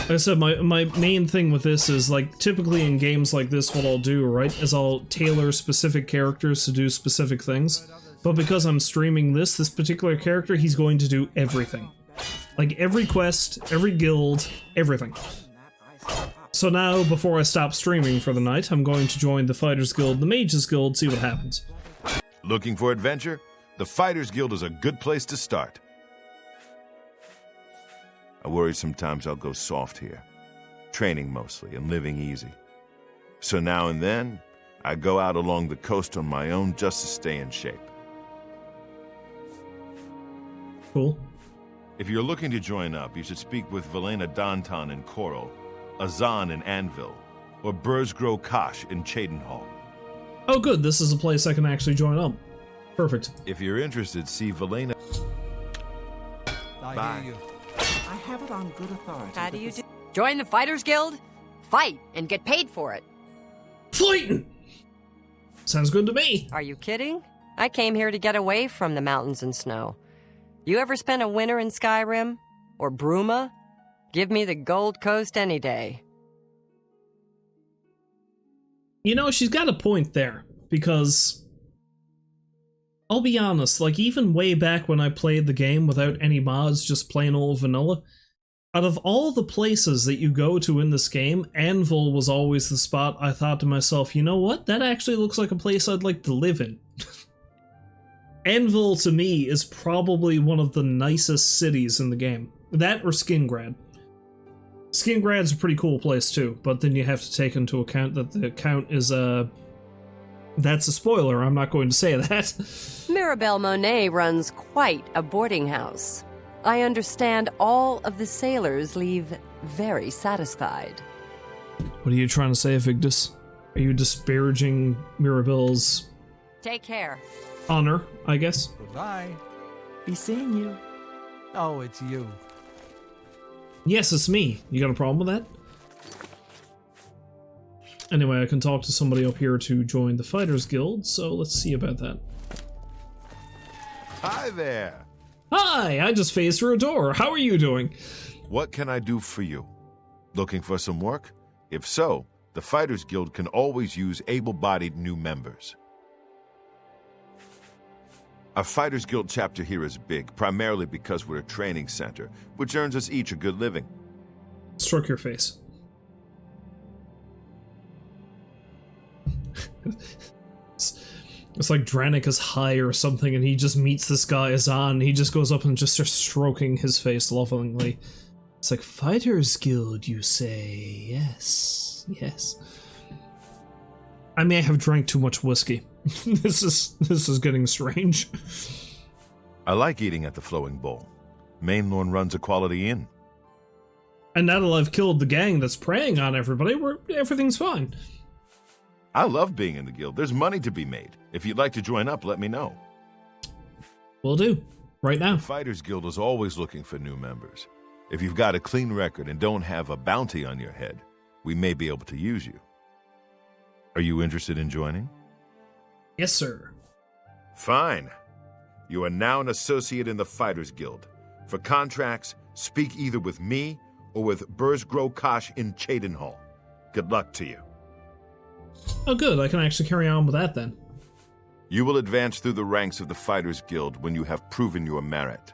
Like I said, my main thing with this is, like, typically in games like this, what I'll do, right, is I'll tailor specific characters to do specific things. But because I'm streaming this particular character, he's going to do everything. Like, every quest, every guild, everything. So now, before I stop streaming for the night, I'm going to join the Fighters Guild, the Mages Guild, see what happens. Looking for adventure? The Fighters Guild is a good place to start. I worry sometimes I'll go soft here, training mostly and living easy. So now and then, I go out along the coast on my own just to stay in shape. Cool. If you're looking to join up, you should speak with Velena Danton in Coral, Azan in Anvil, or Burzgrow Kosh in Cheydinhall. Oh good, this is a place I can actually join up. Perfect. If you're interested, see Velena. Bye. I have it on good authority. How do you do? Join the Fighters Guild? Fight and get paid for it. Fighting! Sounds good to me. Are you kidding? I came here to get away from the mountains and snow. You ever spent a winter in Skyrim? Or Bruma? Give me the Gold Coast any day. You know, she's got a point there, because... I'll be honest, like, even way back when I played the game without any mods, just plain old vanilla, out of all the places that you go to in this game, Anvil was always the spot I thought to myself, you know what, that actually looks like a place I'd like to live in. Anvil, to me, is probably one of the nicest cities in the game. That or Skingrad. Skingrad's a pretty cool place too, but then you have to take into account that the count is that's a spoiler, I'm not going to say that. Mirabelle Monet runs quite a boarding house. I understand all of the sailors leave very satisfied. What are you trying to say, Vigdis? Are you disparaging Mirabelle's... Take care. Honor, I guess? Goodbye. Be seeing you. Oh, it's you. Yes, it's me. You got a problem with that? Anyway, I can talk to somebody up here to join the Fighters Guild, so let's see about that. Hi there. Hi, I just phased through a door. How are you doing? What can I do for you? Looking for some work? If so, the Fighters Guild can always use able-bodied new members. Our Fighters Guild chapter here is big, primarily because we're a training center, which earns us each a good living. Stroke your face. It's like Dranik is high or something, and he just meets this guy Azan. He just goes up and just starts stroking his face lovingly. It's like, Fighters Guild, you say? Yes, yes. I may have drank too much whiskey. This is getting strange. I like eating at the Flowing Bowl. Mainlorn runs a quality inn. And now that I've killed the gang that's preying on everybody, everything's fine. I love being in the guild. There's money to be made. If you'd like to join up, let me know. Will do. Right now. The Fighters Guild is always looking for new members. If you've got a clean record and don't have a bounty on your head, we may be able to use you. Are you interested in joining? Yes, sir. Fine. You are now an associate in the Fighters Guild. For contracts, speak either with me or with Burzgro Kosh in Cheydinhall. Good luck to you. Oh good, I can actually carry on with that then. You will advance through the ranks of the Fighters Guild when you have proven your merit.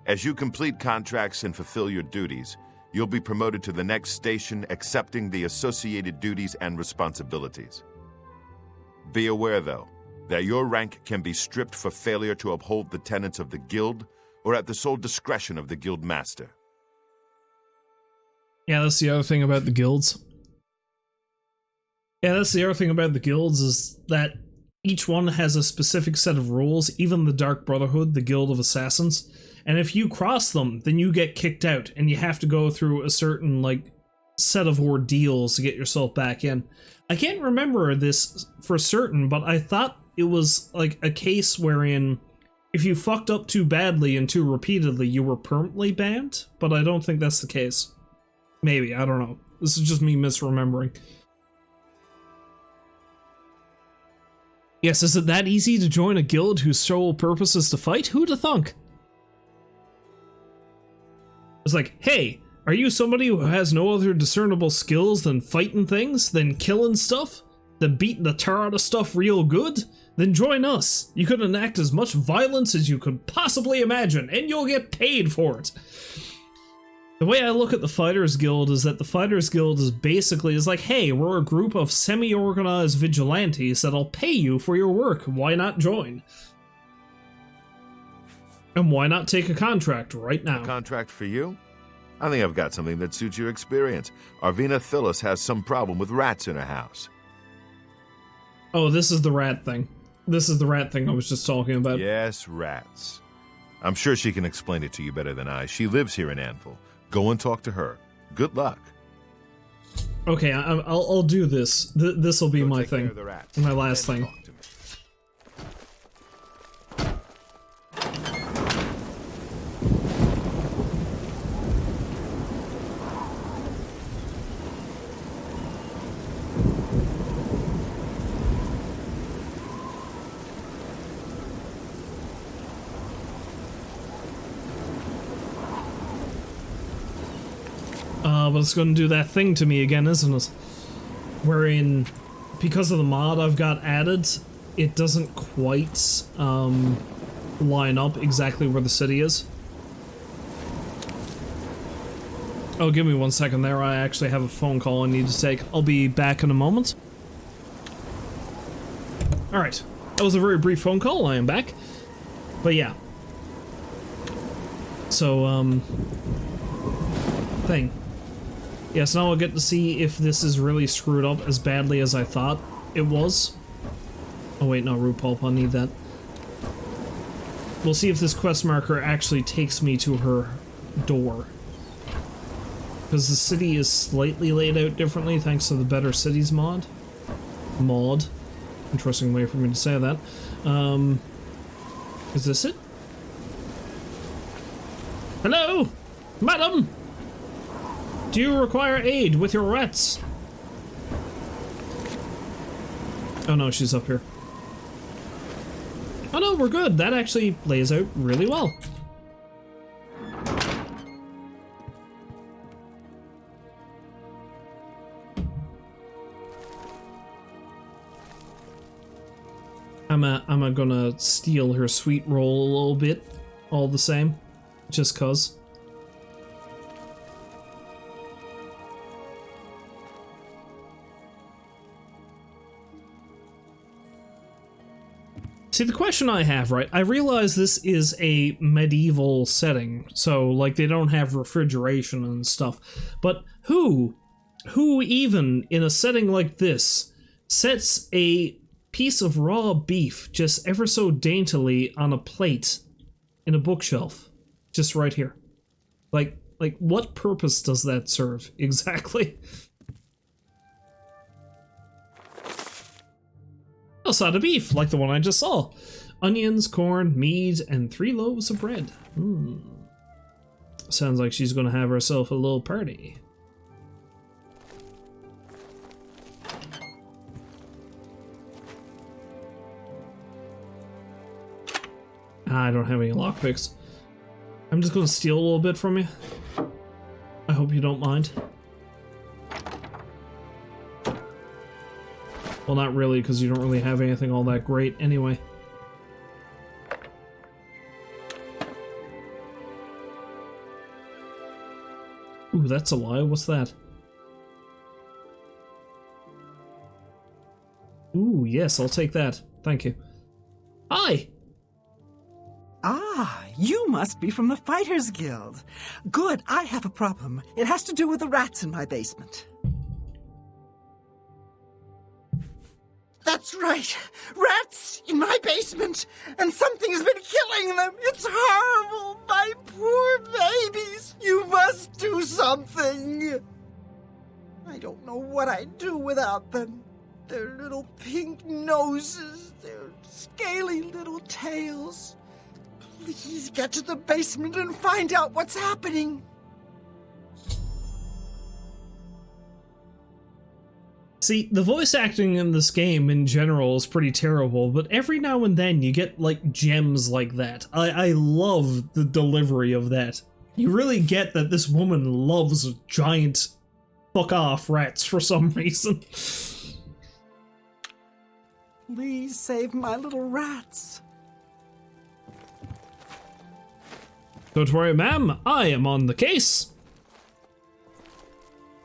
As you complete contracts and fulfill your duties, you'll be promoted to the next station, accepting the associated duties and responsibilities. Be aware, though, that your rank can be stripped for failure to uphold the tenets of the guild or at the sole discretion of the guild master. Yeah, that's the other thing about the guilds. Is that each one has a specific set of rules, even the Dark Brotherhood, the Guild of Assassins. And if you cross them, then you get kicked out, and you have to go through a certain, like, set of ordeals to get yourself back in. I can't remember this for certain, but I thought it was, like, a case wherein if you fucked up too badly and too repeatedly, you were permanently banned, but I don't think that's the case. Maybe, I don't know. This is just me misremembering. Yes, is it that easy to join a guild whose sole purpose is to fight? Who'd have thunk? It's like, hey, are you somebody who has no other discernible skills than fighting things, than killing stuff, than beating the tar out of stuff real good? Then join us. You can enact as much violence as you could possibly imagine, and you'll get paid for it. The way I look at the Fighters Guild is that the Fighters Guild is basically like, hey, we're a group of semi-organized vigilantes that'll pay you for your work. Why not join? And why not take a contract right now? A contract for you? I think I've got something that suits your experience. Arvina Phyllis has some problem with rats in her house. Oh, this is the rat thing. This is the rat thing I was just talking about. Yes, rats. I'm sure she can explain it to you better than I. She lives here in Anvil. Go and talk to her. Good luck. Okay, I'll do this. This will be my thing. My last thing. But it's going to do that thing to me again, isn't it? Wherein, because of the mod I've got added, it doesn't quite line up exactly where the city is. Oh, give me 1 second there. I actually have a phone call I need to take. I'll be back in a moment. Alright. That was a very brief phone call. I am back. But yeah. So, thing. Yes, now I'll get to see if this is really screwed up as badly as I thought it was. Oh wait, no, root pulp, I'll need that. We'll see if this quest marker actually takes me to her door. Because the city is slightly laid out differently thanks to the Better Cities mod. Interesting way for me to say that. Is this it? Hello? Madam? Do you require aid with your rats? Oh no, she's up here. Oh no, we're good. That actually lays out really well. I'm gonna steal her sweet roll a little bit, all the same, just cause. See, the question I have, right, I realize this is a medieval setting, so, like, they don't have refrigeration and stuff, but who even, in a setting like this, sets a piece of raw beef just ever so daintily on a plate in a bookshelf, just right here? Like, what purpose does that serve, exactly? A side of beef, like the one I just saw. Onions, corn, meat, and 3 loaves of bread. Sounds like she's gonna have herself a little party. I don't have any lockpicks. I'm just gonna steal a little bit from you. I hope you don't mind. Well, not really, because you don't really have anything all that great anyway. Ooh, that's a lie. What's that? Ooh, yes, I'll take that. Thank you. Hi! Ah, you must be from the Fighters Guild. Good, I have a problem. It has to do with the rats in my basement. That's right. Rats in my basement. And something's been killing them. It's horrible. My poor babies. You must do something. I don't know what I'd do without them. Their little pink noses. Their scaly little tails. Please get to the basement and find out what's happening. See, the voice acting in this game in general is pretty terrible, but every now and then you get, like, gems like that. I love the delivery of that. You really get that this woman loves giant fuck-off rats for some reason. Please save my little rats. Don't worry, ma'am. I am on the case.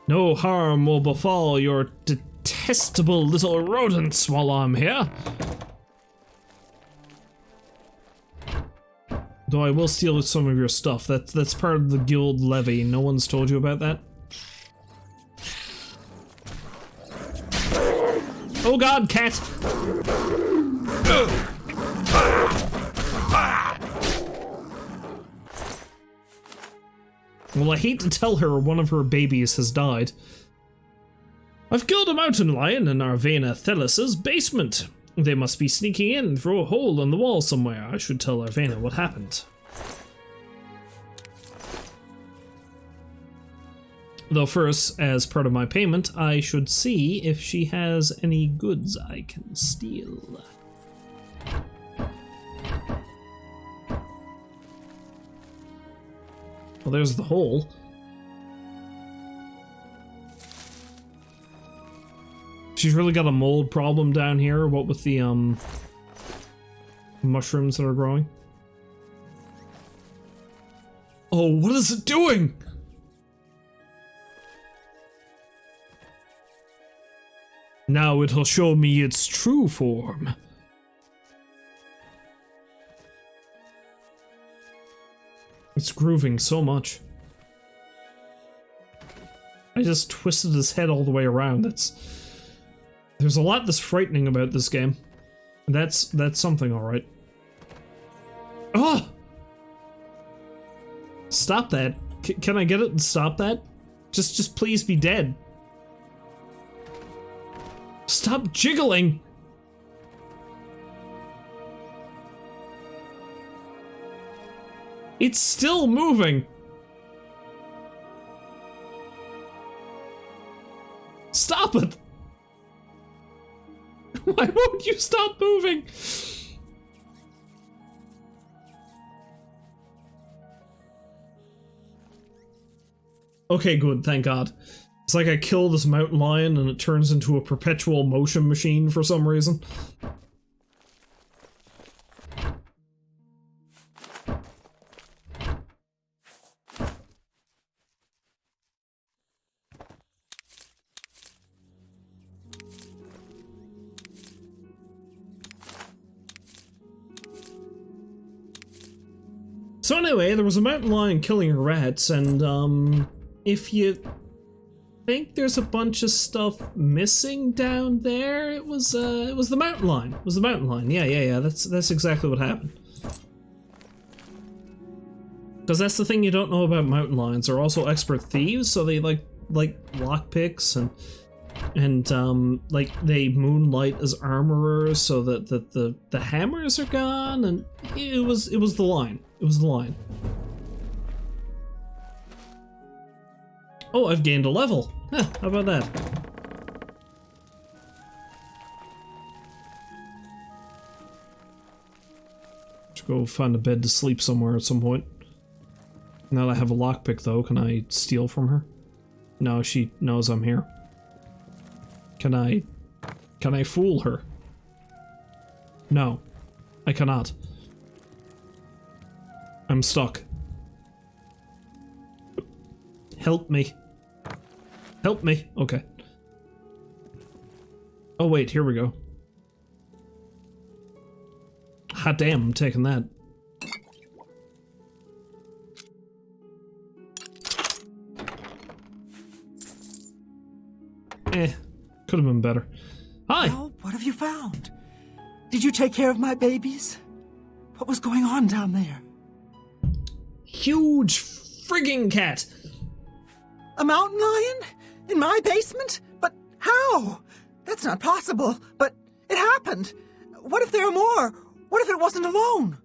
No harm will befall your detestable little rodents while I'm here. Though I will steal some of your stuff. That's part of the guild levy. No one's told you about that? Oh god, cat! Well, I hate to tell her one of her babies has died. I've killed a mountain lion in Arvena Thelus's basement. They must be sneaking in through a hole in the wall somewhere. I should tell Arvena what happened. Though first, as part of my payment, I should see if she has any goods I can steal. Well, there's the hole. She's really got a mold problem down here, what with the, mushrooms that are growing. Oh, what is it doing? Now it'll show me its true form. It's grooving so much. I just twisted his head all the way around. There's a lot that's frightening about this game. That's something, alright. Oh! Stop that. Can I get it and stop that? Just please be dead. Stop jiggling! It's still moving! Stop it! Why won't you stop moving? Okay, good, thank God. It's like I kill this mountain lion and it turns into a perpetual motion machine for some reason. So anyway, there was a mountain lion killing rats, and if you think there's a bunch of stuff missing down there, it was the mountain lion. It was the mountain lion. Yeah. That's exactly what happened. Because that's the thing you don't know about mountain lions. They're also expert thieves, so they like lockpicks and like they moonlight as armorers, so that the hammers are gone, and it was the lion. It was the lion. Oh, I've gained a level. Huh, how about that? Should go find a bed to sleep somewhere at some point. Now that I have a lockpick, though, can I steal from her? No, she knows I'm here. Can I fool her? No, I cannot. I'm stuck. Help me. Help me. Okay. Oh wait, here we go. Hot damn, I'm taking that. Could have been better. Hi! Well, what have you found? Did you take care of my babies? What was going on down there? Huge frigging cat! A mountain lion? In my basement? But how? That's not possible. But it happened. What if there are more? What if it wasn't alone?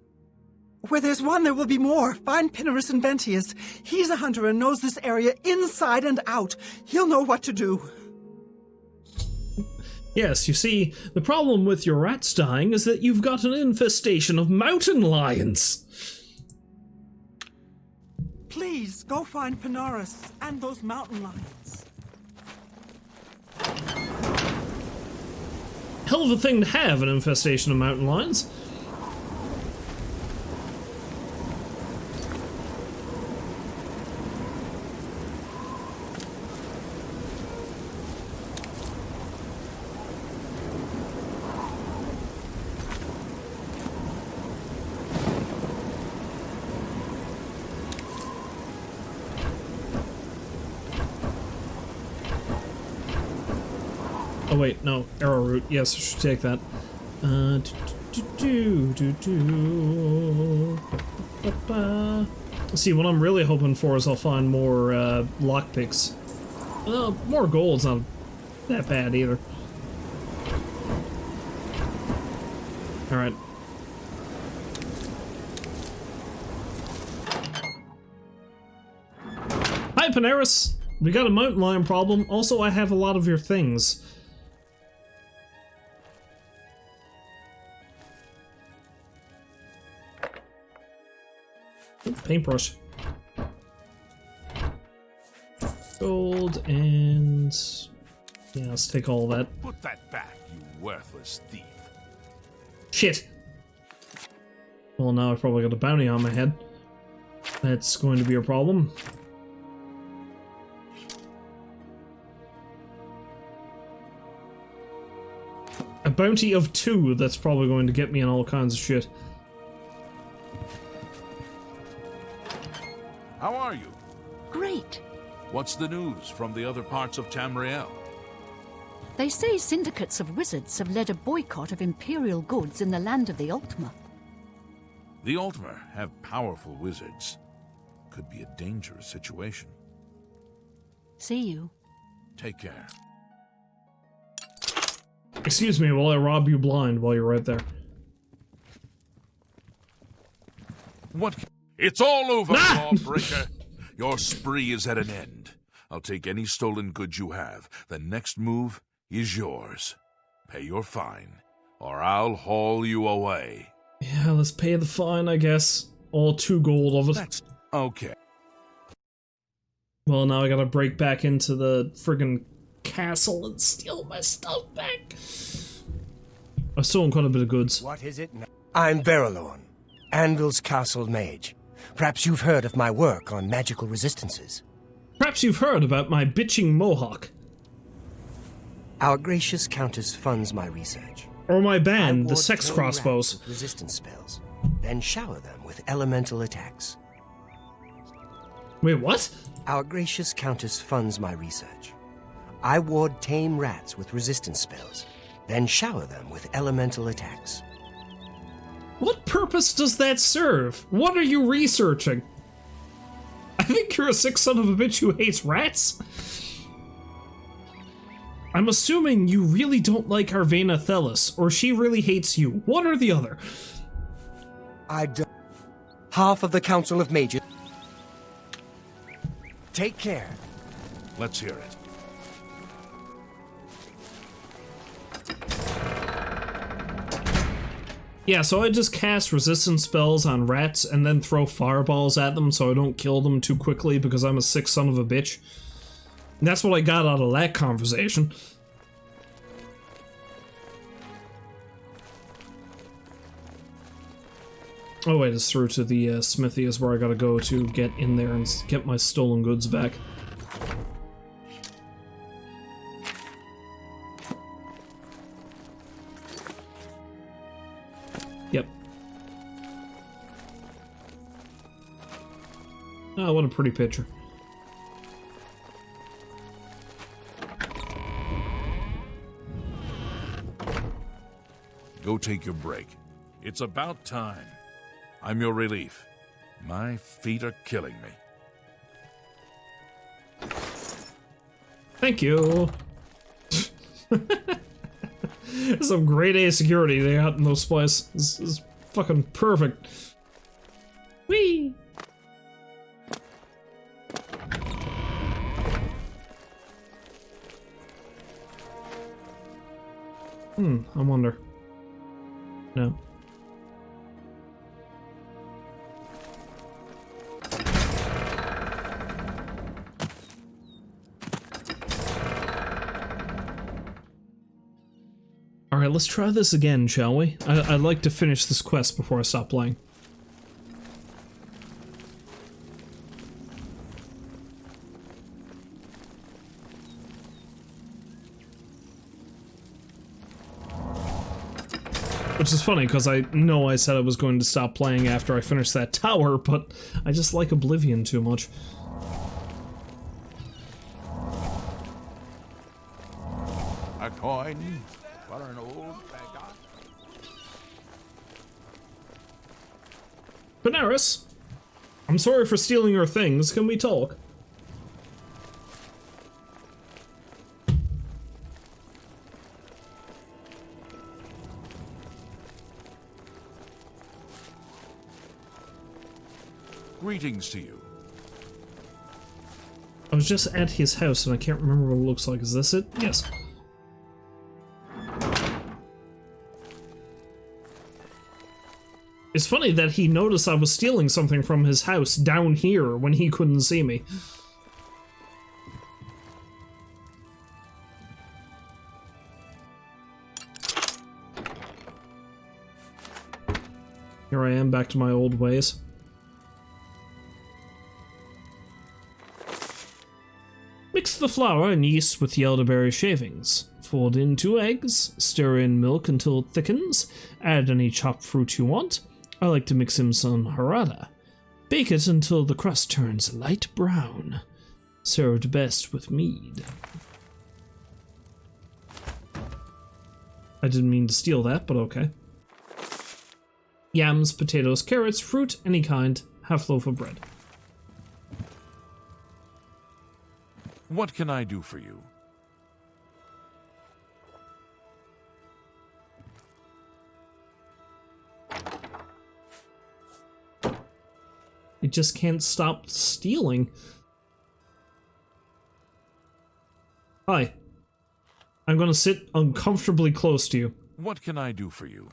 Where there's one, there will be more. Find Pinarus and Ventius. He's a hunter and knows this area inside and out. He'll know what to do. Yes, you see, the problem with your rats dying is that you've got an infestation of mountain lions. Please, go find Pinarus and those mountain lions. Hell of a thing to have, an infestation of mountain lions. Oh wait, no, arrowroot. Yes, I should take that. See, what I'm really hoping for is I'll find more lockpicks. More gold's not that bad either. Alright. Hi, Pinarus! We got a mountain lion problem. Also, I have a lot of your things. Paintbrush. Gold and... yeah, let's take all of that. Put that back, you worthless thief. Shit! Well, now I've probably got a bounty on my head. That's going to be a problem. A bounty of 2, that's probably going to get me in all kinds of shit. How are you? Great. What's the news from the other parts of Tamriel? They say syndicates of wizards have led a boycott of Imperial goods in the land of the Ultima. The Ultima have powerful wizards. Could be a dangerous situation. See you. Take care. Excuse me while I rob you blind while you're right there. What? It's all over, lawbreaker. Your spree is at an end. I'll take any stolen goods you have. The next move is yours. Pay your fine, or I'll haul you away. Yeah, let's pay the fine, I guess. All 2 gold of it. That's okay. Well, now I gotta break back into the friggin' castle and steal my stuff back. I've stolen quite a bit of goods. What is it now? I'm Berylorn, Anvil's castle mage. Perhaps you've heard of my work on magical resistances. Perhaps you've heard about my bitching mohawk. Our gracious countess funds my research. Or my band, the sex crossbows. Resistance spells. then shower them with elemental attacks. Wait, what? Our gracious Countess funds my research. I ward tame rats with resistance spells, then shower them with elemental attacks. What purpose does that serve? What are you researching? I think you're a sick son of a bitch who hates rats. I'm assuming you really don't like Arvena Thelis, or she really hates you. One or the other. I don't. Half of the Council of Mages. Take care. Let's hear it. Yeah, so I just cast resistance spells on rats and then throw fireballs at them so I don't kill them too quickly because I'm a sick son of a bitch. And that's what I got out of that conversation. Oh wait, it's through to the smithy is where I gotta go to get in there and get my stolen goods back. Yep. Oh, what a pretty picture. Go take your break. It's about time. I'm your relief. My feet are killing me. Thank you. Some grade A security they got in those places. This is fucking perfect. Whee! I wonder. No. Alright, let's try this again, shall we? I'd like to finish this quest before I stop playing. Which is funny, because I know I said I was going to stop playing after I finished that tower, but I just like Oblivion too much. A coin for an old beggar. Benaris, I'm sorry for stealing your things. Can we talk? Greetings to you. I was just at his house and I can't remember what it looks like. Is this it? Yes. It's funny that he noticed I was stealing something from his house down here when he couldn't see me. Here I am, back to my old ways. Mix the flour and yeast with the elderberry shavings. Fold in 2 eggs, stir in milk until it thickens, add any chopped fruit you want. I like to mix in some harada. Bake it until the crust turns light brown. Served best with mead. I didn't mean to steal that, but okay. Yams, potatoes, carrots, fruit, any kind, half loaf of bread. What can I do for you? It just can't stop stealing. Hi. I'm gonna sit uncomfortably close to you. What can I do for you?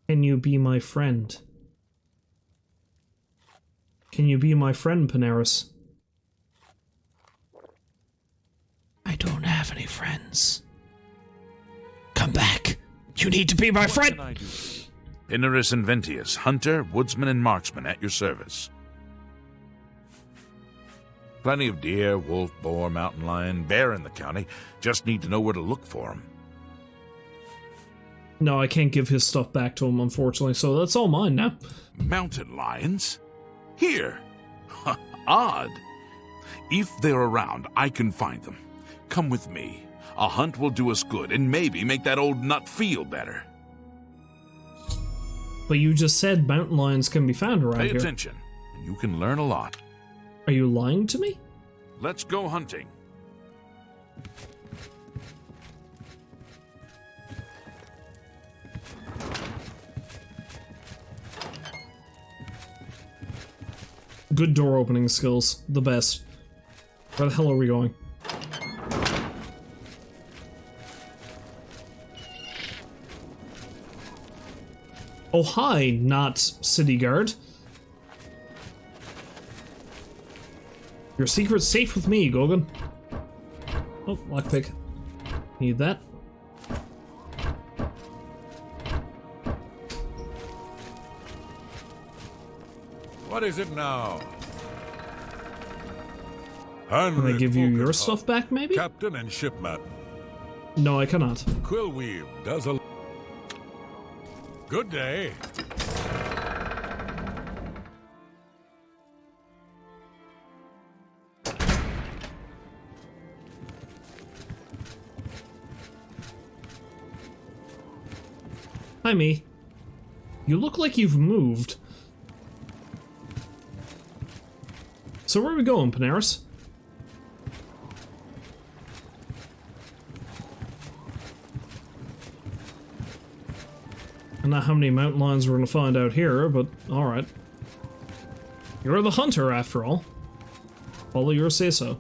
Can you be my friend? Can you be my friend, Benaris? I don't have any friends. Come back. You need to be my friend. What can I do? Inaris Inventius, hunter, woodsman, and marksman at your service. Plenty of deer, wolf, boar, mountain lion, bear in the county. Just need to know where to look for them. No, I can't give his stuff back to him, unfortunately, so that's all mine now. Mountain lions? Here. Odd. If they're around, I can find them. Come with me. A hunt will do us good and maybe make that old nut feel better. But you just said mountain lions can be found around here. Pay attention, and you can learn a lot. Are you lying to me? Let's go hunting. Good door opening skills. The best. Where the hell are we going? Oh, hi, not city guard. Your secret's safe with me, Gogan. Oh, lockpick. Need that. What is it now? Can I give you your stuff back, maybe? Captain and shipman. No, I cannot. Quillweave does a... Good day. Hi, me. You look like you've moved. So where are we going, Panaris? I don't know how many mountain lions we're gonna find out here, but alright. You're the hunter, after all. Follow your say-so.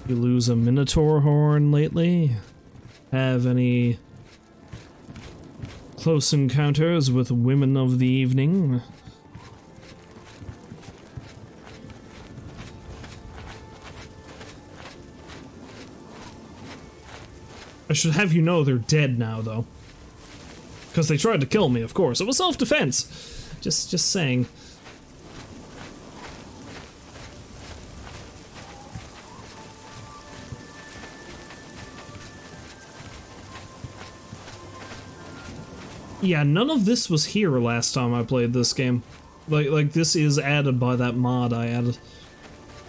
You lose a minotaur horn lately? Have any close encounters with women of the evening? I should have you know they're dead now, though. Because they tried to kill me, of course. It was self-defense. Just saying. Yeah, none of this was here last time I played this game. Like this is added by that mod I added.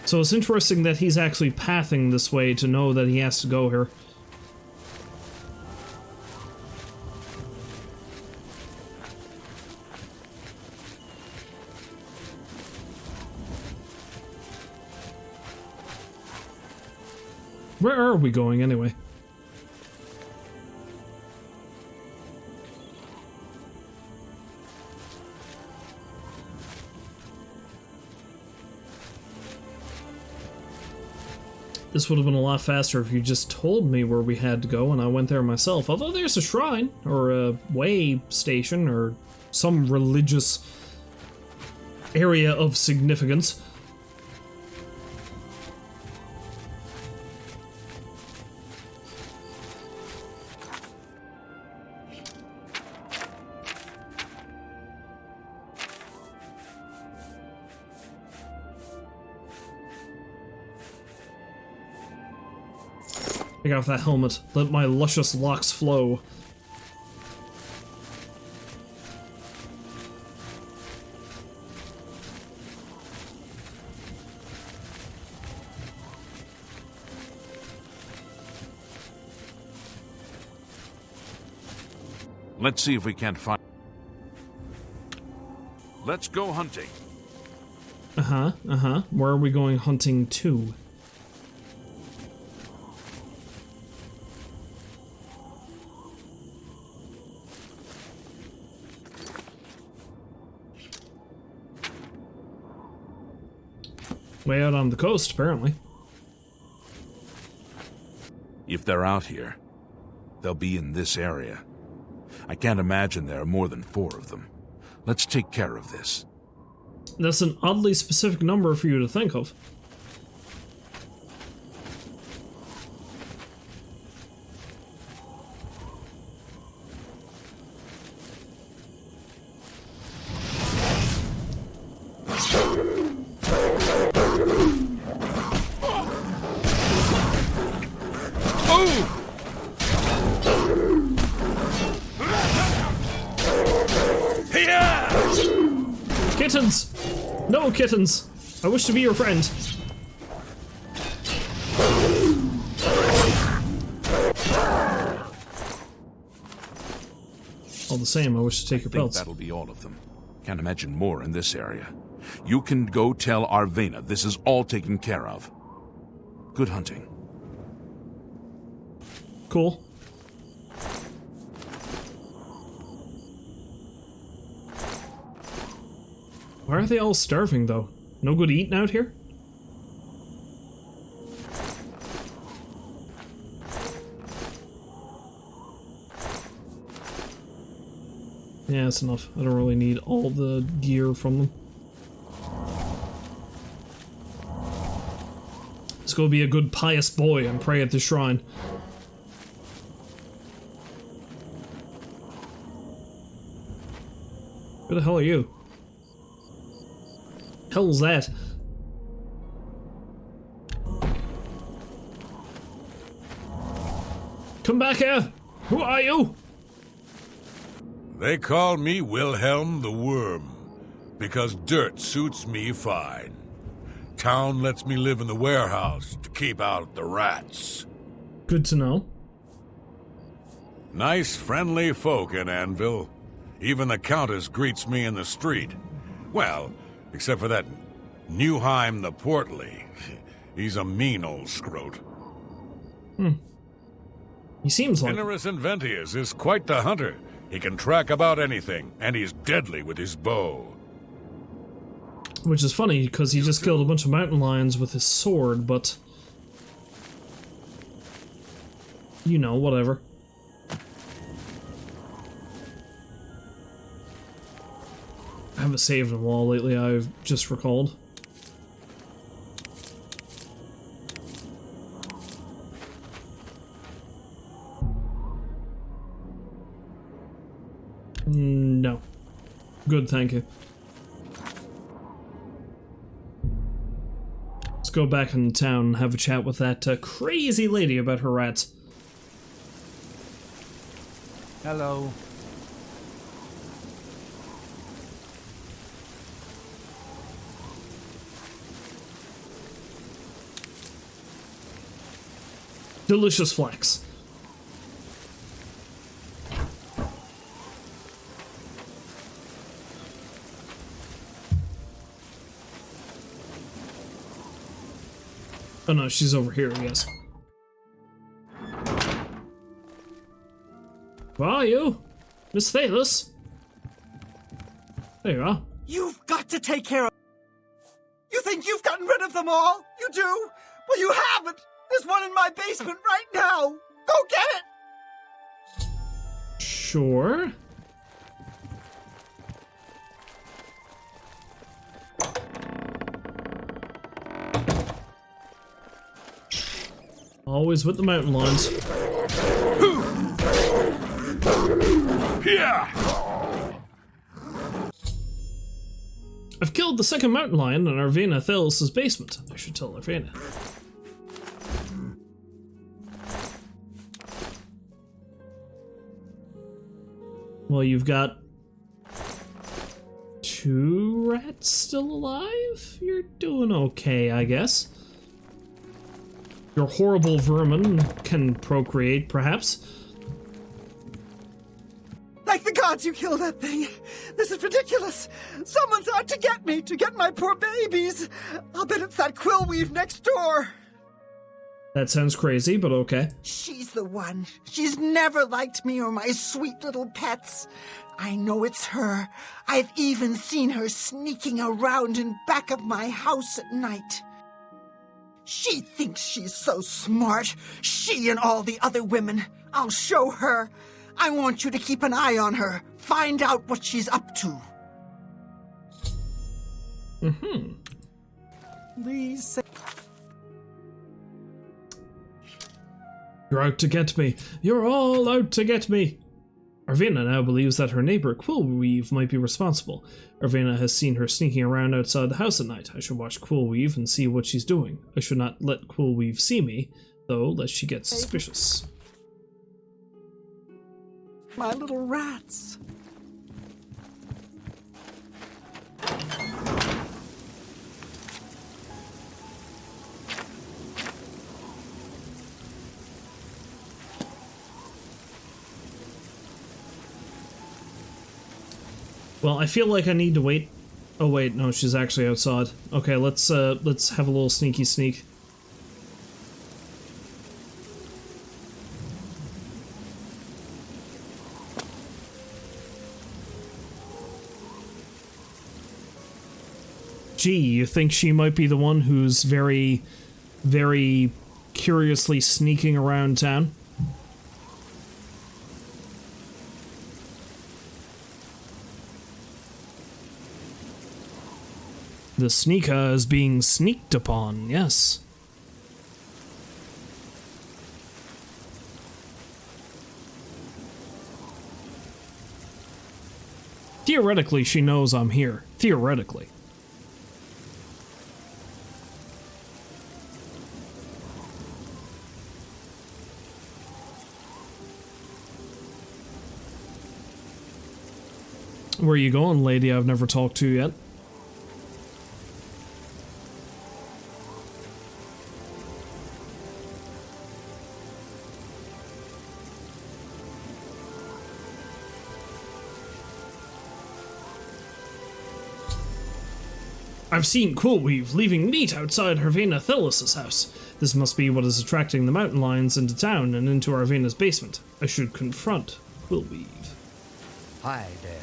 So it's interesting that he's actually pathing this way to know that he has to go here. Where are we going, anyway? This would have been a lot faster if you just told me where we had to go and I went there myself. Although there's a shrine, or a way station, or some religious area of significance. Take off that helmet. Let my luscious locks flow. Let's see if we can't find... Let's go hunting. Where are we going hunting to? Way out on the coast, apparently. If they're out here, they'll be in this area. I can't imagine there are more than 4 of them. Let's take care of this. That's an oddly specific number for you to think of. Kittens! No kittens! I wish to be your friend. All the same, I wish to take your pelts. That'll be all of them. Can't imagine more in this area. You can go tell Arvena this is all taken care of. Good hunting. Cool. Why are they all starving, though? No good eating out here? Yeah, that's enough. I don't really need all the gear from them. Let's go be a good pious boy and pray at the shrine. Who the hell are you? Hell's that? Come back here! Who are you? They call me Wilhelm the Worm, because dirt suits me fine. Town lets me live in the warehouse to keep out the rats. Good to know. Nice, friendly folk in Anvil. Even the Countess greets me in the street. Well, except for that Newheim the Portly. He's a mean old scrote. He seems like... Inarus Inventius is quite the hunter. He can track about anything, and he's deadly with his bow. Which is funny, because he just killed a bunch of mountain lions with his sword, but... You know, whatever. I haven't saved them all lately, I've just recalled. No. Good, thank you. Let's go back in town and have a chat with that crazy lady about her rats. Hello. Delicious flex. Oh no, she's over here, I guess. Where are you? Miss Thalos? There you are. You've got to take care of... You think you've gotten rid of them all? You do? Well, you haven't. There's one in my basement right now. Go get it! Sure. Always with the mountain lions. I've killed the second mountain lion in Arvena Thalos' basement. I should tell Arvena. Well, you've got 2 rats still alive? You're doing okay, I guess. Your horrible vermin can procreate, perhaps. Like the gods, you killed that thing. This is ridiculous. Someone's out to get my poor babies. I'll bet it's that quill weave next door. That sounds crazy, but okay. She's the one. She's never liked me or my sweet little pets. I know it's her. I've even seen her sneaking around in back of my house at night. She thinks she's so smart. She and all the other women. I'll show her. I want you to keep an eye on her. Find out what she's up to. Please say... You're out to get me. You're all out to get me. Arvena now believes that her neighbor Quillweave might be responsible. Arvena has seen her sneaking around outside the house at night. I should watch Quillweave and see what she's doing. I should not let Quillweave see me. though, lest she gets suspicious. My little rats. Well, I feel like I need to wait. Oh wait, no, she's actually outside. Okay, let's have a little sneaky sneak. Gee, you think she might be the one who's very, very curiously sneaking around town? The sneaker is being sneaked upon, yes. Theoretically, she knows I'm here. Theoretically. Where are you going, lady I've never talked to yet? I've seen Quillweave leaving meat outside Hervena Thelis' house. This must be what is attracting the mountain lions into town and into Arvena's basement. I should confront Quillweave. Hi there.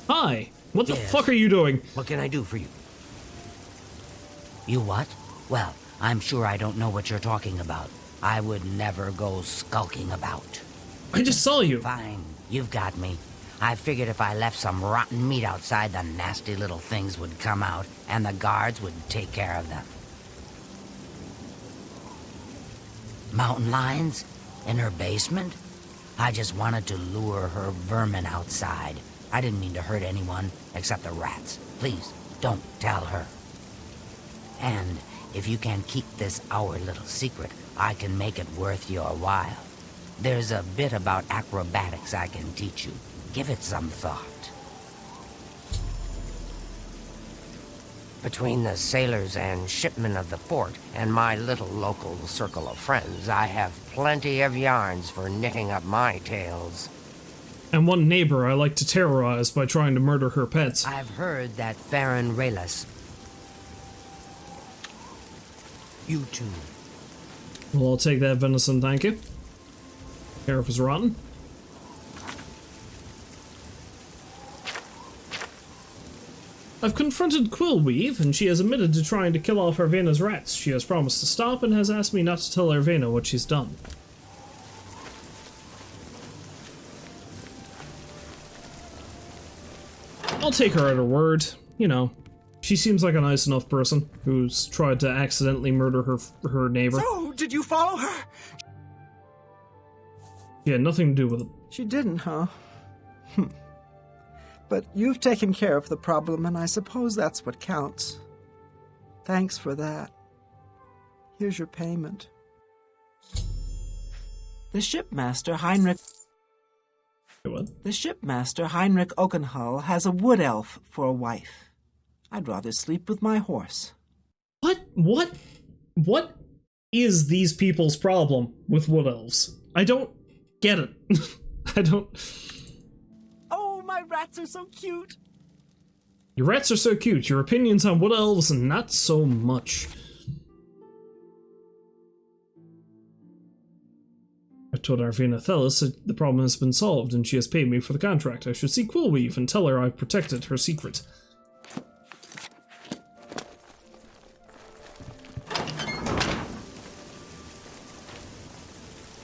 Hi! What the fuck are you doing? What can I do for you? You what? Well, I'm sure I don't know what you're talking about. I would never go skulking about. I just saw you. Fine, you've got me. I figured if I left some rotten meat outside, the nasty little things would come out, and the guards would take care of them. Mountain lions? In her basement? I just wanted to lure her vermin outside. I didn't mean to hurt anyone, except the rats. Please, don't tell her. And if you can keep this our little secret, I can make it worth your while. There's a bit about acrobatics I can teach you. Give it some thought. Between the sailors and shipmen of the port and my little local circle of friends, I have plenty of yarns for knitting up my tales. And one neighbor I like to terrorize by trying to murder her pets. I've heard that Farron Raylas. You too. Well, I'll take that venison, thank you. Care if it's rotten. I've confronted Quillweave, and she has admitted to trying to kill off Arvena's rats. She has promised to stop and has asked me not to tell Arvena what she's done. I'll take her at her word. You know, she seems like a nice enough person who's tried to accidentally murder her neighbor. So, did you follow her? She had nothing to do with it. She didn't, huh? But you've taken care of the problem, and I suppose that's what counts. Thanks for that. Here's your payment. The shipmaster, Heinrich... What? The shipmaster, Heinrich Oakenhull, has a wood elf for a wife. I'd rather sleep with my horse. What is these people's problem with wood elves? I don't get it. I don't... Oh, my rats are so cute. Your rats are so cute. Your opinions on wood elves, not so much. I told Arvena Thelis that the problem has been solved and she has paid me for the contract. I should see Quillweave and tell her I've protected her secret.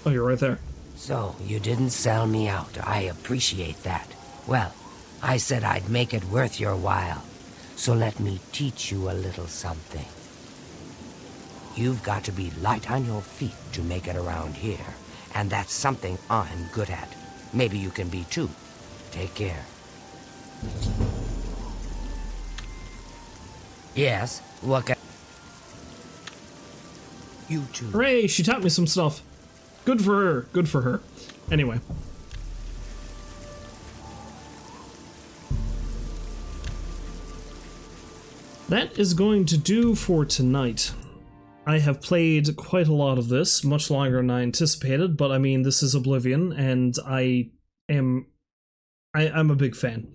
Oh, you're right there. So, you didn't sell me out. I appreciate that. Well, I said I'd make it worth your while. So let me teach you a little something. You've got to be light on your feet to make it around here. And that's something I'm good at. Maybe you can be too. Take care. Yes, what can... You too. Hooray, she taught me some stuff. Good for her. Good for her. Anyway. That is going to do for tonight. I have played quite a lot of this, much longer than I anticipated, but I mean, this is Oblivion, and I'm a big fan.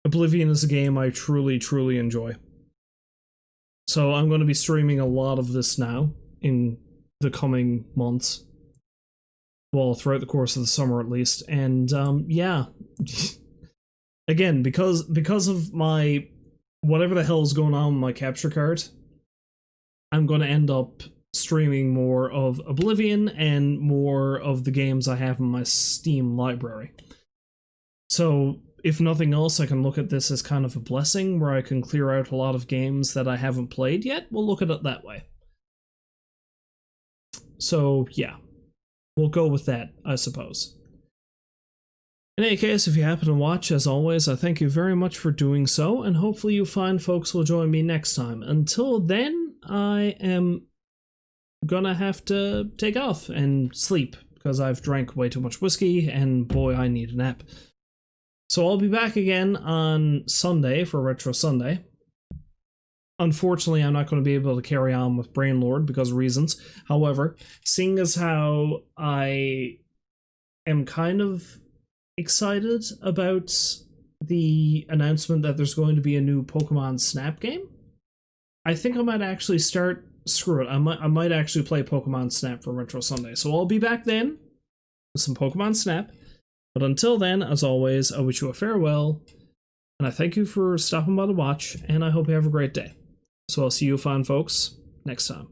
Oblivion is a game I truly, truly enjoy. So I'm going to be streaming a lot of this now in the coming months. Well, throughout the course of the summer at least. And yeah. Again, because of my whatever the hell is going on with my capture card, I'm going to end up streaming more of Oblivion and more of the games I have in my Steam library. So, if nothing else, I can look at this as kind of a blessing where I can clear out a lot of games that I haven't played yet. We'll look at it that way. So, yeah. We'll go with that, I suppose. In any case, if you happen to watch, as always, I thank you very much for doing so, and hopefully you fine folks will join me next time. Until then, I am gonna have to take off and sleep, because I've drank way too much whiskey, and boy, I need a nap. So I'll be back again on Sunday for Retro Sunday. Unfortunately, I'm not going to be able to carry on with Brainlord because of reasons. However, seeing as how I am kind of excited about the announcement that there's going to be a new Pokemon Snap game, I think I might actually start... Screw it, I might actually play Pokemon Snap for Retro Sunday. So I'll be back then with some Pokemon Snap. But until then, as always, I wish you a farewell, and I thank you for stopping by to watch, and I hope you have a great day. So I'll see you fine folks next time.